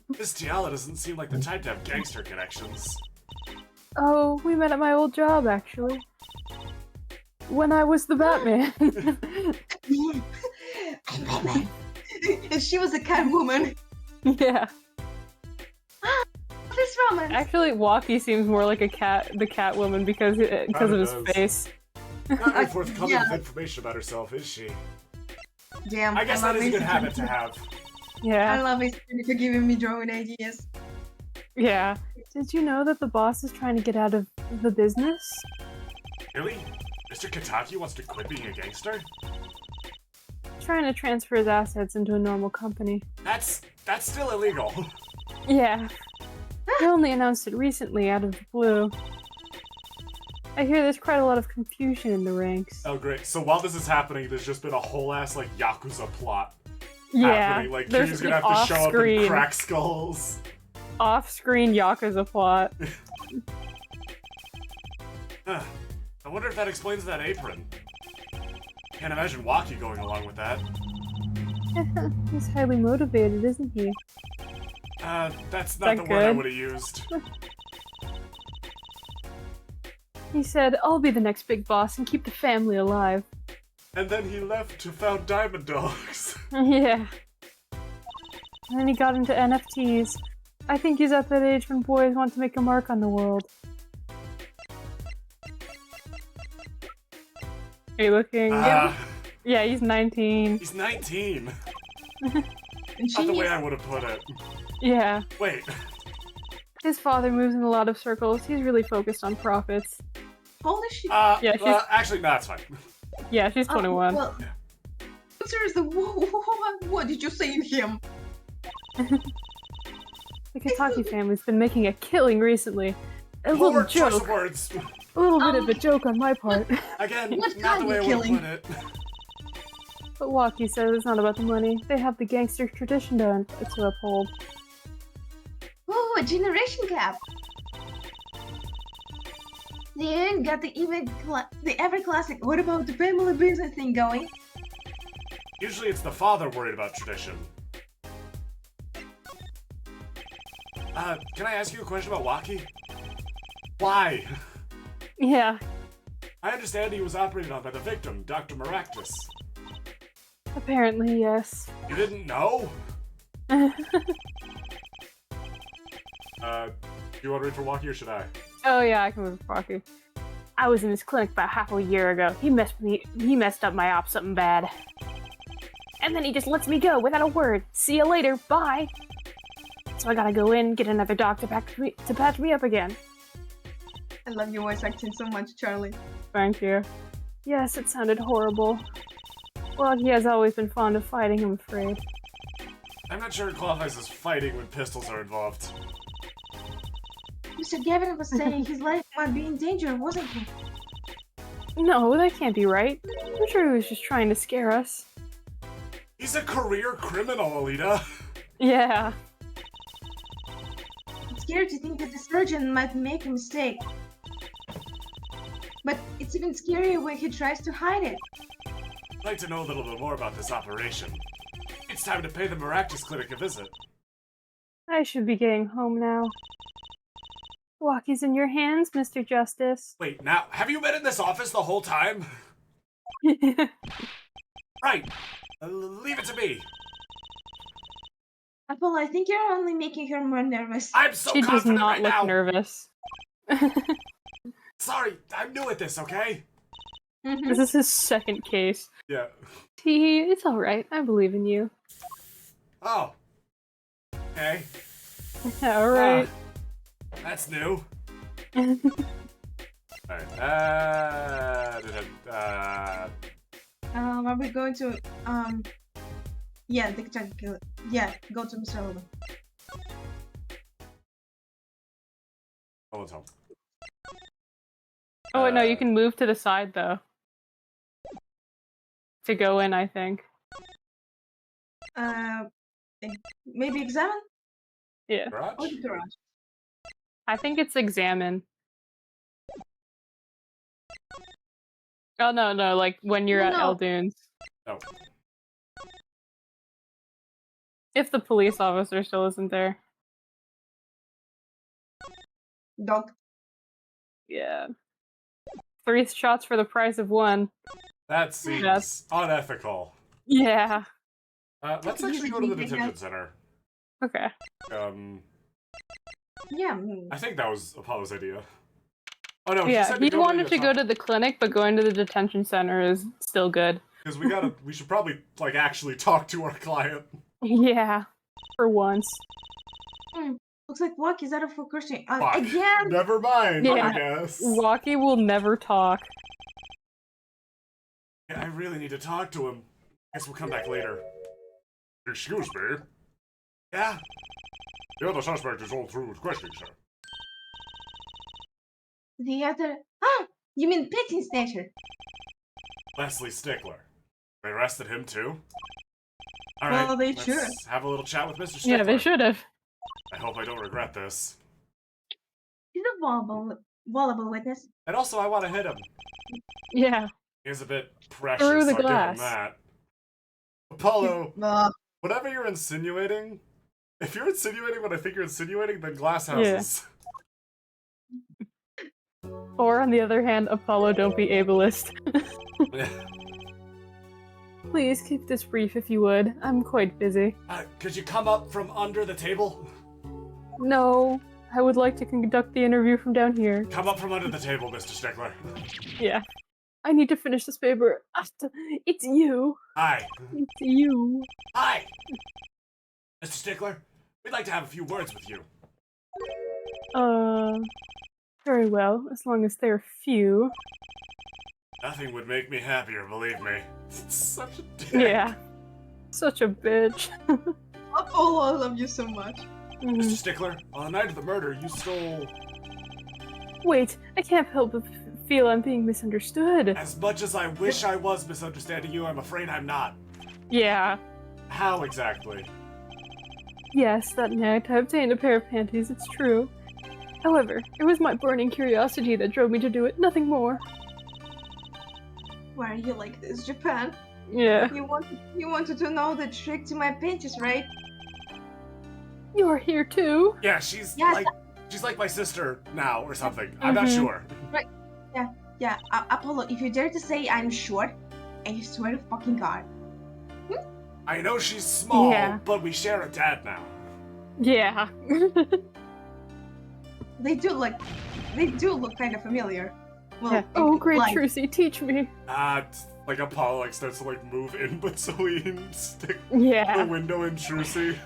This Tiala doesn't seem like the type to have gangster connections. Oh, we met at my old job, actually. When I was the Batman. And she was a cat woman. Yeah. This romance. Actually, Walkie seems more like a cat, the Catwoman, because of his does. face. Not very forthcoming Yeah. with information about herself, is she? Damn. I guess love that is a good Mason habit to Trinity. have. I Yeah. love Mason Trinity for giving me drawing ideas. Yeah. Did you know that the boss is trying to get out of the business? Really? Mr. Kataki wants to quit being a gangster? Trying to transfer his assets into a normal company. That's still illegal. Yeah. He only announced it recently out of the blue. I hear there's quite a lot of confusion in the ranks. Oh great. So while this is happening, there's just been a whole ass like Yakuza plot Yeah. happening. Like There's Kiryu's an gonna have to show up and off-screen- crack skulls. Off-screen Yakuza plot. Huh. I wonder if that explains that apron. Can't imagine Waki going along with that. He's highly motivated, isn't he? That's not That the word I good? would have used. He said, I'll be the next big boss and keep the family alive. And then he left to found Diamond Dogs. Yeah. And then he got into NFTs. I think he's at that age when boys want to make a mark on the world. Are you looking? Yeah, he's 19. He's 19. And Not she the way needs... I would have put it. Yeah. Wait. His father moves in a lot of circles. He's really focused on profits. Holy shit. Yeah, she's- Well, actually, no, that's fine. Yeah, she's 21. Well, seriously, what did you say in him? The Kataki family's been making a killing recently. A little Poor choice of joke. words. A little bit of a joke on my part. Again, What not the kind way I of would have killing? put it. But Waki says it's not about the money. They have the gangster tradition to uphold. Ooh, a generation gap. Then got the ever classic. What about the family business thing going? Usually it's the father worried about tradition. Can I ask you a question about Waki? Why? Yeah, I understand he was operated on by the victim, Dr. Maractus. apparently, yes. You didn't know? Do you want to read for Waki or should I? Oh yeah, I can move with Waki. I was in his clinic about half a year ago. He messed up my op something bad. and then he just lets me go without a word. See you later, bye. So I gotta go in, get another doc to patch me up again. I love your voice acting so much, Charlie. Thank you. Yes, it sounded horrible. Well, he has always been fond of fighting, I'm afraid. I'm not sure it qualifies as fighting when pistols are involved. Mr. Gavin was saying his life might be in danger, wasn't he? No, that can't be right. I'm sure he was just trying to scare us. He's a career criminal, Alita. Yeah. I'm scared to think that the surgeon might make a mistake. But it's even scarier when he tries to hide it. I'd like to know a little bit more about this operation. It's time to pay the Maractus Clinic a visit. I should be getting home now. Walkie's in your hands, Mr. Justice. Wait, now, have you been in this office the whole time? Right. Leave it to me. Apollo, I think you're only making her more nervous. I'm so She does confident not right look now. nervous. Sorry, I'm new at this, okay? Mhm. This is his second case. Yeah. It's alright. I believe in you. Oh. Okay. Alright. That's new. Alright. Are we going to, yeah, go to Mr. Oliver. Hold on, Tom. Oh, wait, no, you can move to the side, though. To go in, I think. Maybe examine? Yeah. Garage? Or the garage? I think it's examine. Oh, no, like when you're at No. Eldunes. Oh. If the police officer still isn't there. Dog. Yeah. 3 shots for the price of 1. That seems Yes. unethical. Yeah. Let's actually go to the detention center. Okay. Yeah. I think that was Apollo's idea. Oh no, Yeah, said he to wanted to go to the clinic, but going to the detention center is still good. Because we should probably, like, actually talk to our client. Yeah. For once. Looks like Walkie's out of focus Fuck. again. Never mind, Yeah. I guess. Walkie will never talk. Yeah, I really need to talk to him. Guess we'll come back later. Excuse me? Yeah? The other suspect is all through with questioning, sir. The other. Ah, you mean Painting Snatcher? Leslie Stickler. They arrested him too? Alright, Well, they let's should. have a little chat with Mr. Stickler. Yeah, they should have. I hope I don't regret this. He's a vulnerable witness. And also, I want to hit him. Yeah. He's a bit precious, Through the I'll give him glass. that. Apollo, Uh, whatever you're insinuating, if you're insinuating what I think you're insinuating, then glass houses. Or, on the other hand, Apollo, don't be ableist. Please keep this brief if you would. I'm quite busy. Could you come up from under the table? No, I would like to conduct the interview from down here. Come up from under the table, Mr. Stickler. Yeah. I need to finish this paper. It's you. Hi. It's you. Hi! Mr. Stickler, we'd like to have a few words with you. Very well, as long as they're few. Nothing would make me happier, believe me. Such a dick. Yeah. Such a bitch. Apollo, I love you so much. Mhm. Mr. Stickler, on the night of the murder, you stole... Wait, I can't help but feel I'm being misunderstood. As much as I wish I was misunderstanding you, I'm afraid I'm not. Yeah. How exactly? Yes, that night I obtained a pair of panties, it's true. However, it was my burning curiosity that drove me to do it, nothing more. Why are you like this, Japan? Yeah. You wanted to know the trick to my panties, right? You're here too? Yeah, she's Yes. she's like my sister now or something. I'm not Mhm. sure. Yeah, Apollo, if you dare to say I'm short, I swear to fucking God. I know she's small, Yeah. but we share a dad now. Yeah. They do look kind of familiar. Well, Yeah. Oh, great like, Trucy, teach me. Like Apollo like starts to like move in between stick Yeah. the window and Trucy.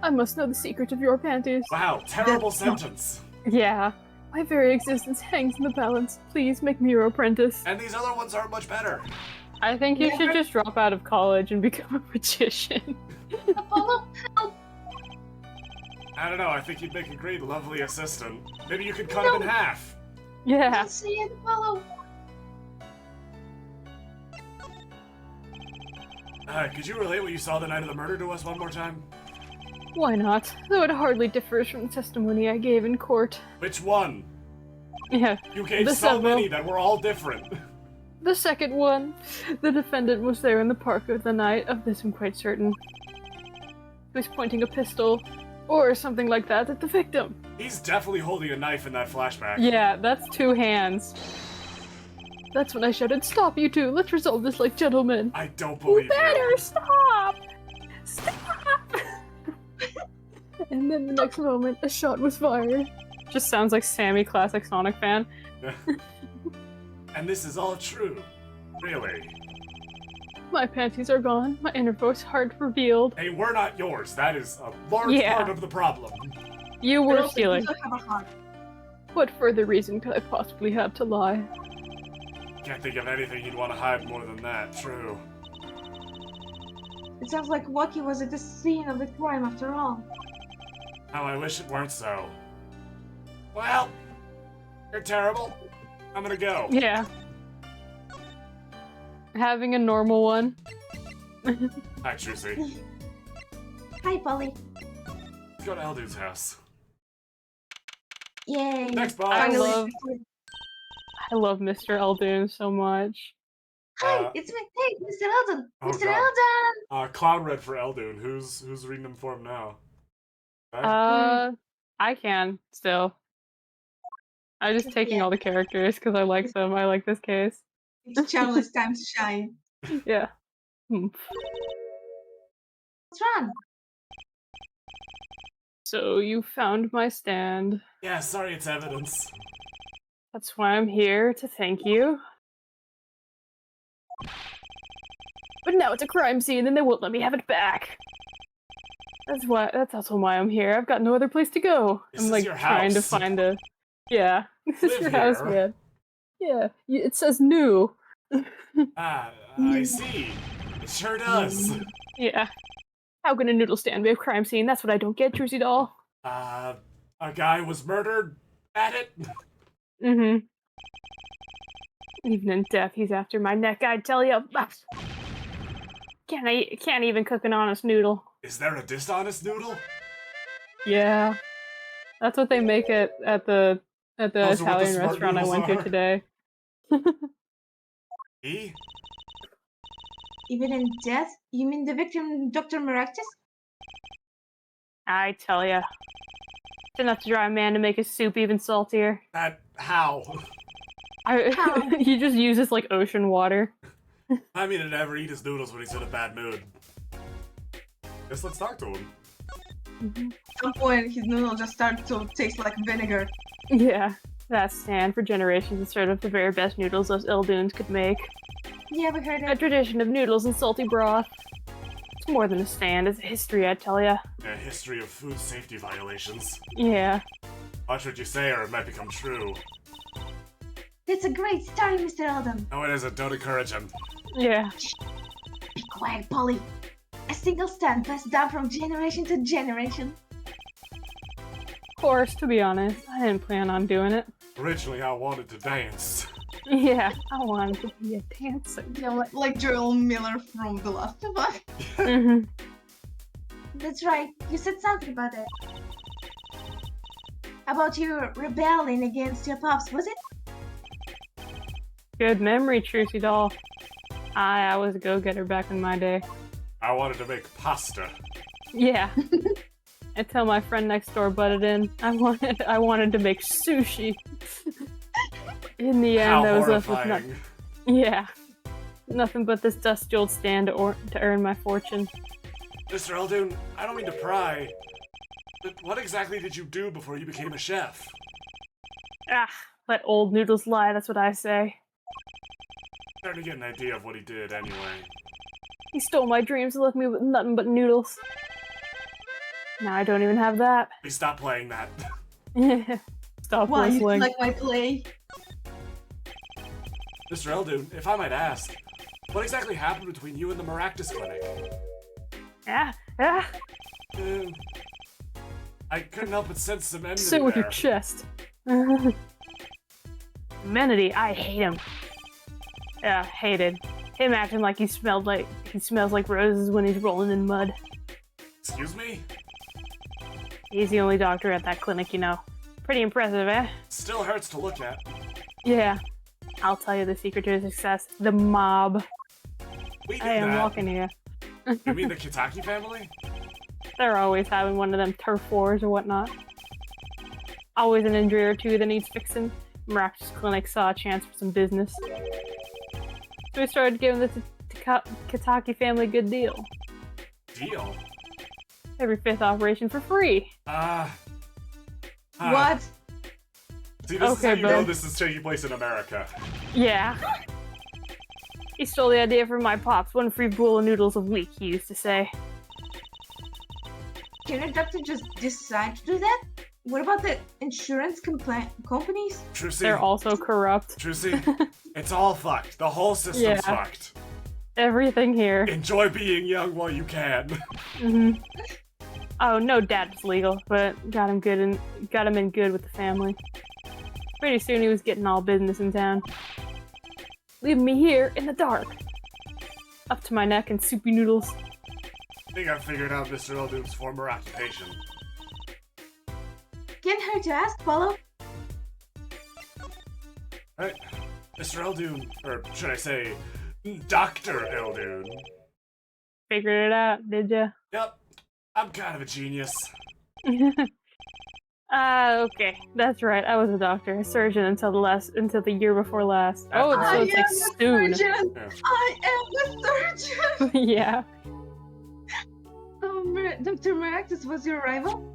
I must know the secret of your panties. Wow, terrible sentence. Yeah. My very existence hangs in the balance. Please make me your apprentice. And these other ones aren't much better. I think you Yeah. should just drop out of college and become a magician. Apollo, help! I don't know, I think you'd make a great, lovely assistant. Maybe you could cut him in half. Yeah. Don't say it, Apollo. Could you relate what you saw the night of the murder to us one more time? Why not? Though it hardly differs from the testimony I gave in court. Which one? Yeah. You gave The so several. many that were all different. The second one. The defendant was there in the park of the night, of this I'm quite certain. He was pointing a pistol, or something like that, at the victim. He's definitely holding a knife in that flashback. Yeah, that's 2 hands. That's when I shouted, "Stop, you two! Let's resolve this like gentlemen!" I don't You believe better you. stop! Stop! And then the next moment, a shot was fired. Just sounds like Sammy, classic Sonic fan. And this is all true. Really. My panties are gone, my innermost heart revealed. They were not yours. That is a large Yeah. part of the problem. You But were also, stealing. you don't have a heart. What further reason could I possibly have to lie? Can't think of anything you'd want to hide more than that. True. It sounds like Waki was at the scene of the crime after all. How I wish it weren't so. Well, you're terrible. I'm gonna go. Yeah. Having a normal one. Hi, Trucy. Hi, Polly. Let's go to Eldude's house. Yay. Next boss. I Finally. I love Mr. Eldoon so much. Hi, it's me. Hey, Mr. Eldon. Oh, Mr. God. Eldon. Cloud Red for Eldoon. Who's reading them for him now? I can still. I'm just taking Yeah. all the characters because I like them. I like this case. It's Charlie's time to shine. Yeah. Hmm. What's wrong? So you found my stand. Yeah, sorry, it's evidence. That's why I'm here to thank you. But now it's a crime scene and they won't let me have it back. That's also why I'm here. I've got no other place to go. This I'm is like your trying to house. find a Yeah. This is Live your house, here. man. Yeah. It says new. I see. It sure does. Yeah. How can a noodle stand be a crime scene? That's what I don't get, Trucy doll. A guy was murdered at it? Mm-hmm. Even in death, he's after my neck, I tell you. Can't even cook an honest noodle. Is there a dishonest noodle? Yeah. That's what they make it at the Those are what the Italian smart restaurant I noodles went to are. today. He? Even in death? You mean the victim, Dr. Maractus? I tell ya. It's enough to dry a man to make his soup even saltier. How? How? He just uses like ocean water. I mean, to never eat his noodles when he's in a bad mood. Guess let's talk to him. At some point, his noodle just started to taste like vinegar. Yeah. That stand for generations has served up the very best noodles those Eldoons could make. Yeah, we heard A it. tradition of noodles and salty broth. It's more than a stand, it's a history, I tell ya. A history of food safety violations. Yeah. Watch what you say or it might become true. It's a great story, Mr. Eldon. No, it isn't. Don't encourage him. Yeah. Be quiet, Polly. A single stand passed down from generation to generation. Of course, to be honest, I didn't plan on doing it. Originally, I wanted to dance. Yeah, I wanted to be a dancer. Yeah, like Joel Miller from The Last of Us. Mm-hmm. That's right. You said something about it. About your rebelling against your pops, was it? Good memory, Trucy doll. I was a go-getter back in my day. I wanted to make pasta. Yeah. Until my friend next door butted in. I wanted to make sushi. In the end, How I was left with horrifying. nothing. Yeah. Nothing but this dusty old stand to earn my fortune. Mr. Eldoon, I don't mean to pry, but what exactly did you do before you became a chef? Ah, Let old noodles lie, that's what I say. Starting to get an idea of what he did anyway. He stole my dreams and left me with nothing but noodles. Now I don't even have that. Please stop playing that. Stop Why, you whistling. like my play? Mr. Eldoon, if I might ask, what exactly happened between you and the Maractus Clinic? Yeah. I couldn't help but sense some enmity Sit with there. your chest. Amenity, I hate him. Yeah, hated. Him acting like he smells like roses when he's rolling in mud. Excuse me? He's the only doctor at that clinic, you know. Pretty impressive, eh? Still hurts to look at. Yeah. I'll tell you the secret to his success. The mob. We do I am that. walking here. You mean the Kitaki family? They're always having one of them turf wars or whatnot. Always an injury or two that needs fixing. Maractus Clinic saw a chance for some business. So we started giving the Kitaki family a good deal. Deal? Every 5th operation for free. What? See, this is Okay, how you know bud. this is taking place in America. Yeah. He stole the idea from my pops. One free bowl of noodles a week, he used to say. Can a doctor just decide to do that? What about the insurance companies? Trucy, They're also corrupt. Trucy, it's all fucked. The whole system's Yeah. fucked. Everything here. Enjoy being young while you can. hmm Oh, no dad's legal, but got him in good with the family. Pretty soon he was getting all business in town. Leaving me here in the dark. Up to my neck in soupy noodles. I think I've figured out Mr. Eldoon's former occupation. Can't hurt to ask, Paulo. Right. Mr. Eldoon, or should I say, Dr. Eldoon. Figured it out, did ya? Yep, I'm kind of a genius. Okay, that's right. I was a doctor, a surgeon until the year before last. Oh, I so it's like soon. Surgeon. Yeah. I am the surgeon. Yeah. Dr. Maractus was your rival?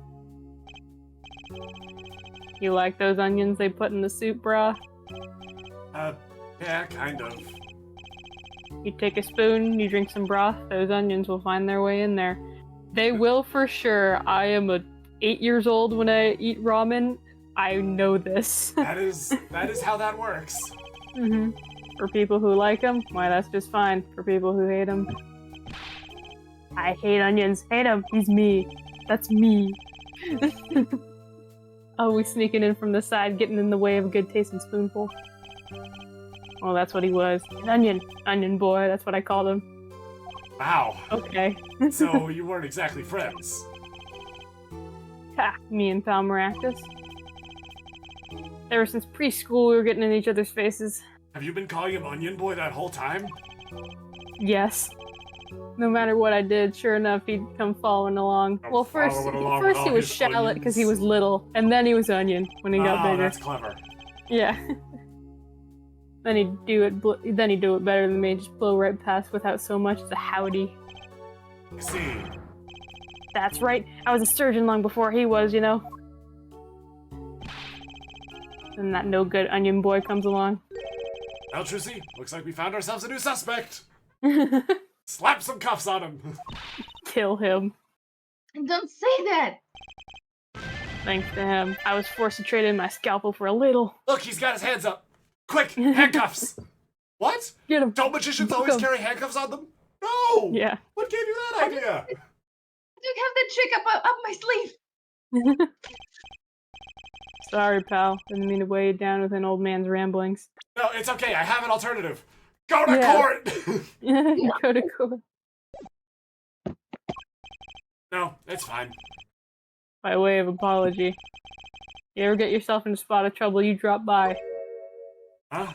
You like those onions they put in the soup, brah? Yeah, kind of. You take a spoon, you drink some broth, those onions will find their way in there. They will for sure. I am 8 years old when I eat ramen. I know this. That is how that works. hmm For people who like them, why that's just fine. For people who hate them, I hate onions. Hate him. He's me. That's me. Always sneaking in from the side, getting in the way of a good tasting spoonful. Well, that's what he was. An onion boy. That's what I called him. Wow. Okay. So you weren't exactly friends. Ha, me and Pal Maractus. Ever since preschool, we were getting in each other's faces. Have you been calling him Onion Boy that whole time? Yes. No matter what I did, sure enough, he'd come following along. Come Well, first following along with he all was his shallot because he onions. was little, and then he was onion when he got Oh, bigger. that's clever. Yeah. Then he'd do it better than me. Just blow right past without so much as a howdy. I see. That's right. I was a surgeon long before he was, you know. And that no good onion boy comes along. Well, Trucy, looks like we found ourselves a new suspect. Slap some cuffs on him. Kill him. Don't say that. Thanks to him, I was forced to trade in my scalpel for a ladle. Look, he's got his hands up. Quick, handcuffs. What? Get him. Don't magicians Look always him. carry handcuffs on them? No! Yeah. What gave you that idea? I don't have that trick up my sleeve. Sorry, pal. Didn't mean to weigh you down with an old man's ramblings. No, it's okay. I have an alternative. Go to Yeah. court! Go to court. No, it's fine. By way of apology. You ever get yourself in a spot of trouble, you drop by. Huh?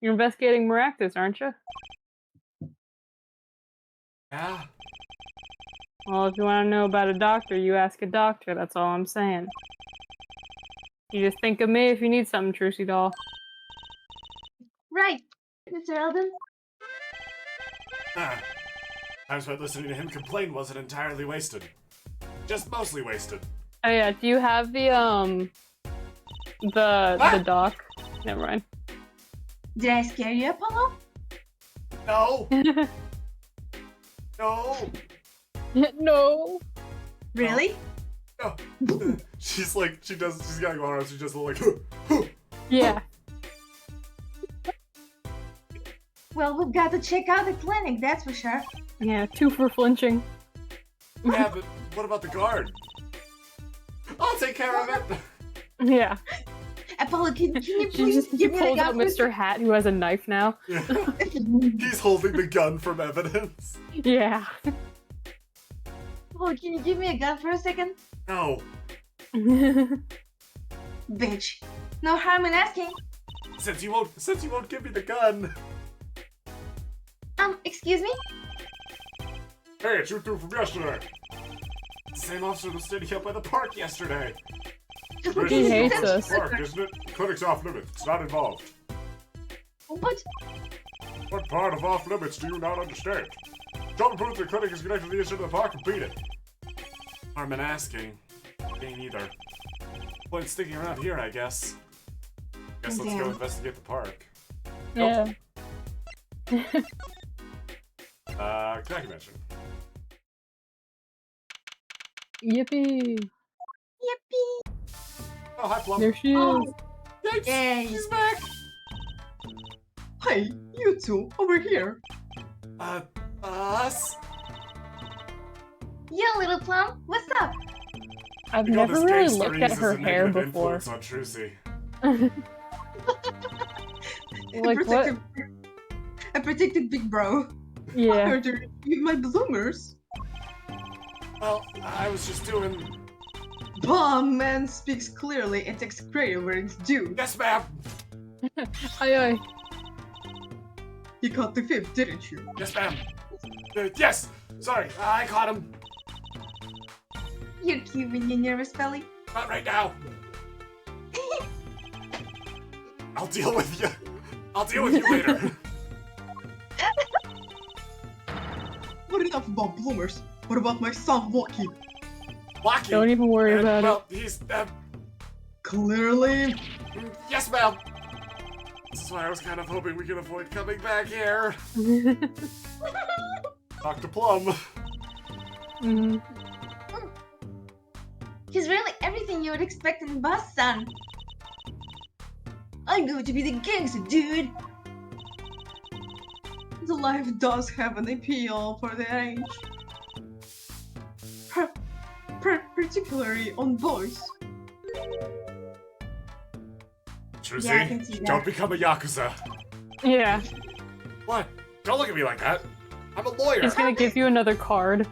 You're investigating Maractus, aren't you? Yeah? Well, if you want to know about a doctor, you ask a doctor. That's all I'm saying. You just think of me if you need something, Trucy doll. Right, Mr. Eldon. Ah. Time spent listening to him complain wasn't entirely wasted. Just mostly wasted. Oh yeah, do you have the The dock. Never mind. Did I scare you, Apollo? No! No! No. Really? No! She's like, she's got to go on, she's just like, Yeah. Well, we've got to check out the clinic, that's for sure. Yeah, 2 for flinching. yeah, but what about the guard? I'll take care of it! Yeah. Apollo, can you She please just give me the pulls out gun? Mr. Hat, who has a knife now. Yeah. He's holding the gun from evidence. Yeah. Apollo, can you give me a gun for a second? No. Bitch. No harm in asking. Since you won't give me the gun. Excuse me? Hey, it's you two from yesterday. The same officer was standing up by the park yesterday. He hates us. Park, isn't it? Clinic's off limits. It's not involved. What? What part of off limits do you not understand? Don't prove the clinic is connected to the incident of the park and beat it. Harm in asking. Ain't either. Point sticking around here, I guess. Guess let's go Damn. investigate the park. Yeah. Knacky mention. Yippee. Yippee! Oh, hi, Plum. There she is. Oh, Yikes! yay! She's back! Hey, you two, over here. Us? Yo, little plum, what's up? I've You know, this never really gangster looked at uses her a hair negative before. influence on Trucy. Like what? I protected Big Bro. I Yeah. heard her eat my bloomers. Well, I was just doing... Bomb man speaks clearly and takes credit where it's due. Yes, ma'am! Aye aye. You caught the fifth, didn't you? Yes, ma'am! Yes! Sorry, I caught him! You're cute when you're nervous, Belly. Not right now! I'll deal with you! I'll deal with you later! Not enough about bloomers. What about my son, Walkie? Lucky! Don't even worry about well, he's... Clearly. yes, ma'am! This is why I was kind of hoping we could avoid coming back here. it. Dr. Plum. Mhm. He's really everything you would expect in Boss Son. I'm going to be the gangster, dude. The life does have an appeal for their age. Particularly on boys. Trucy, Yeah, I can see that. don't become a Yakuza. Yeah. What? Don't look at me like that. I'm a lawyer. He's gonna give you another card.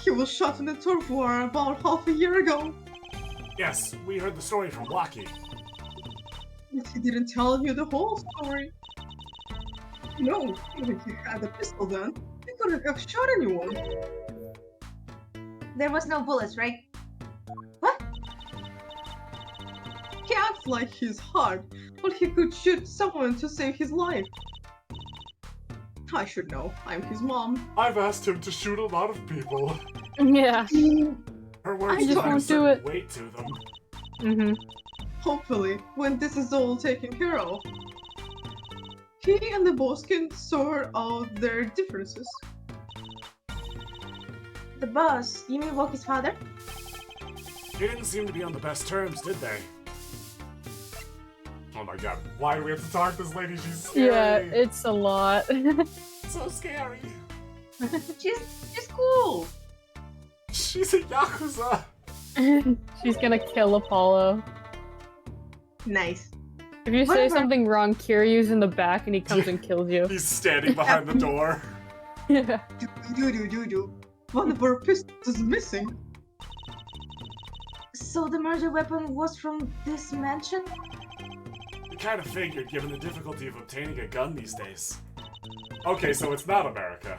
He was shot in a turf war about half a year ago. Yes, we heard the story from Waki. But he didn't tell you the whole story. No, even if he had a pistol then, he couldn't have shot anyone. There was no bullets, right? He acts like he's hard, but he could shoot someone to save his life. I should know. I'm his mom. I've asked him to shoot a lot of people. Yeah. Her words I just have a won't do certain it. weight to them. Mhm. Hopefully, when this is all taken care of, he and the boss can sort out their differences. The boss, you mean Woki's father? They didn't seem to be on the best terms, did they? Oh my god, why do we have to talk to this lady? She's scary. Yeah, it's a lot. so scary. She's cool. She's a Yakuza. She's gonna kill Apollo. Nice. If you say Whatever. something wrong, Kiryu's in the back and he comes and kills you. He's standing behind the door. Yeah. Do. One of our pistols is missing. So the murder weapon was from this mansion? We kind of figured, given the difficulty of obtaining a gun these days. Okay, so it's not America.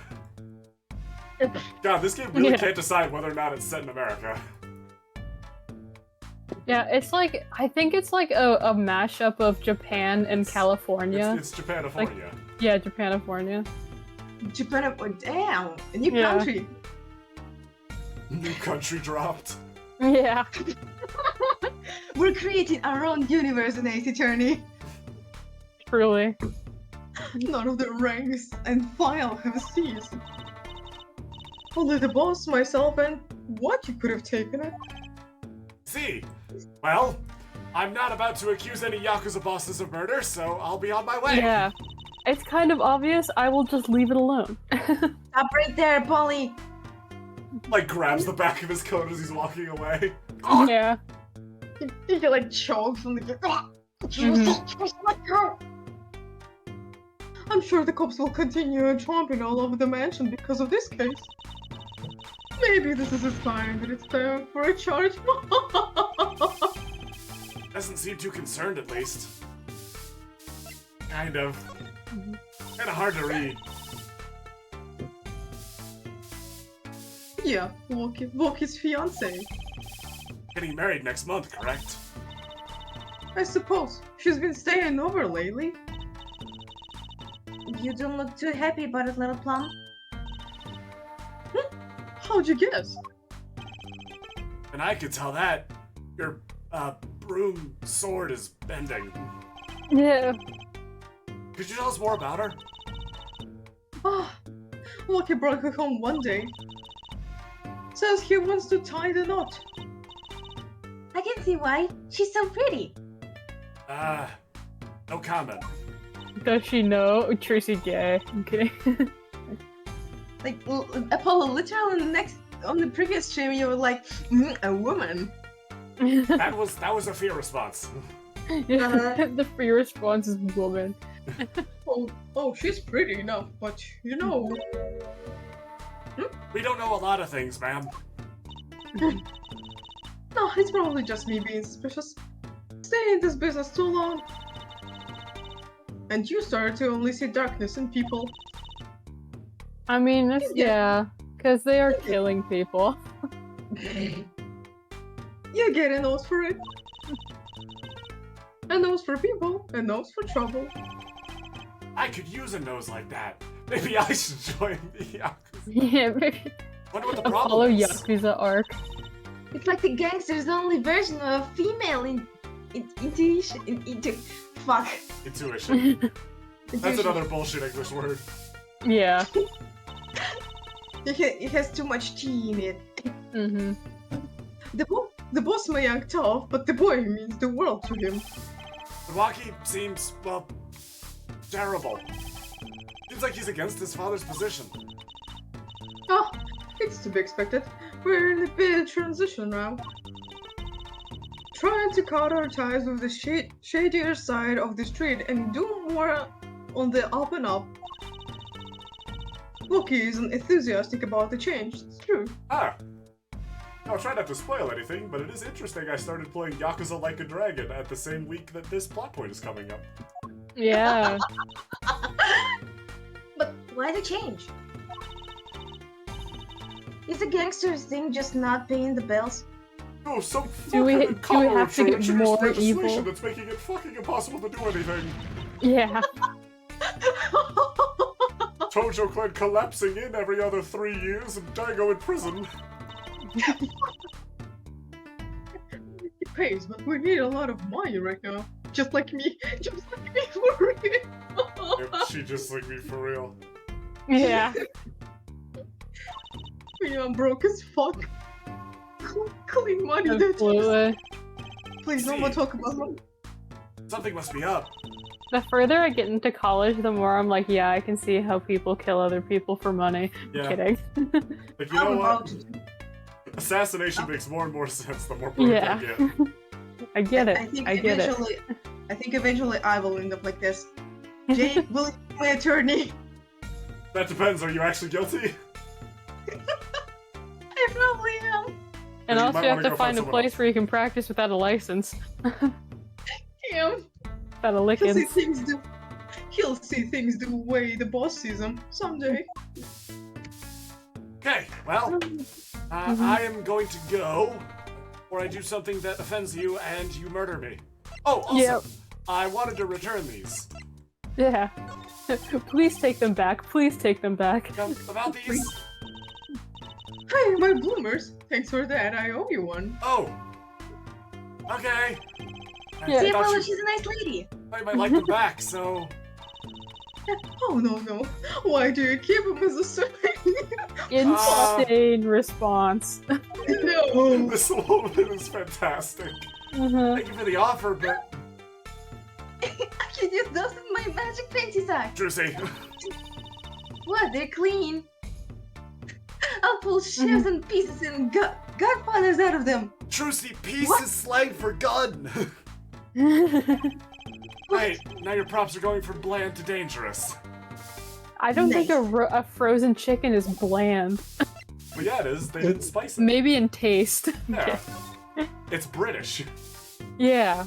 God, this game really Yeah. can't decide whether or not it's set in America. Yeah, it's like, I think it's like a mashup of Japan and California. It's Japanifornia. Yeah, Japanifornia. Japan, oh damn, a new Yeah. country. New country dropped. Yeah. We're creating our own universe in Ace Attorney. Truly. None of the ranks and file have ceased. Only the boss, myself, and what you could have taken it. See? Well, I'm not about to accuse any Yakuza bosses of murder, so I'll be on my way. Yeah. It's kind of obvious. I will just leave it alone. Stop right there, Polly. Like, grabs the back of his coat as he's walking away. Yeah. He like chokes and like, let go. I'm sure the cops will continue chomping all over the mansion because of this case. Maybe this is a sign that it's time for a charge. Doesn't seem too concerned, at least. Kind of. Kinda hard to read. Yeah, Woki's fiance. Getting married next month, correct? I suppose. She's been staying over lately. You don't look too happy about it, little plum. How'd you guess? And I could tell that. Your, broom sword is bending. Yeah. Could you tell us more about her? Ah, Woki brought her home one day. Says he wants to tie the knot. I can see why. She's so pretty. No comment. Does she know? Tracy gay. I'm kidding. Like, Apollo, literally on the previous stream, you were like, a woman. That was a fear response. Yeah, the free response is woman. Oh, she's pretty enough, but you know. We don't know a lot of things, ma'am. No, it's probably just me being suspicious. Staying in this business too long. And you started to only see darkness in people. I mean, it's, yeah, because they are killing people. You get a nose for it. A nose for people, a nose for trouble. I could use a nose like that. Maybe I should join the Yakuza. Yeah, maybe. Wonder what the Apollo problem is. Yakuza arc. It's like the gangster's only version of a female intuition. Fuck. Intuition. That's another bullshit English word. Yeah. It has too much tea in it. Mm-hmm. The boss may act tough, but the boy means the world to him. Iwaki seems, well, terrible. Seems like he's against his father's position. Oh, it's to be expected. We're in a bit of transition now. Trying to cut our ties with the shadier side of the street and do more on the up and up. Woki isn't enthusiastic about the change, it's true. Ah. I'll try not to spoil anything, but it is interesting I started playing Yakuza Like a Dragon at the same week that this plot point is coming up. Yeah. But why the change? Is the gangster's thing just not paying the bills? Oh, some Do we fucking have to get introduced more legislation evil? that's making it fucking impossible to do anything. Yeah. Tojo Clan collapsing in every other 3 years and Daigo in prison. It pays, but we need a lot of money right now. Just like me for real. Yep, she just like me for real. Yeah. Yeah, I'm broke as fuck. Clean money, bitches. Absolutely. Please, no more talk about money. Something must be up. The further I get into college, the more I'm like, yeah, I can see how people kill other people for money. Yeah. Kidding. Like, you know what? Assassination makes more and more sense the more broke Yeah. I get. I get it. I get it. think eventually I will end up like this. Jake will be my attorney. That depends, are you actually guilty? I probably am. And You also might you have wanna to go find find a someone place else. where you can practice without a license. Damn. Without a He'll see lickens. things the way the boss sees them someday. Okay, well, I am going to go, or I do something that offends you and you murder me. Oh, also, Yep. I wanted to return these. Yeah. Please take them back. Please take them back. About these, Hey, my bloomers. Thanks for that. I owe you one. Oh. Okay. Yeah. See, I thought Apollo, you, she's a nice lady. I might like them back, so... Oh, no. Why do you keep him as a souvenir? Insane response. No. This woman is fantastic. Uh-huh. Thank you for the offer, but... I can use those in my magic fancy sack. Drusy, What? They're clean. I'll pull shivs and pieces and godfathers out of them. Drusy, peace What? is slang for gun. Wait, now your props are going from bland to dangerous. I don't think Nice. a frozen chicken is bland. Well, yeah, it is. They didn't spice it. Maybe in taste. Yeah. It's British. Yeah,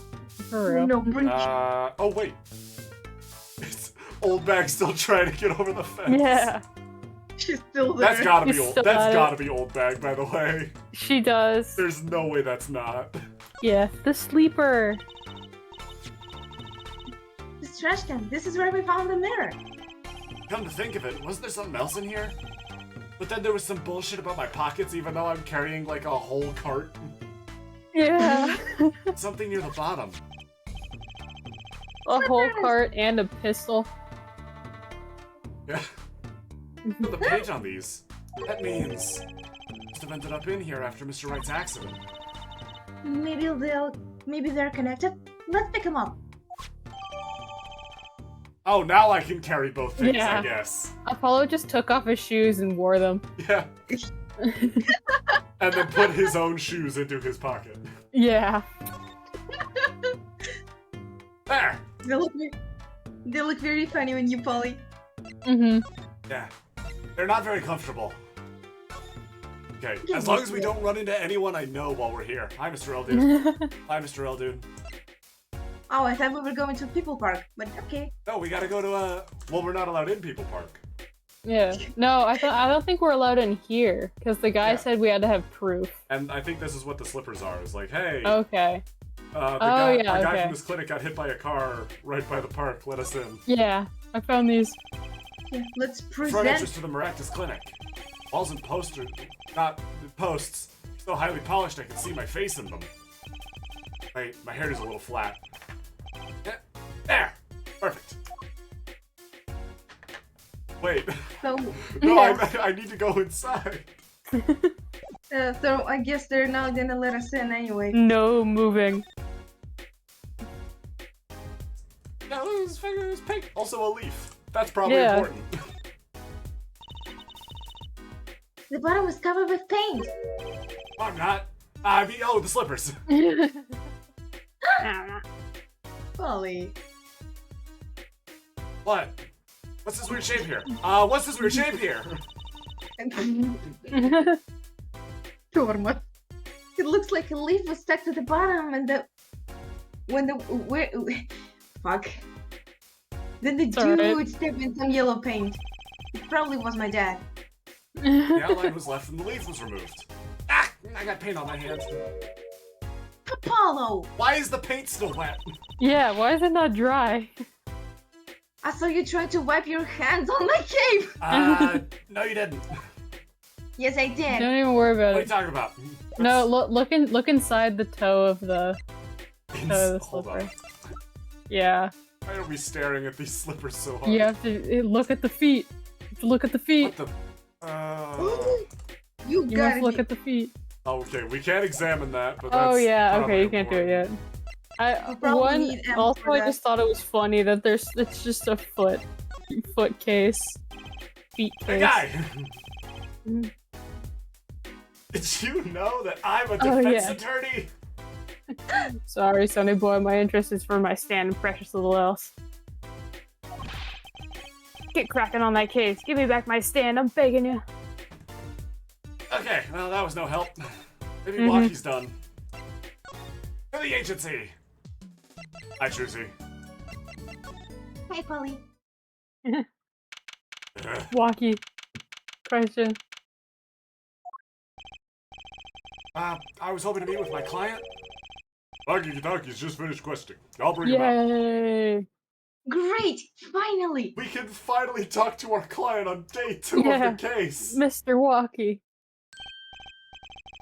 for real. No, bring Oh, wait. It's old bag still trying to get over the fence. Yeah, She's still there. That's gotta be He's old. still That's at it. gotta be old bag, by the way. she does. There's no way that's not. Yeah, the sleeper. this trash can. This is where we found the mirror. Come to think of it, wasn't there something else in here? But then there was some bullshit about my pockets, even though I'm carrying like a whole cart. Yeah, Something near the bottom. a whole cart and a pistol. Yeah. The page on these. That means must have ended up in here after Mr. Wright's accident. Maybe they're connected. Let's pick them up. Oh, now I can carry both things, Yeah. I guess. Apollo just took off his shoes and wore them. Yeah. And then put his own shoes into his pocket. Yeah. There! They look very funny when you Polly. Mm-hmm. Yeah. They're not very comfortable. Okay, Get as long used as we to it. don't run into anyone I know while we're here. Hi, Mr. Eldude. Hi, Mr. Eldude. Oh, I thought we were going to People Park, but okay. No, we gotta go to, well, we're not allowed in People Park. Yeah. No, I don't think we're allowed in here because the guy Yeah. said we had to have proof. And I think this is what the slippers are. It's like, hey, Okay. our yeah, guy okay. from this clinic got hit by a car right by the park. Let us in. Yeah, I found these. Yeah, let's Front present. entrance to the Maractus Clinic. Walls and posts, so highly polished I can see my face in them. My hair is a little flat. Yeah, there! Perfect. Wait, So, no, Yeah. I need to go inside. so I guess they're not gonna let us in anyway. No moving. Yeah, look, his finger is pink. Also a leaf. That's probably Yeah. important. The bottom was covered with paint. I'm not. I mean, oh, the slippers. Polly. What? What's this weird shape here? What's this weird shape here? Torma. It looks like a leaf was stuck to the bottom, and fuck. Then the It's alright. dude stepped in some yellow paint. It probably was my dad. The outline was left and the leaf was removed. Ah! I got paint on my hands. Apollo! Why is the paint still wet? Yeah, why is it not dry? I saw you try to wipe your hands on my cape! No you didn't. Yes, I did. Don't even worry What about are you it. talking about? No, look inside the toe of the toe of the Hold slipper. on. Yeah, Why are we staring at these slippers so hard? you have to look at the feet. You have to look at the feet. What the? You You gotta must look be- at the feet. Okay, we can't examine that, but that's Oh yeah, probably okay, you can't do it yet. You probably One need ammo also for I that. just thought it was funny that it's just a foot case, feet Hey case. guy! Mm. Did you know that I'm a Oh, defense yeah. attorney? Sorry, Sonny boy, my interest is for my stand and precious little else. Get cracking on that case. Give me back my stand, I'm begging you. Okay, well that was no help. Maybe Mhm. Walkie's done. To the agency! Hi, Trucy. Hey, Polly. Walkie. Question. I was hoping to meet with my client. Walkie-talkie's just finished questing. I'll bring him out. Yay! Great! Finally! We can finally talk to our client on day 2 Yeah. of the case. Mr. Walkie.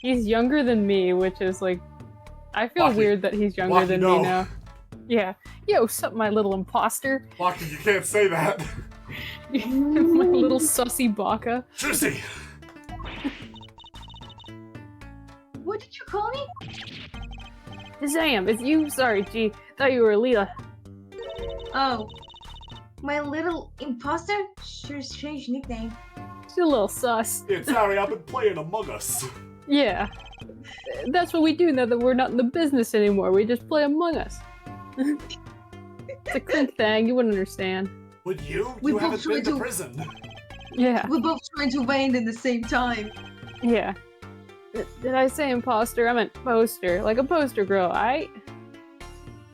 He's younger than me, which is like, I feel Lucky- weird that he's younger lucky than no. me now. Yeah. Yo, sup, my little imposter. Lucky you can't say that. My little sussy baka. Juicy. What did you call me? Zam, it's you. Sorry, G. Thought you were Leela. Oh, my little imposter? Sure, strange nickname. She's a little sus. Yeah, sorry, I've been playing Among Us. Yeah. That's what we do now that we're not in the business anymore. We just play Among Us. It's a quick thing. You wouldn't understand. Would you? We You both haven't been tried to to- prison. Yeah. We're both trying to win at the same time. Yeah. Did I say imposter? I meant poster. Like a poster girl, aight?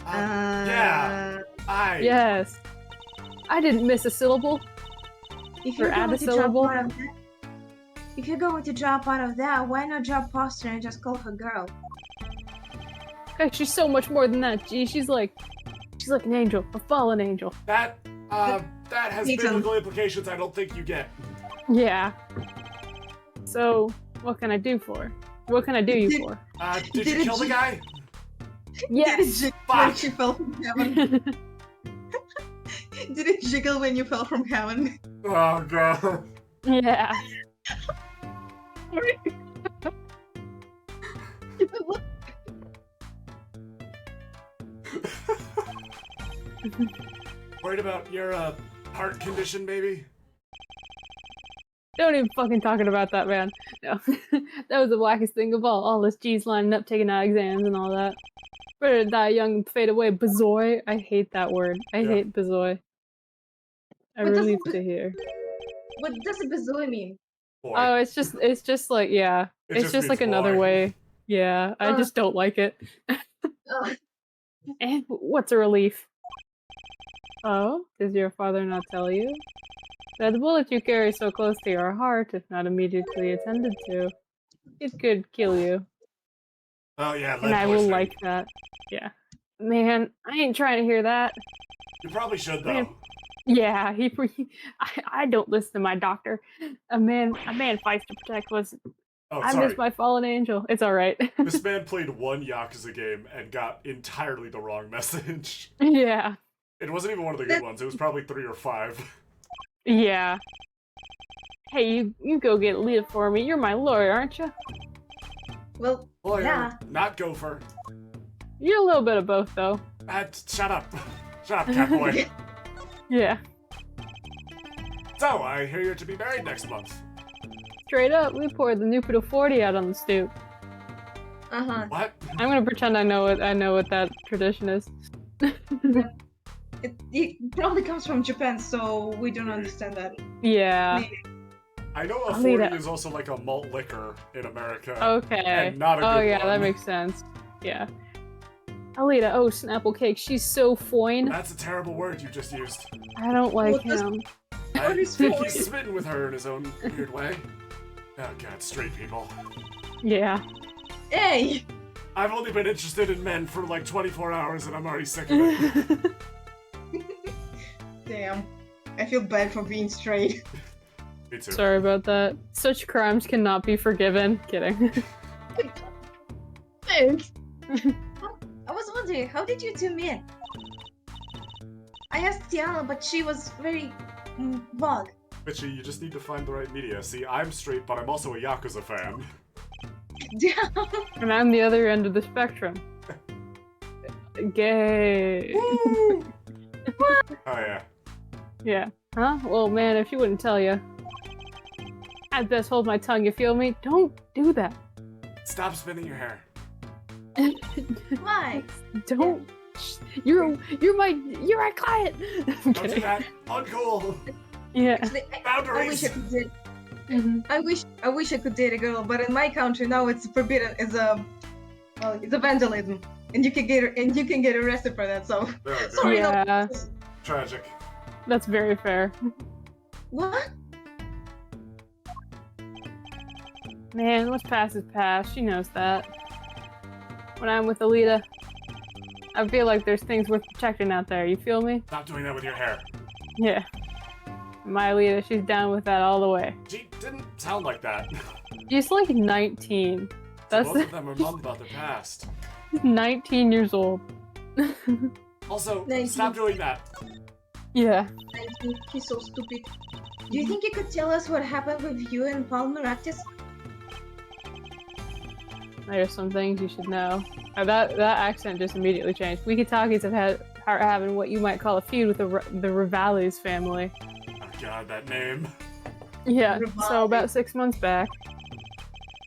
Yeah. Yes. I didn't miss a syllable. If Or you're add going a to drop syllable. out of that, if you're going to drop out of that, why not drop poster and just call her girl? Heck, she's so much more than that, G. She's like an angel, a fallen angel. That has Ethan. biblical implications I don't think you get. Yeah. So, what can I do for her? What can I do you for? Did you Didn't kill the you- guy? Did it Yes. jiggle when Fuck. she fell from heaven? Did it jiggle when you fell from heaven? Oh god. Yeah. Worried about your heart condition, maybe? Don't even fucking talking about that, man. No. That was the wackest thing of all. All this G's lining up, taking out exams and all that. Better to die young and fade away. Bazoy. I hate that word. I Yeah. hate bazoy. I What does relieve it- to hear. What does a bazooka mean? Boy. Oh, it's just like, yeah. It It's just just like means another boy. way. Yeah, I just don't like it. Ugh. And what's a relief? Oh, does your father not tell you? That the bullet you carry so close to your heart, if not immediately attended to, it could kill you. Oh yeah, lead And I will poisoning. like that. Yeah. Man, I ain't trying to hear that. You probably should though. Man. Yeah, I don't listen to my doctor. A man fights to protect what's. Oh, I sorry. miss my fallen angel. It's all right. This man played one Yakuza game and got entirely the wrong message. Yeah, It wasn't even one of the good ones. It was probably 3 or 5. yeah. Hey, you go get Leah for me. You're my lawyer, aren't you? Well, Lawyer, yeah. not gopher. You're a little bit of both, though. Shut up. Shut up, catboy. Yeah. So, I hear you're to be married next month. Straight up, we poured the Nupido 40 out on the stoop. Uh-huh. What? I'm gonna pretend I know what that tradition is. It probably comes from Japan, so we don't understand that. Yeah. I know a Alita. 40 is also like a malt liquor in America. Okay. And not a Oh good yeah, that one. makes sense. Yeah. Alita, oh Snapple Cake, she's so foine. That's a terrible word you just used. I don't like What does- him. I is think foine? he's smitten with her in his own weird way. Oh god, straight people. Yeah. Hey! I've only been interested in men for like 24 hours and I'm already sick of it. Damn. I feel bad for being straight. Me too. Sorry about that. Such crimes cannot be forgiven. Kidding. Thanks. I was wondering, how did you two meet? I asked Tiana, but she was very vague. Bitchy, you just need to find the right media. See, I'm straight, but I'm also a Yakuza fan. And I'm the other end of the spectrum. Gay. Oh yeah. Yeah. Huh? Well, man, if she wouldn't tell you, I'd best hold my tongue. You feel me? Don't do that. Stop spinning your hair. Why? Don't. You're my client. I'm Don't do kidding. that. Uncool. Yeah. Actually, I wish Boundaries. I could date. Mhm. I wish I could date a girl, but in my country now it's forbidden. It's a vandalism, and you can get arrested for that. So There we go. sorry, no. Yeah. Tragic. That's very fair. What? Man, what's past is past. She knows that. When I'm with Alita, I feel like there's things worth protecting out there. You feel me? Stop doing that with your hair. Yeah. My Alita, she's down with that all the way. She didn't sound like that. She's like 19. That's Both of them are mum about their past. 19 years old. Also, 19. stop doing that. Yeah. He's so stupid. Do you think you could tell us what happened with you and Paul Maractus? There's some things you should know. That accent just immediately changed. We Kitakis are having what you might call a feud with the Rivales family. Oh god, that name. Yeah, Rivales. so about 6 months back,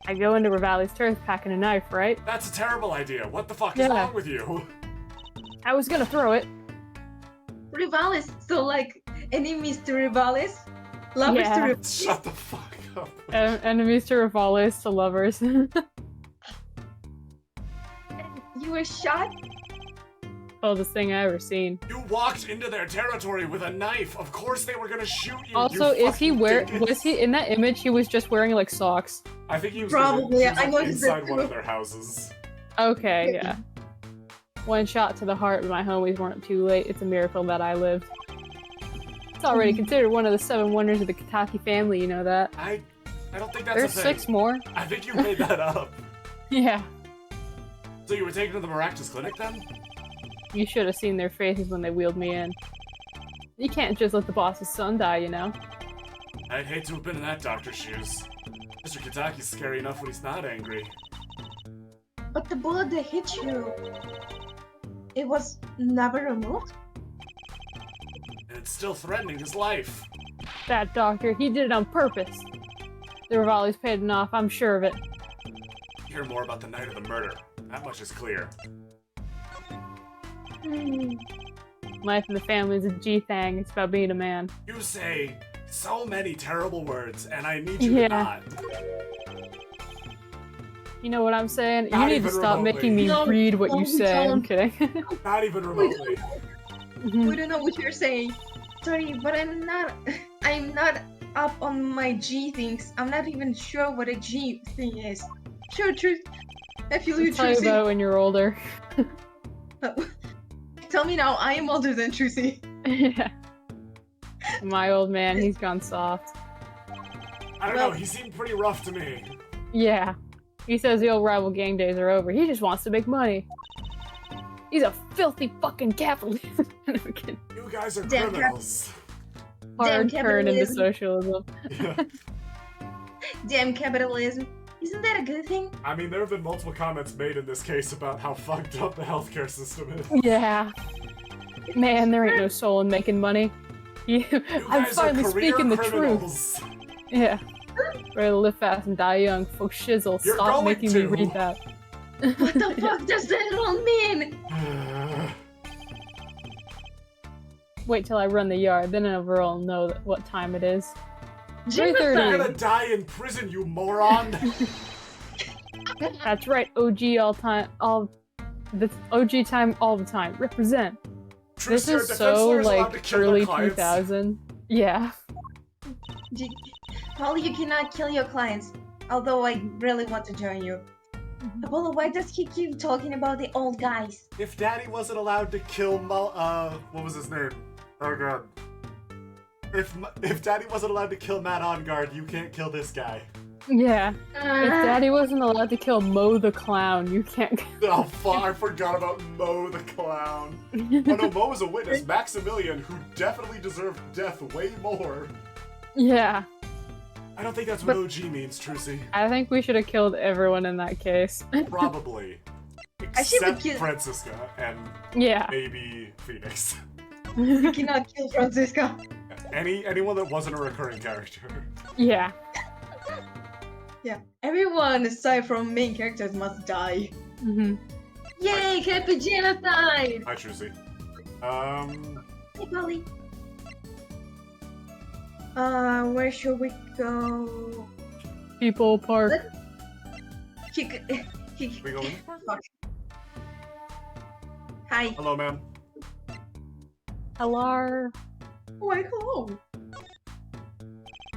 I go into Rivales' turf packing a knife, right? That's a terrible idea. What the fuck is Yeah. wrong with you? I was gonna throw it. Rivales, so like enemies to Rivales, lovers Yeah. to Rivales. Shut the fuck up. Enemies to Rivales to lovers. You were shot? Oldest thing I ever seen. You walked into their territory with a knife. Of course they were gonna shoot you. Also, you is he fucking dingus. was he in that image? He was just wearing like socks. I think he was Probably, He was, I like, noticed that inside one of too. their houses. Okay, yeah. One shot to the heart, but my homies weren't too late. It's a miracle that I lived. It's already considered one of the 7 wonders of the Kitaki family, you know that? I don't think that's There's a thing. 6 more. I think you made that up. Yeah. So you were taken to the Maractus clinic then? You should have seen their faces when they wheeled me in. You can't just let the boss's son die, you know? I'd hate to have been in that doctor's shoes. Mr. Kitaki's scary enough when he's not angry. But the bullet that hit you, it was never removed? And it's still threatening his life. That doctor, he did it on purpose. The Rivales paid enough, I'm sure of it. Hear more about the night of the murder. That much is clear. Life in the family is a G-thing, it's about being a man. You say so many terrible words, and I need you Yeah. to not. You know what I'm saying? Not you need even to stop remotely. making me No, read what you no, say. I'm don't. kidding. Not even remotely. We don't know what you're saying. Sorry, but I'm not up on my G things. I'm not even sure what a G thing is. Sure, truth. I feel you, I'll tell you Trucy. about it when you're older. Tell me now, I am older than Trucy. Yeah. My old man, he's gone soft. I don't know, he seemed pretty rough to me. Yeah. He says the old rival gang days are over. He just wants to make money. He's a filthy fucking capitalist. You guys are Damn criminals. Hard turn into capitalism. socialism. Yeah. Damn capitalism. Isn't that a good thing? I mean, there have been multiple comments made in this case about how fucked up the healthcare system is. Yeah. Man, there ain't no soul in making money. You I'm guys are finally career speaking the truth. criminals. Yeah. Ready to live fast and die young. Fuck shizzle. You're Stop going making to. me read that. What the fuck does that all mean? Wait till I run the yard, then everyone will know what time it is. You're 3:30. gonna die in prison, you moron! That's right, OG all time, the OG time all the time. Represent. True, This sir, is defense so lawyers allowed to like kill their early clients. 2000. Yeah. Paul, you cannot kill your clients. Although I really want to join you. Apollo, why does he keep talking about the old guys? If Daddy wasn't allowed to kill what was his name? Oh god. If Daddy wasn't allowed to kill Matt Onguard, you can't kill this guy. Yeah. If Daddy wasn't allowed to kill Mo the Clown, you can't. Oh fuck, I forgot about Mo the Clown. Oh no, Mo was a witness. Maximilian, who definitely deserved death way more. Yeah. I don't think that's what OG means, Trucy. I think we should have killed everyone in that case. Probably. I should have Except killed- Francisca and Yeah. maybe Phoenix. You cannot kill Francisca. Anyone that wasn't a recurring character. Yeah. Yeah, everyone aside from main characters must die. hmm Yay, happy genocide! Hi, Trucy. Hey, Polly. Where should we go? People Park. He, We go in? hi. Hello, ma'am. Hello. Why, hello.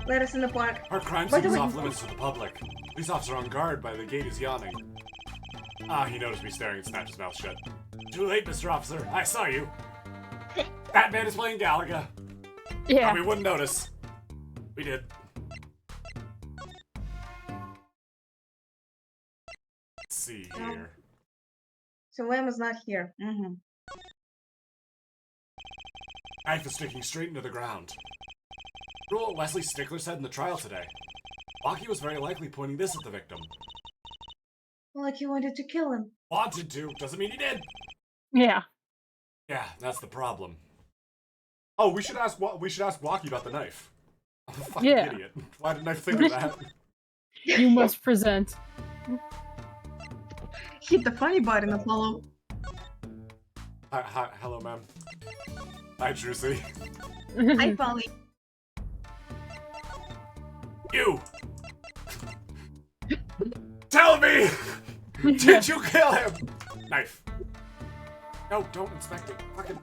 Let us in the park. Our crime By scene the is way- off limits to the public. Police officer on guard by the gate is yawning. Ah, he noticed me staring and snapped his mouth shut. Too late, Mr. Officer. I saw you. Batman is playing Galaga. Yeah. Oh, we wouldn't notice. We did. see here. So Emma's not here. Knife is sticking straight into the ground. Remember what Wesley Stickler said in the trial today? Waki was very likely pointing this at the victim. Like he wanted to kill him. Wanted to, doesn't mean he did. Yeah. Yeah, that's the problem. Oh, we should ask Waki about the knife. I'm a fucking Yeah. idiot. Why didn't I think of that? You must present. Hit the funny button, Apollo. Hi, hello, ma'am. Hi, Trucy. Hi, Polly. You! Tell me! Did you kill him? Knife. No, don't inspect it. Fucking.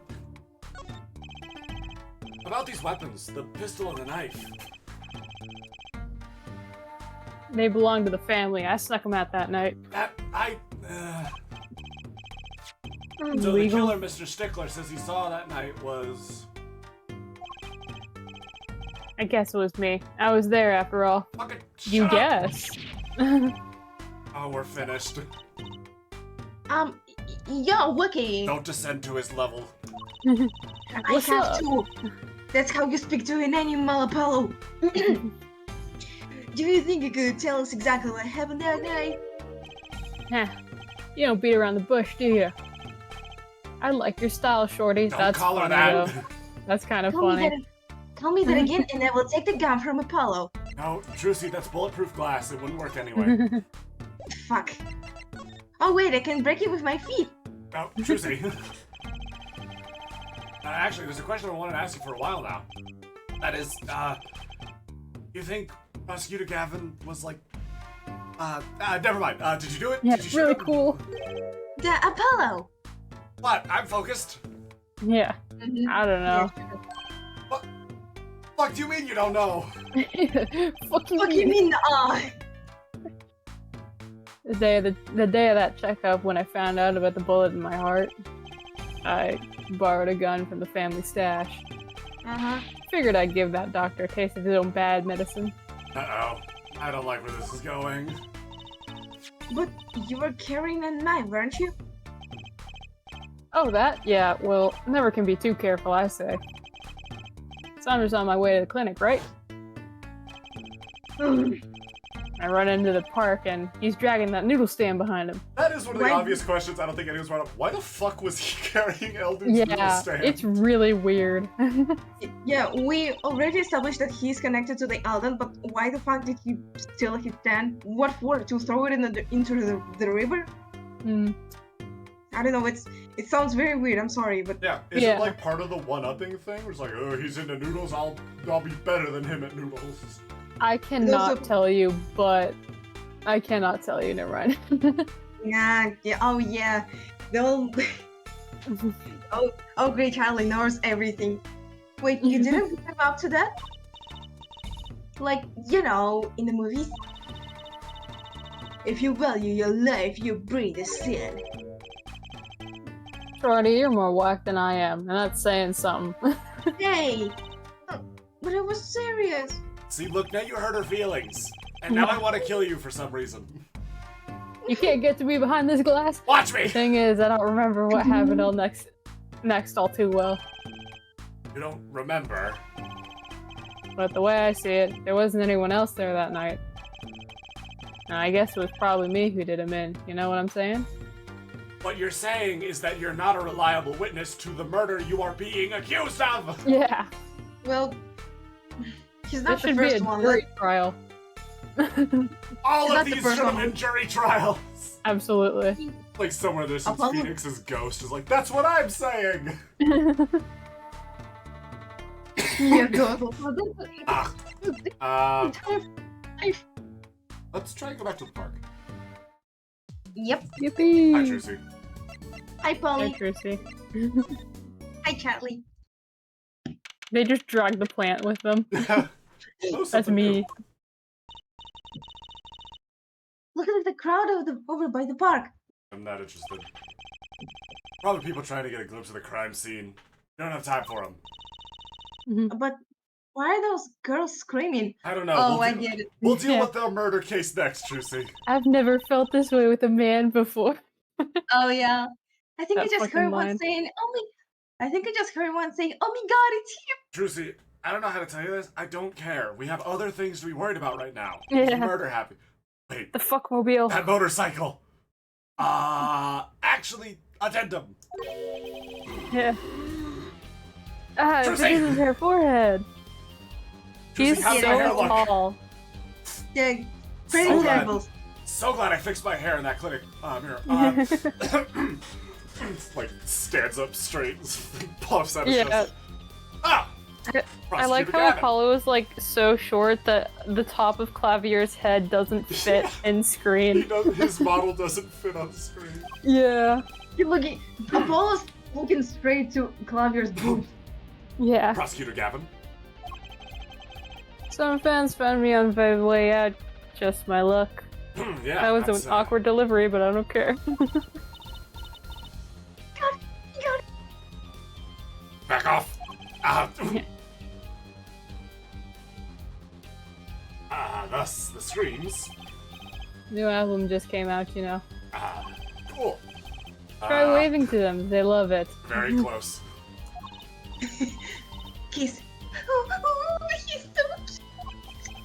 About these weapons, the pistol and the knife. They belong to the family. I snuck them out that night. So the Legal. killer, Mr. Stickler, says he saw that night was... I guess it was me. I was there after all. Fucking You shut up. guess. Oh, we're finished. Yo, Wiki. Don't descend to his level. I What's have up? to. That's how you speak to an animal, Apollo. Do you think you could tell us exactly what happened that night? Heh. You don't beat around the bush, do you? I like your style, Shorty. Don't That's call her funny, that. though. That's kind of Tell me funny. tell me that again, and I will take the gun from Apollo. No, Trucy, that's bulletproof glass. It wouldn't work anyway. Fuck. Oh wait, I can break it with my feet. No, Trucy. Actually, there's a question I wanted to ask you for a while now. That is, you think Prosecutor Gavin was like, never mind. Did you do it? Yeah, Did you it's shoot really him? cool. The Apollo. What? I'm focused. Yeah. I don't know. Fuck do you mean you don't know? Fucking What do you mean? The day of that checkup, when I found out about the bullet in my heart, I borrowed a gun from the family stash. Figured I'd give that doctor a taste of his own bad medicine. Uh-oh. I don't like where this is going. But you were carrying a knife, weren't you? Oh, that? Yeah, well, never can be too careful, I say. Saunders on my way to the clinic, right? I run into the park and he's dragging that noodle stand behind him. That is one of the Why- obvious questions I don't think anyone's brought up. Why the fuck was he carrying Eldon's noodle Yeah, stand? it's really weird. Yeah, we already established that he's connected to the Elden, but why the fuck did he steal his stand? What for? To throw it into the river? Hmm. I don't know. It sounds very weird. I'm sorry, but Yeah, is Yeah. it like part of the one-upping thing? Where it's like, oh, he's into noodles, I'll be better than him at noodles. I cannot also- tell you, but I cannot tell you, never mind. yeah. Oh yeah. They'll. Oh, great, Charlie knows everything. Wait, you didn't put him up to that? Like, you know, in the movies? If you value your life, you breathe a sin. Shorty, you're more whack than I am, and that's saying something. Hey! But I was serious. See, look, now you hurt her feelings. And now I want to kill you for some reason. You can't get to me behind this glass. Watch me! The thing is, I don't remember what happened all next all too well. You don't remember. But the way I see it, there wasn't anyone else there that night. And I guess it was probably me who did him in, you know what I'm saying? What you're saying is that you're not a reliable witness to the murder you are being accused of! Yeah, Well, he's this not the should be a first one. jury trial. All Is of that the these first should have one? been jury trials! Absolutely. Like somewhere there's some Apollo? Phoenix's ghost is like, that's what I'm saying! Yeah, go. Ah. Let's try and go back to the park. Yep. Yippee! Hi, Trucy. Hi, Hi, Polly. Trucy. Hi, Charlie. They just dragged the plant with them. Oh, That's something me. new. Look at the crowd over by the park. I'm not interested. Probably people trying to get a glimpse of the crime scene. You don't have time for them. But Why are those girls screaming? I don't know. Oh, we'll I deal- get it. We'll deal Yeah. with the murder case next, Trucy. I've never felt this way with a man before. Oh yeah. I think I That just fucking heard one line. saying, "Oh my!" I think I just heard one saying, "Oh my God, it's him!" Trucy, I don't know how to tell you this. I don't care. We have other things to be worried about right now. Yeah. This murder happened. Wait, The fuckmobile. that motorcycle. Actually, addendum. Yeah. Ah, Trucy! this is her forehead. Trucy, He's how's my hair so look? tall. Yeah, pretty So glad. terrible. So glad I fixed my hair in that clinic mirror. Like stands up straight, puffs out his Yeah. chest. Ah! I like Prosecutor how Gavin. Apollo is like so short that the top of Clavier's head doesn't fit in He screen. his model doesn't fit on screen. Yeah. You're looking. Apollo's looking straight to Clavier's boobs. Yeah. Prosecutor Gavin. Some fans found me on my way out. Just my luck. Yeah. That was that's, an awkward delivery, but I don't care. Back off. Thus the screams. New album just came out, you know. Cool. Try waving to them. They love it. Very close. Kiss. Oh, he's so cute.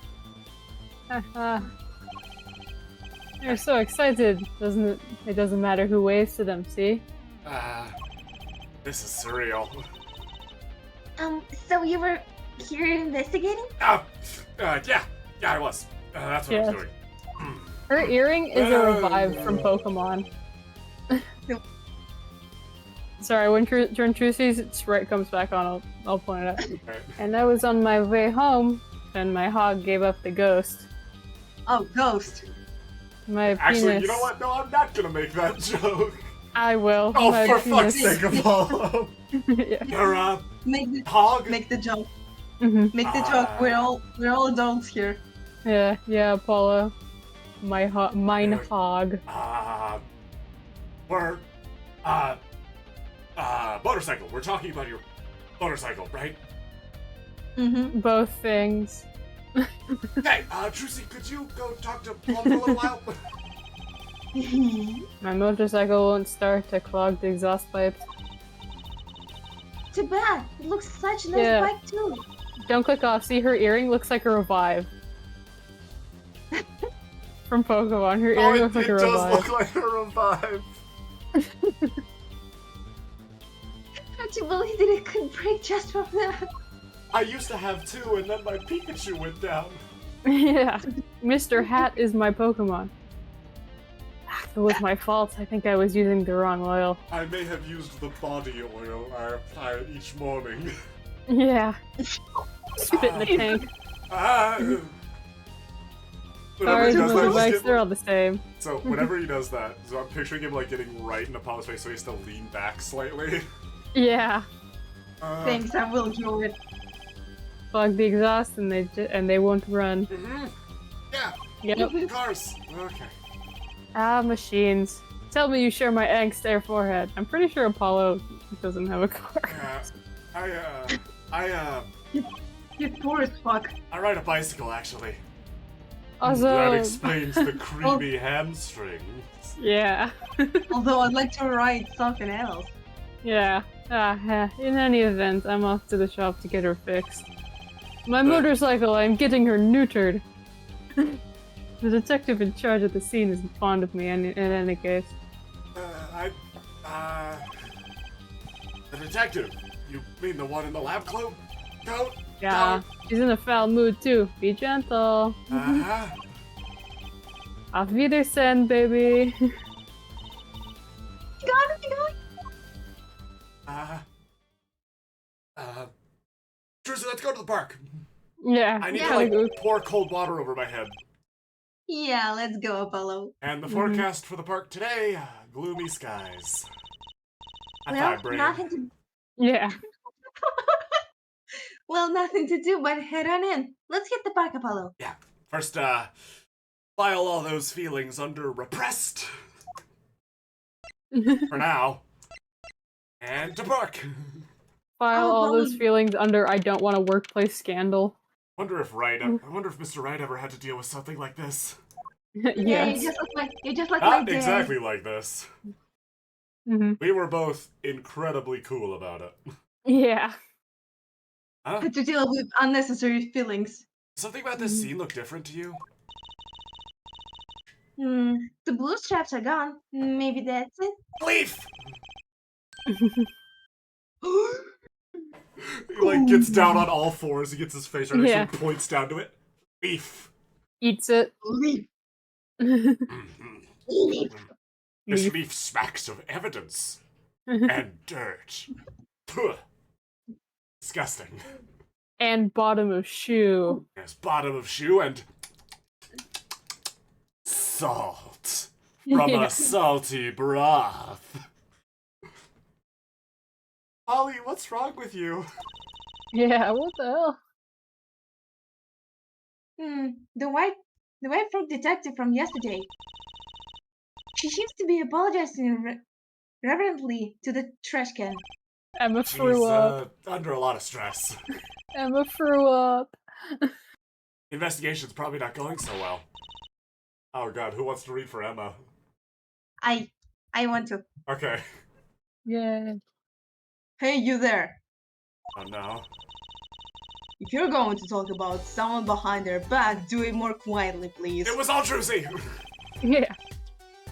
Haha. They're so excited. Doesn't it? It doesn't matter who waves to them. See? This is surreal. So you were here investigating? Yeah, I was. That's what I was Yes. doing. Her earring is a revive from Pokemon. Sorry, when Trucy's sprite comes back on, I'll point it out. Right. And I was on my way home, and my hog gave up the ghost. Oh, ghost. My Actually, penis. you know what? No, I'm not gonna make that joke. I will. Oh, My for penis. fuck's sake, Apollo. Yeah. Your Make the hog. make the joke. Mhm. Make the joke. We're all adults here. Yeah, Apollo. Mine Yeah. hog. We're motorcycle. We're talking about your motorcycle, right? Mm-hmm. Both things. Hey, Trucy, could you go talk to Plum for a little while? My motorcycle won't start to clog the exhaust pipes. Too bad. It looks such a nice Yeah. bike too. Don't click off. See, her earring looks like a revive. From Pokemon, her Oh, earring it looks like a does revive. look like a revive. Can't you believe that it could break just from that? I used to have two, and then my Pikachu went down. Yeah, Mr. Hat is my Pokemon. It was my fault. I think I was using the wrong oil. I may have used the body oil I apply each morning. Yeah. Spit in the tank. Whenever Cars, he does that, just motorbikes, get, they're all the same. so whenever he does that, so I'm picturing him like getting right in Apollo's face, so he has to lean back slightly. Yeah. Thanks, I will do it. Plug the exhaust and they won't run. Mhm. Yeah, Yep. cars. Okay. Machines. Tell me you share my angst there, forehead. I'm pretty sure Apollo doesn't have a car. You're poor as fuck. I ride a bicycle actually. Also, That explains the creamy hamstrings. yeah. Although I'd like to write something else. Yeah. In any event, I'm off to the shop to get her fixed. My motorcycle, I'm getting her neutered. The detective in charge of the scene isn't fond of me in any case. The detective. You mean the one in the lab coat? Yeah, she's in a foul mood too. Be gentle. Uh-huh. Auf Wiedersehen, baby. You got it, you got it. Trucy, let's go to the park. Yeah. I need Yeah. to like pour cold water over my head. Yeah, let's go, Apollo. And the forecast for the park today, gloomy skies. High Well, five, brain. nothing to Yeah. well, nothing to do but head on in. Let's hit the park, Apollo. Yeah. First, file all those feelings under repressed for now. And to park. File Oh, all those Polly. feelings under I don't want a workplace scandal. I wonder if Mr. Wright ever had to deal with something like this. Yeah, Yes. you just like my Not dad. exactly like this. Hmm. We were both incredibly cool about it. Yeah. Huh? Had to deal with unnecessary feelings. Something about this scene look different to you? The blue straps are gone. Maybe that's it. Leaf! He like gets down on all fours, he gets his face right next to Yeah. it, points down to it. Leaf. Eats it. Leave. This Leaf. leaf smacks of evidence and dirt. Puh. Disgusting. And bottom of shoe. Yes, bottom of shoe and salt from Yeah. a salty broth. Ollie, what's wrong with you? Yeah, what the hell? The white frog detective from yesterday. She seems to be apologizing reverently to the trash can. Emma She's threw up. under a lot of stress. Emma threw up. Investigation's probably not going so well. Oh god, who wants to read for Emma? I want to. Okay. Yeah. Hey, you there. Oh no. If you're going to talk about someone behind their back, do it more quietly, please. It was all Druzy! Yeah.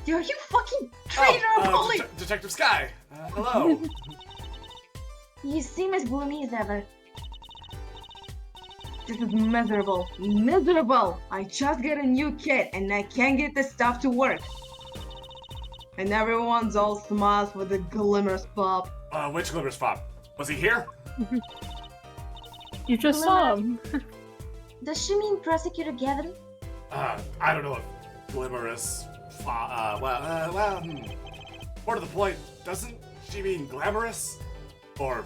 Yo, you fucking traitor, Polly! Detective Sky! Hello. You seem as gloomy as ever. This is miserable. Miserable! I just got a new kit and I can't get this stuff to work. And everyone's all smiles with a glimmer spot. Which Glimmer's Pop? Was he here? You just saw him. Does she mean Prosecutor Gavin? I don't know if Glimmerous... More to the point, doesn't she mean glamorous? Or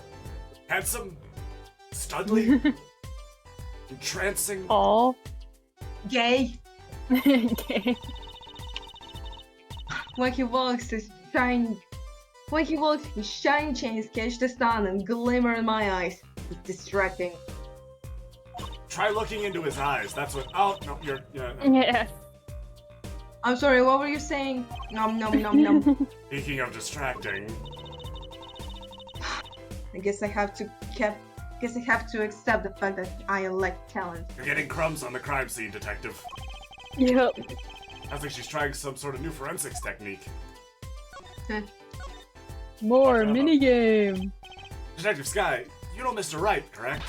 handsome? Studly? Entrancing? All. Gay. Okay. When he walks, his shine chains catch the sun and glimmer in my eyes. It's distracting. Try looking into his eyes, that's what... Oh, no, you're... Yeah. I'm sorry, what were you saying? Nom nom nom nom. Speaking of distracting... I guess I have to accept the fact that I lack talent. You're getting crumbs on the crime scene, Detective. Yep. Sounds like she's trying some sort of new forensics technique. More minigame. Detective Sky, you know Mr. Wright, correct?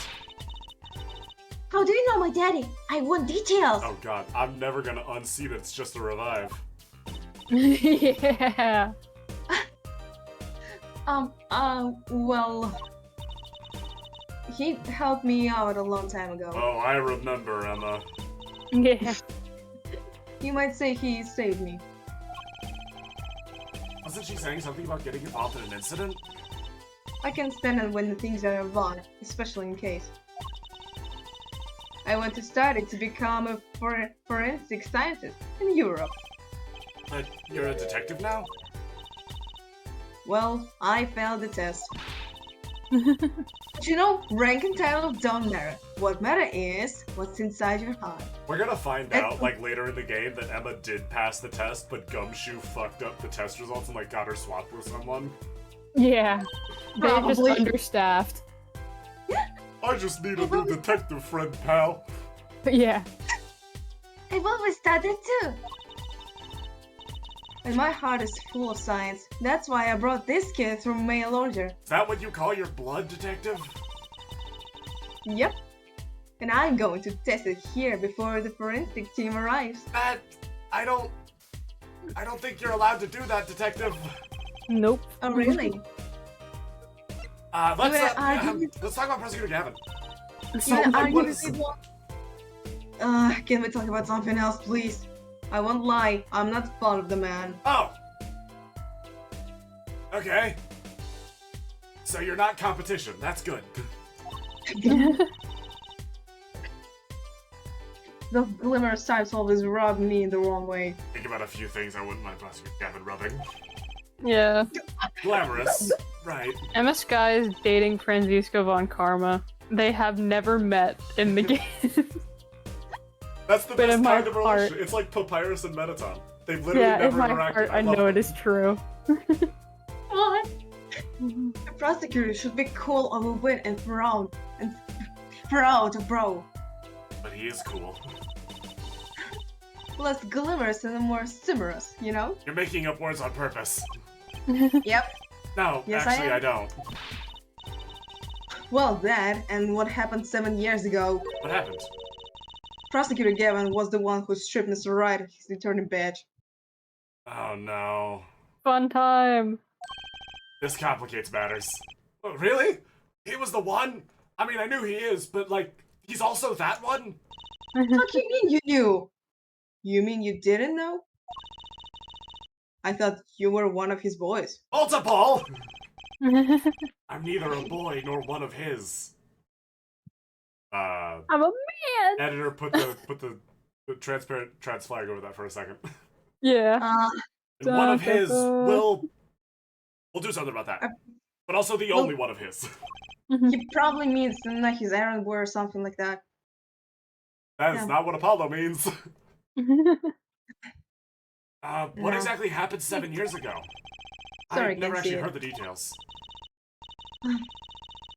How do you know my daddy? I want details. Oh god, I'm never gonna unsee that it's just a revive. Yeah. Well, he helped me out a long time ago. Oh, I remember, Emma. Yeah. You might say he saved me. Wasn't she saying something about getting involved in an incident? I can stand it when the things are involved, especially in case. I went to study to become a forensic scientist in Europe. But you're a detective now? Well, I failed the test. But you know, rank and title don't matter. What matter is what's inside your heart. We're gonna find out, like, later in the game that Emma did pass the test, but Gumshoe fucked up the test results and, like, got her swapped with someone. Yeah. They're just Probably. understaffed. I just need a new detective friend, pal. But yeah. I've always thought that too. And my heart is full of science. That's why I brought this kid through mail order. Is that what you call your blood, detective? Yep. And I'm going to test it here before the forensic team arrives. I don't think you're allowed to do that, detective. Nope. Oh, really? Let's argue talk about Prosecutor Gavin. You wanna like, argue what with is- people? Can we talk about something else, please? I won't lie, I'm not fond of the man. Oh! Okay. So you're not competition, that's good. The glimmer types always rub me in the wrong way. Think about a few things I wouldn't mind Prosecutor Gavin rubbing. Yeah. Glamorous. Right. Emma Sky is dating Franziska von Karma. They have never met in the game. That's the But best in my kind of heart- relationship. It's like Papyrus and Mettaton. They've literally Yeah, in never my interacted. heart, I love know it them. is true. What? The prosecutor should be cool of a win and proud bro. But he is cool. Less glamorous and more simorous, you know? You're making up words on purpose. Yep. No, Yes, I actually, am. I don't. Well, that and what happened 7 years ago. What happened? Prosecutor Gavin was the one who stripped Mr. Wright of his returning badge. Oh no. Fun time. This complicates matters. Oh, really? He was the one? I mean, I knew he is, but like, he's also that one? What do you mean you knew? You mean you didn't know? I thought you were one of his boys. Multiple! I'm neither a boy nor one of his. I'm a man. Editor, put the transparent trans flag over that for a second. Yeah. And one of his Da-da-da. will... We'll do something about that. But also the Well- only one of his. He probably means not his errand boy or something like that. That is Yeah. not what Apollo means. What No. exactly happened 7 years ago? Sorry, I never can't see actually it. heard the details.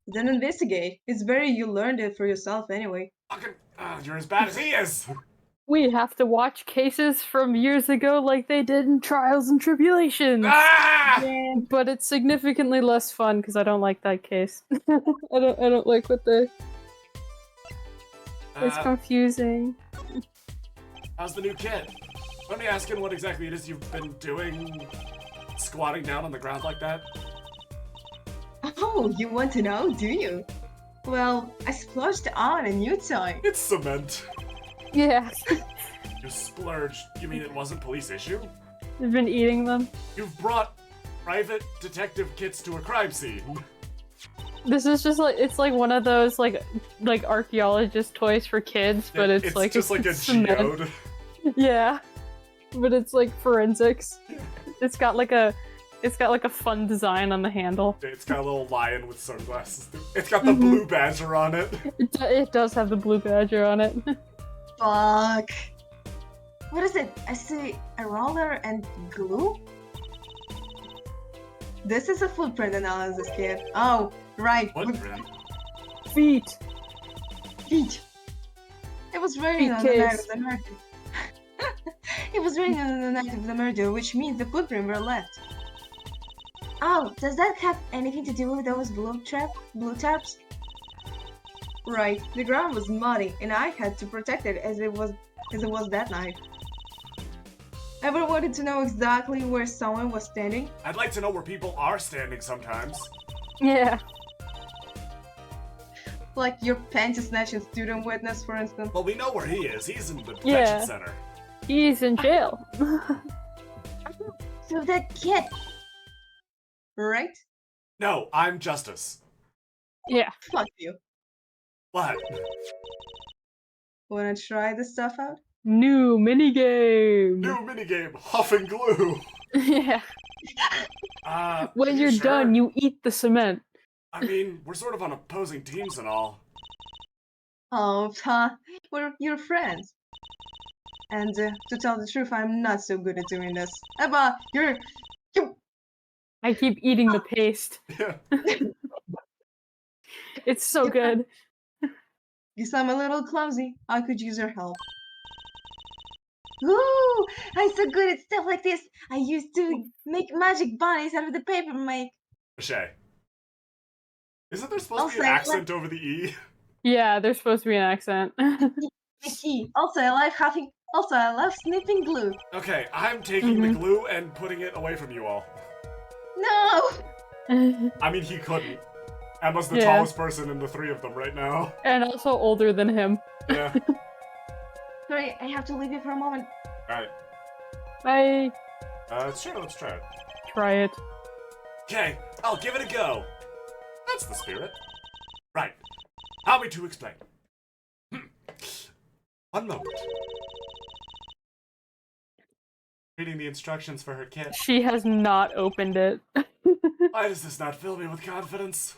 Then investigate. It's better you learned it for yourself anyway. Fucking, you're as bad as he is! We have to watch cases from years ago like they did in Trials and Tribulations. Ah! But it's significantly less fun because I don't like that case. I don't like what they. It's Uh, confusing. how's the new kid? Let me asking what exactly it is you've been doing, squatting down on the ground like that. Oh, you want to know, do you? Well, I splurged on a new toy. It's cement. Yeah. You splurged. You mean it wasn't police issue? I've been eating them. You've brought private detective kits to a crime scene. This is just like it's like one of those like archaeologist toys for kids, but it's like just like a cement. geode. Yeah, but it's like forensics. It's got like a fun design on the handle. It's got a little lion with sunglasses. It's got the blue badger on it. It does have the blue badger on it. Fuck. What is it? I see a roller and glue? This is a footprint analysis kit. Oh, right. Footprint. Feet. Feet. It was raining Feet on the night case. of the murder. It was raining on the night of the murder, which means the footprint were left. Oh, does that have anything to do with those blue tarps? Right. The ground was muddy, and I had to protect it as it was that night. Ever wanted to know exactly where someone was standing? I'd like to know where people are standing sometimes. Yeah. Like your panty snatching student witness, for instance. Well, we know where he is. He's in the detention Yeah. center. He's in jail. So that kid. Right? No, I'm Justice. Yeah. Fuck you. What? Wanna try this stuff out? New minigame. New minigame, Huff and Glue. Yeah. When you you're sure? done, you eat the cement. I mean, we're sort of on opposing teams and all. Oh, we're your friends. And to tell the truth, I'm not so good at doing this. Emma, you I keep eating the paste. Yeah. It's so good. guess I'm a little clumsy. I could use your help. Ooh, I'm so good at stuff like this. I used to make magic bunnies out of the paper make. Shay. Isn't there supposed to be Also, an I accent over the E? Yeah, there's supposed to be an accent. Mickey. Also, I like huffing. Also, I love sniffing glue. Okay, I'm taking the glue and putting it away from you all. No. I mean, he couldn't. Emma's the Yeah. tallest person in the three of them right now. And also older than him. Yeah. Sorry, I have to leave you for a moment. Alright. Bye. Sure, let's try it. Try it. Okay, I'll give it a go. That's the spirit. Right. How me to explain? One moment. Reading the instructions for her kit. She has not opened it. Why does this not fill me with confidence?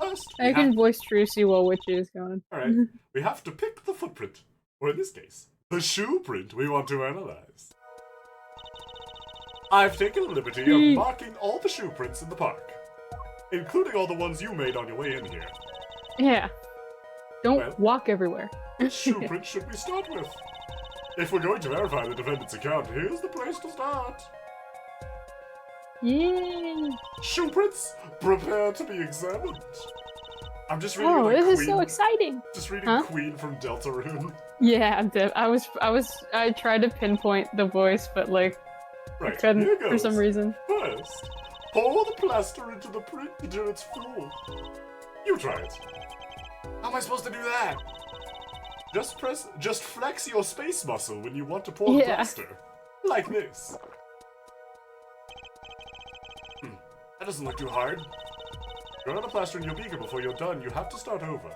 First, I can voice Trucy while Witchy is going. Alright, we have to pick the footprint. Or in this case, the shoe print we want to analyze. I've taken the liberty of marking all the shoe prints in the park, including all the ones you made on your way in here. Yeah. Don't Well. walk everywhere. Which shoe print should we start with? If we're going to verify the defendant's account, here's the place to start. Yay! Shoe prints, prepare to be examined. I'm just reading Oh, like this Queen. is so exciting! Just reading Huh? Queen from Deltarune. Yeah, I'm dead. I tried to pinpoint the voice, but like, Right, couldn't here goes. for some reason. First, pour the plaster into the print until it's full. You try it. How am I supposed to do that? Just flex your space muscle when you want to pour the Yeah. plaster. Like this. That doesn't look too hard. Run out of plaster in your beaker before you're done. You have to start over.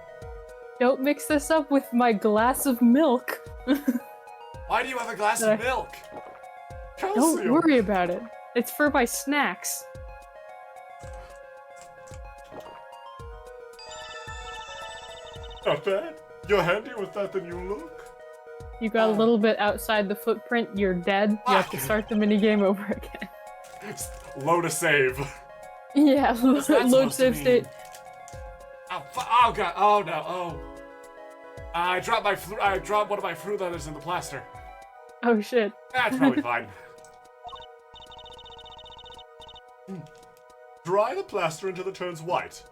Don't mix this up with my glass of milk. Why do you have a glass of milk? Don't Calcium. worry about it. It's for my snacks. Not bad. You're handier with that than you look. You got a little bit outside the footprint, you're dead. You have to start the minigame over again. Load a save. Yeah, What's that load supposed to save mean? state. Oh god! Oh no! Oh! I dropped one of my fruit leathers in the plaster. Oh shit. That's probably fine. Dry the plaster until it turns white.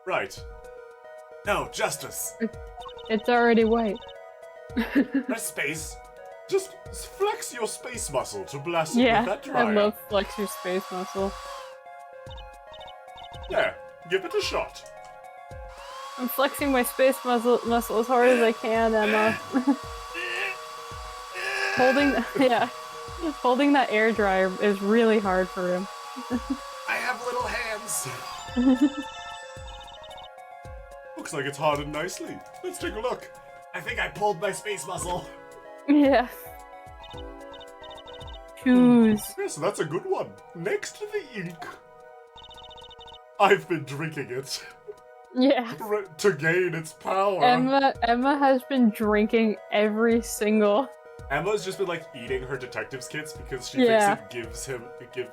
Right. No, Justice. It's already white. Press space. Just flex your space muscle to blast it Yeah, with that dryer. I love flex your space muscle. Yeah, give it a shot. I'm flexing my space muscle as hard as I can, Emma. Holding that air dryer is really hard for him. I have little hands. Looks like it's hardened nicely. Let's take a look. I think I pulled my space muscle. Yeah. Choose. Yeah, so that's a good one. Next to the ink. I've been drinking it Yeah. to gain its power. Emma has been drinking every single. Emma's just been like eating her detective's kits because she Yeah. thinks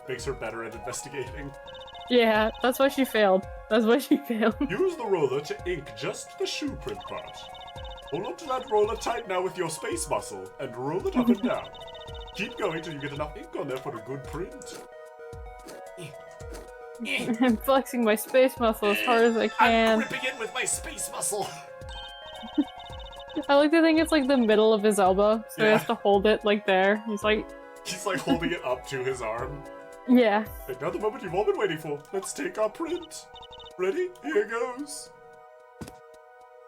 makes her better at investigating. Yeah, that's why she failed. That's why she failed. Use the roller to ink just the shoe print part. Hold onto that roller tight now with your space muscle and roll it up and down. Keep going till you get enough ink on there for a good print. I'm flexing my space muscle as hard as I I'm can. gripping it with my space muscle. I like to think it's like the middle of his elbow, so he Yeah. has to hold it like there. He's like, He's like holding it up to his arm. yeah. And now the moment you've all been waiting for. Let's take our print. Ready? Here goes.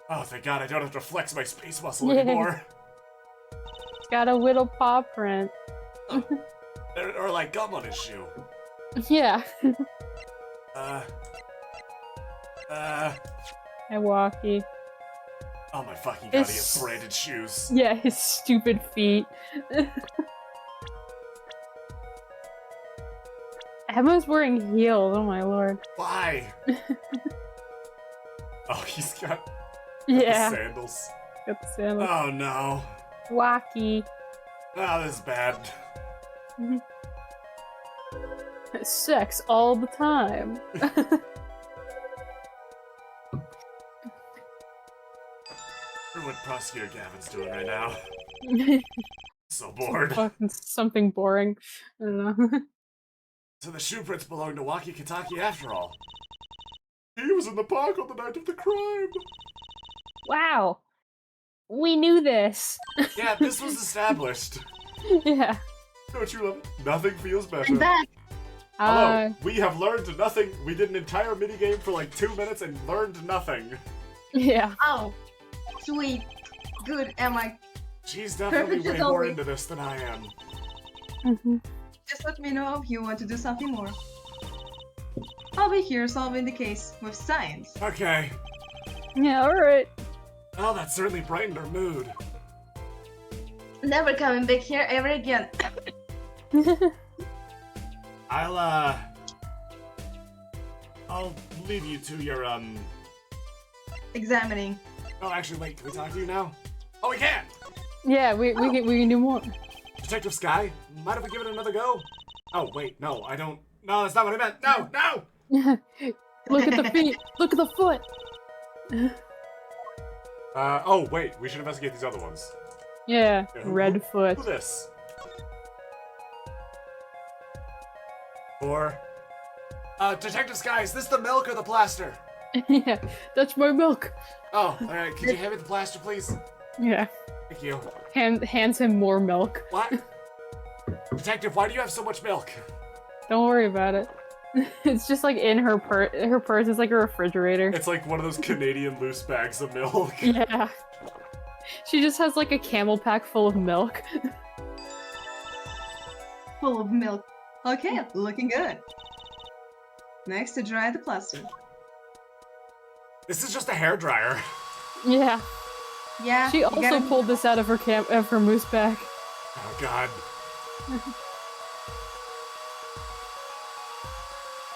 Oh, thank God I don't have to flex my space muscle Yeah. anymore. He's got a little paw print. Or like gum on his shoe. Yeah. And walkie. Oh my fucking God, he has It's- branded shoes. Yeah, his stupid feet. Emma's wearing heels, oh my lord. Why? Oh, he's got Yeah, sandals. got the sandals. Oh no. Walkie. Oh, this is bad. Sex all the time. I wonder what Prosecutor Gavin's doing right now. So bored. Fucking something boring. I don't know. So the shoe prints belong to Waki Kitaki after all. He was in the park on the night of the crime. Wow. We knew this. Yeah, this was established. Yeah. Don't you love it? Nothing feels better. I'm back. Hello, we have learned nothing. We did an entire minigame for like 2 minutes and learned nothing. Yeah. Oh, sweet. Good, Emma. She's definitely Perfect way as more always. into this than I am. Just let me know if you want to do something more. I'll be here solving the case with science. Okay. Yeah, alright. Well, that certainly brightened our mood. Never coming back here ever again. I'll leave you to your, Examining. Oh, actually, wait, can we talk to you now? Oh, we can! Yeah, we can do more. Detective Sky, mind if we give it another go? Oh, wait, no, I don't. No, that's not what I meant. No, no! Look at the feet. Look at the foot. Oh, wait, we should investigate these other ones. Yeah, Yeah, Redfoot. Who this? Or, Detective Sky, is this the milk or the plaster? Yeah, that's my milk. Oh, alright, could you hand me the plaster, please? Yeah, Thank you. hands him more milk. What? Detective, why do you have so much milk? Don't worry about it. It's just like in her purse. Her purse is like a refrigerator. It's like one of those Canadian loose bags of milk. Yeah. She just has like a camel pack full of milk. Full of milk. Okay, looking good. Next to dry the plaster. This is just a hairdryer. Yeah. Yeah. She you also gotta- pulled this out of her moose bag. Oh, God.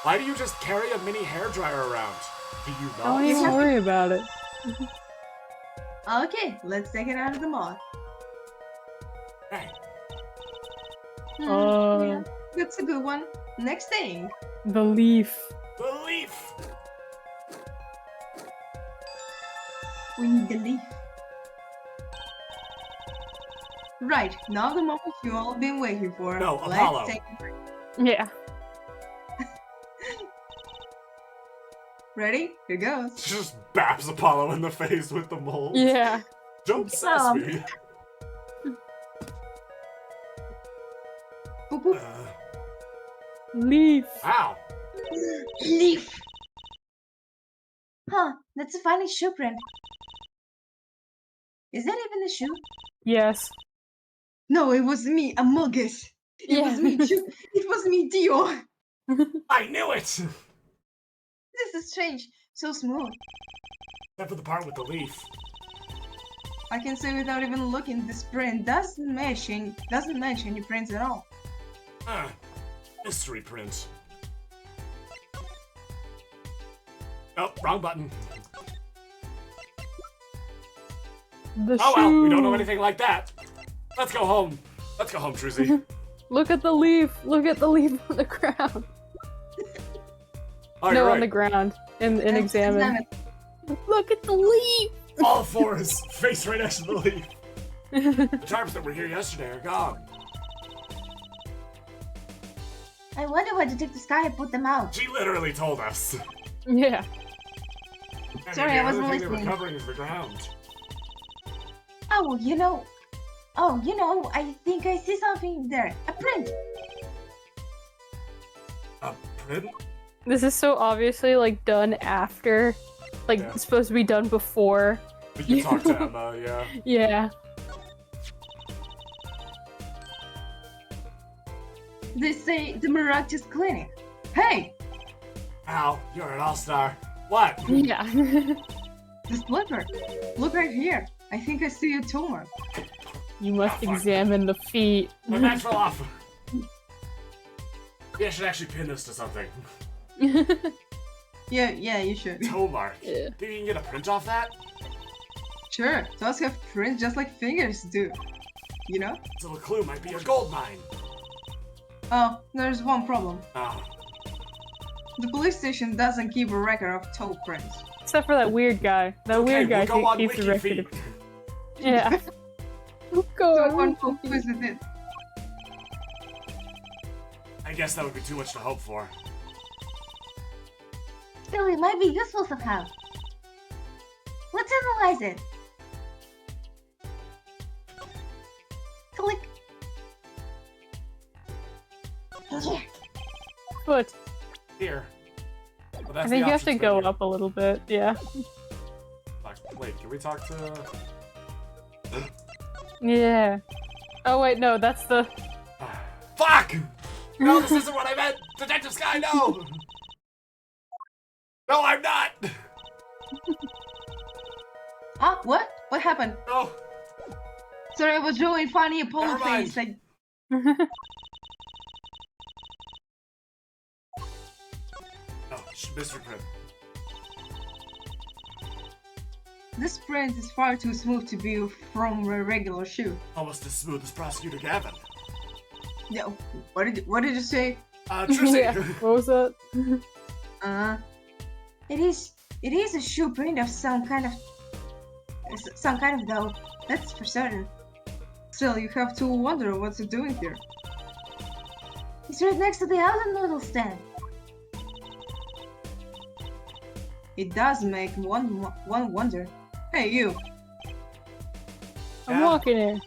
Why do you just carry a mini hairdryer around? Do you know? Don't even worry about it. Okay, let's take it out of the moth. Hey, Yeah, that's a good one. Next thing. The leaf. the leaf! We need the leaf. Right, now the moment you've all been waiting for. No, Let's Apollo. take a break. Yeah. Ready? Here goes. She just baps Apollo in the face with the mold. Yeah. Jump Sesame. Boop, boop. Leaf. Ow. Leaf! Huh, that's a funny shoe print. Is that even a shoe? Yes. No, it was me, Amogus. It was me, too. It was me, Dio. I knew it! This is strange. So smooth. Except for the part with the leaf. I can say without even looking, this print doesn't match any prints at all. Mystery print. Oh, wrong button. The Oh shoe. well, we don't know anything like that. Let's go home. Let's go home, Truzy. Look at the leaf. Look at the leaf on the ground. Oh, No, you're on the right. ground. And examine. Examine. Look at the leaf. All fours, face right next to the leaf. The tarps that were here yesterday are gone. I wonder why Detective Sky put them out. She literally told us. Yeah. And Sorry, the I wasn't other thing they listening. were covering is the ground. Oh, I think I see something there. A print! A print? This is so obviously like done after. Like Yeah. it's supposed to be done before. We can talk to Emma, yeah. Yeah. They say the miraculous clinic. Hey, Al, you're an all-star. What? Yeah. the slipper. Look right here. I think I see a tumor. You must Oh, fuck. examine the feet. My match fell off. Yeah, I should actually pin this to something. Yeah, you should. Toe mark. Yeah. Think you can get a print off that? Sure, toes have prints just like fingers do. You know? So the clue might be a gold mine. Oh, there's one problem. Oh, The police station doesn't keep a record of toe prints. Except for that weird guy. That weird guy we'll go on keeps a record WikiFeet. of. Yeah. Go So on. one folk visited. I guess that would be too much to hope for. Still, it might be useful somehow. Let's analyze it. Click. Yeah. Foot. Here. Well, I that's think the you have to options go menu. up a little bit. Yeah. Wait, can we talk to... Yeah. Oh wait, no, that's the. Fuck! No, this isn't what I meant! Detective Sky, no! No, I'm not! Ah, what? What happened? No! Sorry, I was drawing funny Apollo Never mind. face. Like, Mr. Prim. This print is far too smooth to be from a regular shoe. Almost as smooth as Prosecutor Gavin. Yeah, what did you say? Trissy. Yeah. What was that? It is a shoe print of some kind of though. That's for certain. Still, you have to wonder what's it doing here. It's right next to the other noodle stand. It does make one wonder. Hey, you. I'm Yeah. walking in.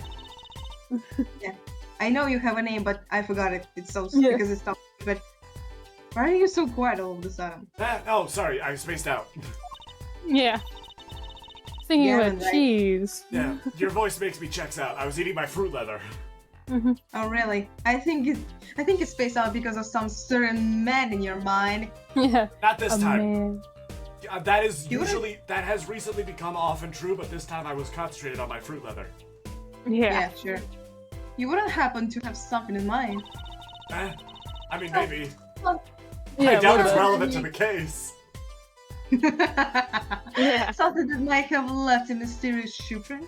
I know you have a name, but I forgot it. It's so Yeah. because it's tough. But why are you so quiet all of a sudden? Oh, sorry, I spaced out. Yeah. Thinking Yeah, about right. cheese. Yeah, your voice makes me checks out. I was eating my fruit leather. Oh, really? I think it's spaced out because of some certain man in your mind. Yeah. Not this A time. man. That is You usually that has recently become often true, but this time I was concentrated on my fruit leather. Yeah. Sure. You wouldn't happen to have something in mind. I mean, maybe. Yeah, I doubt well, it's the- relevant to the case. Yeah. Something that might have left a mysterious shoe print.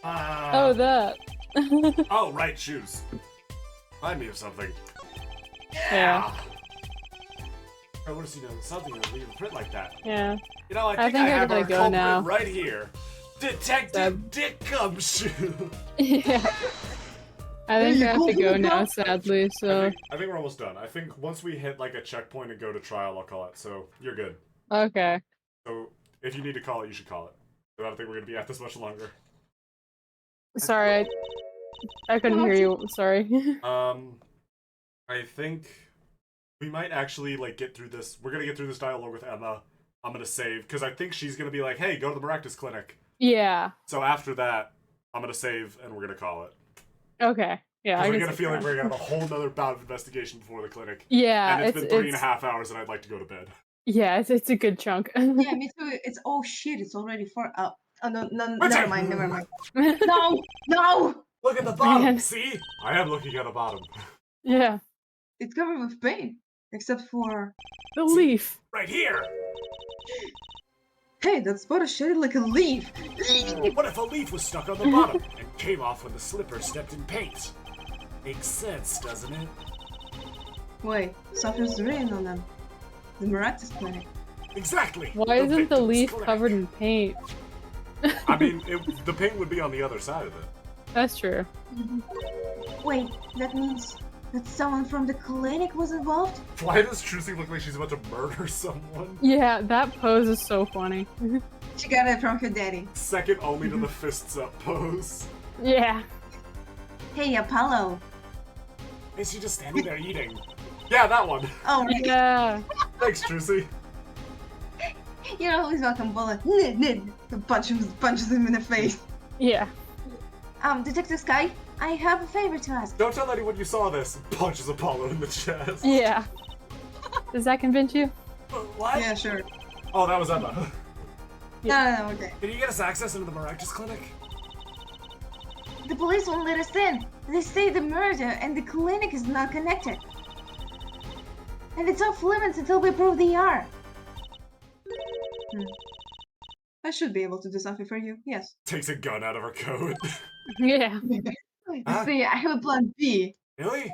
Oh, that. Oh, right, shoes. Remind me of something. Yeah. I want to see something that leave a print like that. Yeah. You know, I I think I think I have gotta our go culprit now. right here. Detective Dick Gumshoe. Yeah. I think you I have to called go him now, now? sadly, so. I think we're almost done. I think once we hit like a checkpoint and go to trial, I'll call it. So you're good. Okay. So if you need to call it, you should call it. But I don't think we're gonna be at this much longer. Sorry, I couldn't hear you. Sorry. I think we might actually like get through this. We're gonna get through this dialogue with Emma. I'm gonna save because I think she's gonna be like, "Hey, go to the Maractus Clinic." Yeah. So after that, I'm gonna save and we're gonna call it. Okay. Yeah. I Because I can get a see feeling that. we're gonna have a whole nother bout of investigation before the clinic. Yeah. And it's been 3.5 hours, and I'd like to go to bed. Yeah. It's a good chunk. Yeah, me too. It's oh shit. It's already 4 up. Oh no, What's never that? mind, never mind. No, no. Look at the bottom. Man. See, I am looking at the bottom. Yeah. It's covered with paint, except for The leaf. Right here. hey, that spot is shaded like a leaf. What if a leaf was stuck on the bottom and came off when the slipper stepped in paint? Makes sense, doesn't it? Wait, something's written on them. The Maractus Clinic. Exactly. Why isn't the victim's leaf clinic. covered in paint? I mean, the paint would be on the other side of it. That's true. Wait, that means that someone from the clinic was involved? Why does Trucy look like she's about to murder someone? Yeah, that pose is so funny. She got it from her daddy. Second only to the fists up pose. Yeah. Hey, Apollo. Is she just standing there eating? Yeah, that one. Oh, right. Yeah. Thanks, Trucy. You're always welcome, Bullet. Punches him in the face. Yeah. Detective Sky, I have a favor to ask. Don't tell anyone you saw this. Punches Apollo in the chest. Yeah. Does that convince you? What? Yeah, sure. Oh, that was Emma. No, okay. Can you get us access into the Maractus Clinic? The police won't let us in. They say the murder and the clinic is not connected. And it's off limits until we prove they are. I should be able to do something for you. Yes. Takes a gun out of her coat. Yeah. Huh? See, I have a plan B. Really?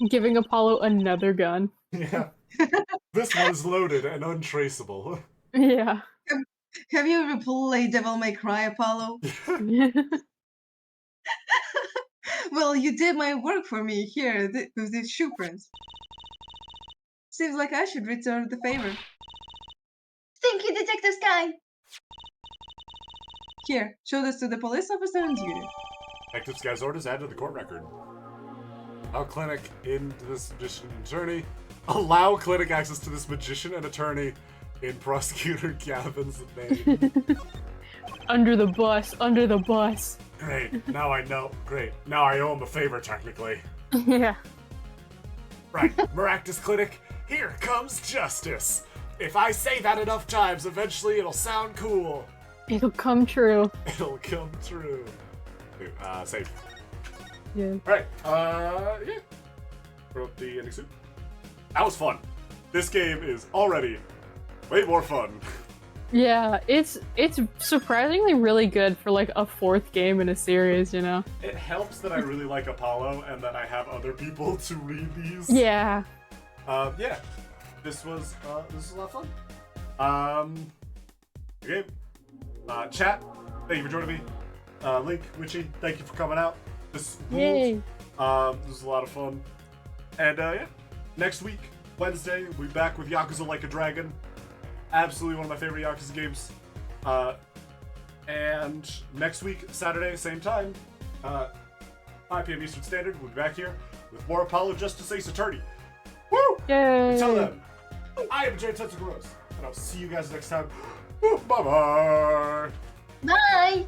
Giving Apollo another gun. Yeah. This one is loaded and untraceable. Yeah. Have you ever played Devil May Cry, Apollo? Well, you did my work for me here with these shoe prints. Seems like I should return the favor. Thank you, Detective Sky. Here, show this to the police officer in duty. Detective Sky's orders added to the court record. Allow clinic into this magician and attorney. Allow clinic access to this magician and attorney in prosecutor Gavin's name. Under the bus. Under the bus. Great. Now I know. Great. Now I owe him a favor, technically. Yeah. Right. Maractus Clinic, here comes justice. If I say that enough times, eventually it'll sound cool. It'll come true. It'll come true. Save. Yeah. Alright, yeah. Throw up the ending suit. That was fun. this game is already way more fun. Yeah, it's surprisingly really good for like a fourth game in a series, you know? It helps that I really like Apollo and that I have other people to read these. Yeah. Yeah. This was a lot of fun. Okay. Chat, thank you for joining me. Link, Witchy, thank you for coming out. This Yay. this was a lot of fun. And yeah, next week, Wednesday, we'll be back with Yakuza Like a Dragon. Absolutely one of my favorite Yakuza games. And next week, Saturday, same time, 5 p.m. Eastern Standard, we'll be back here with more Apollo Justice Ace Attorney. Woo! Yay. Until then, I am Jay Tetsu Gross, and I'll see you guys next time. Bye-bye! Bye!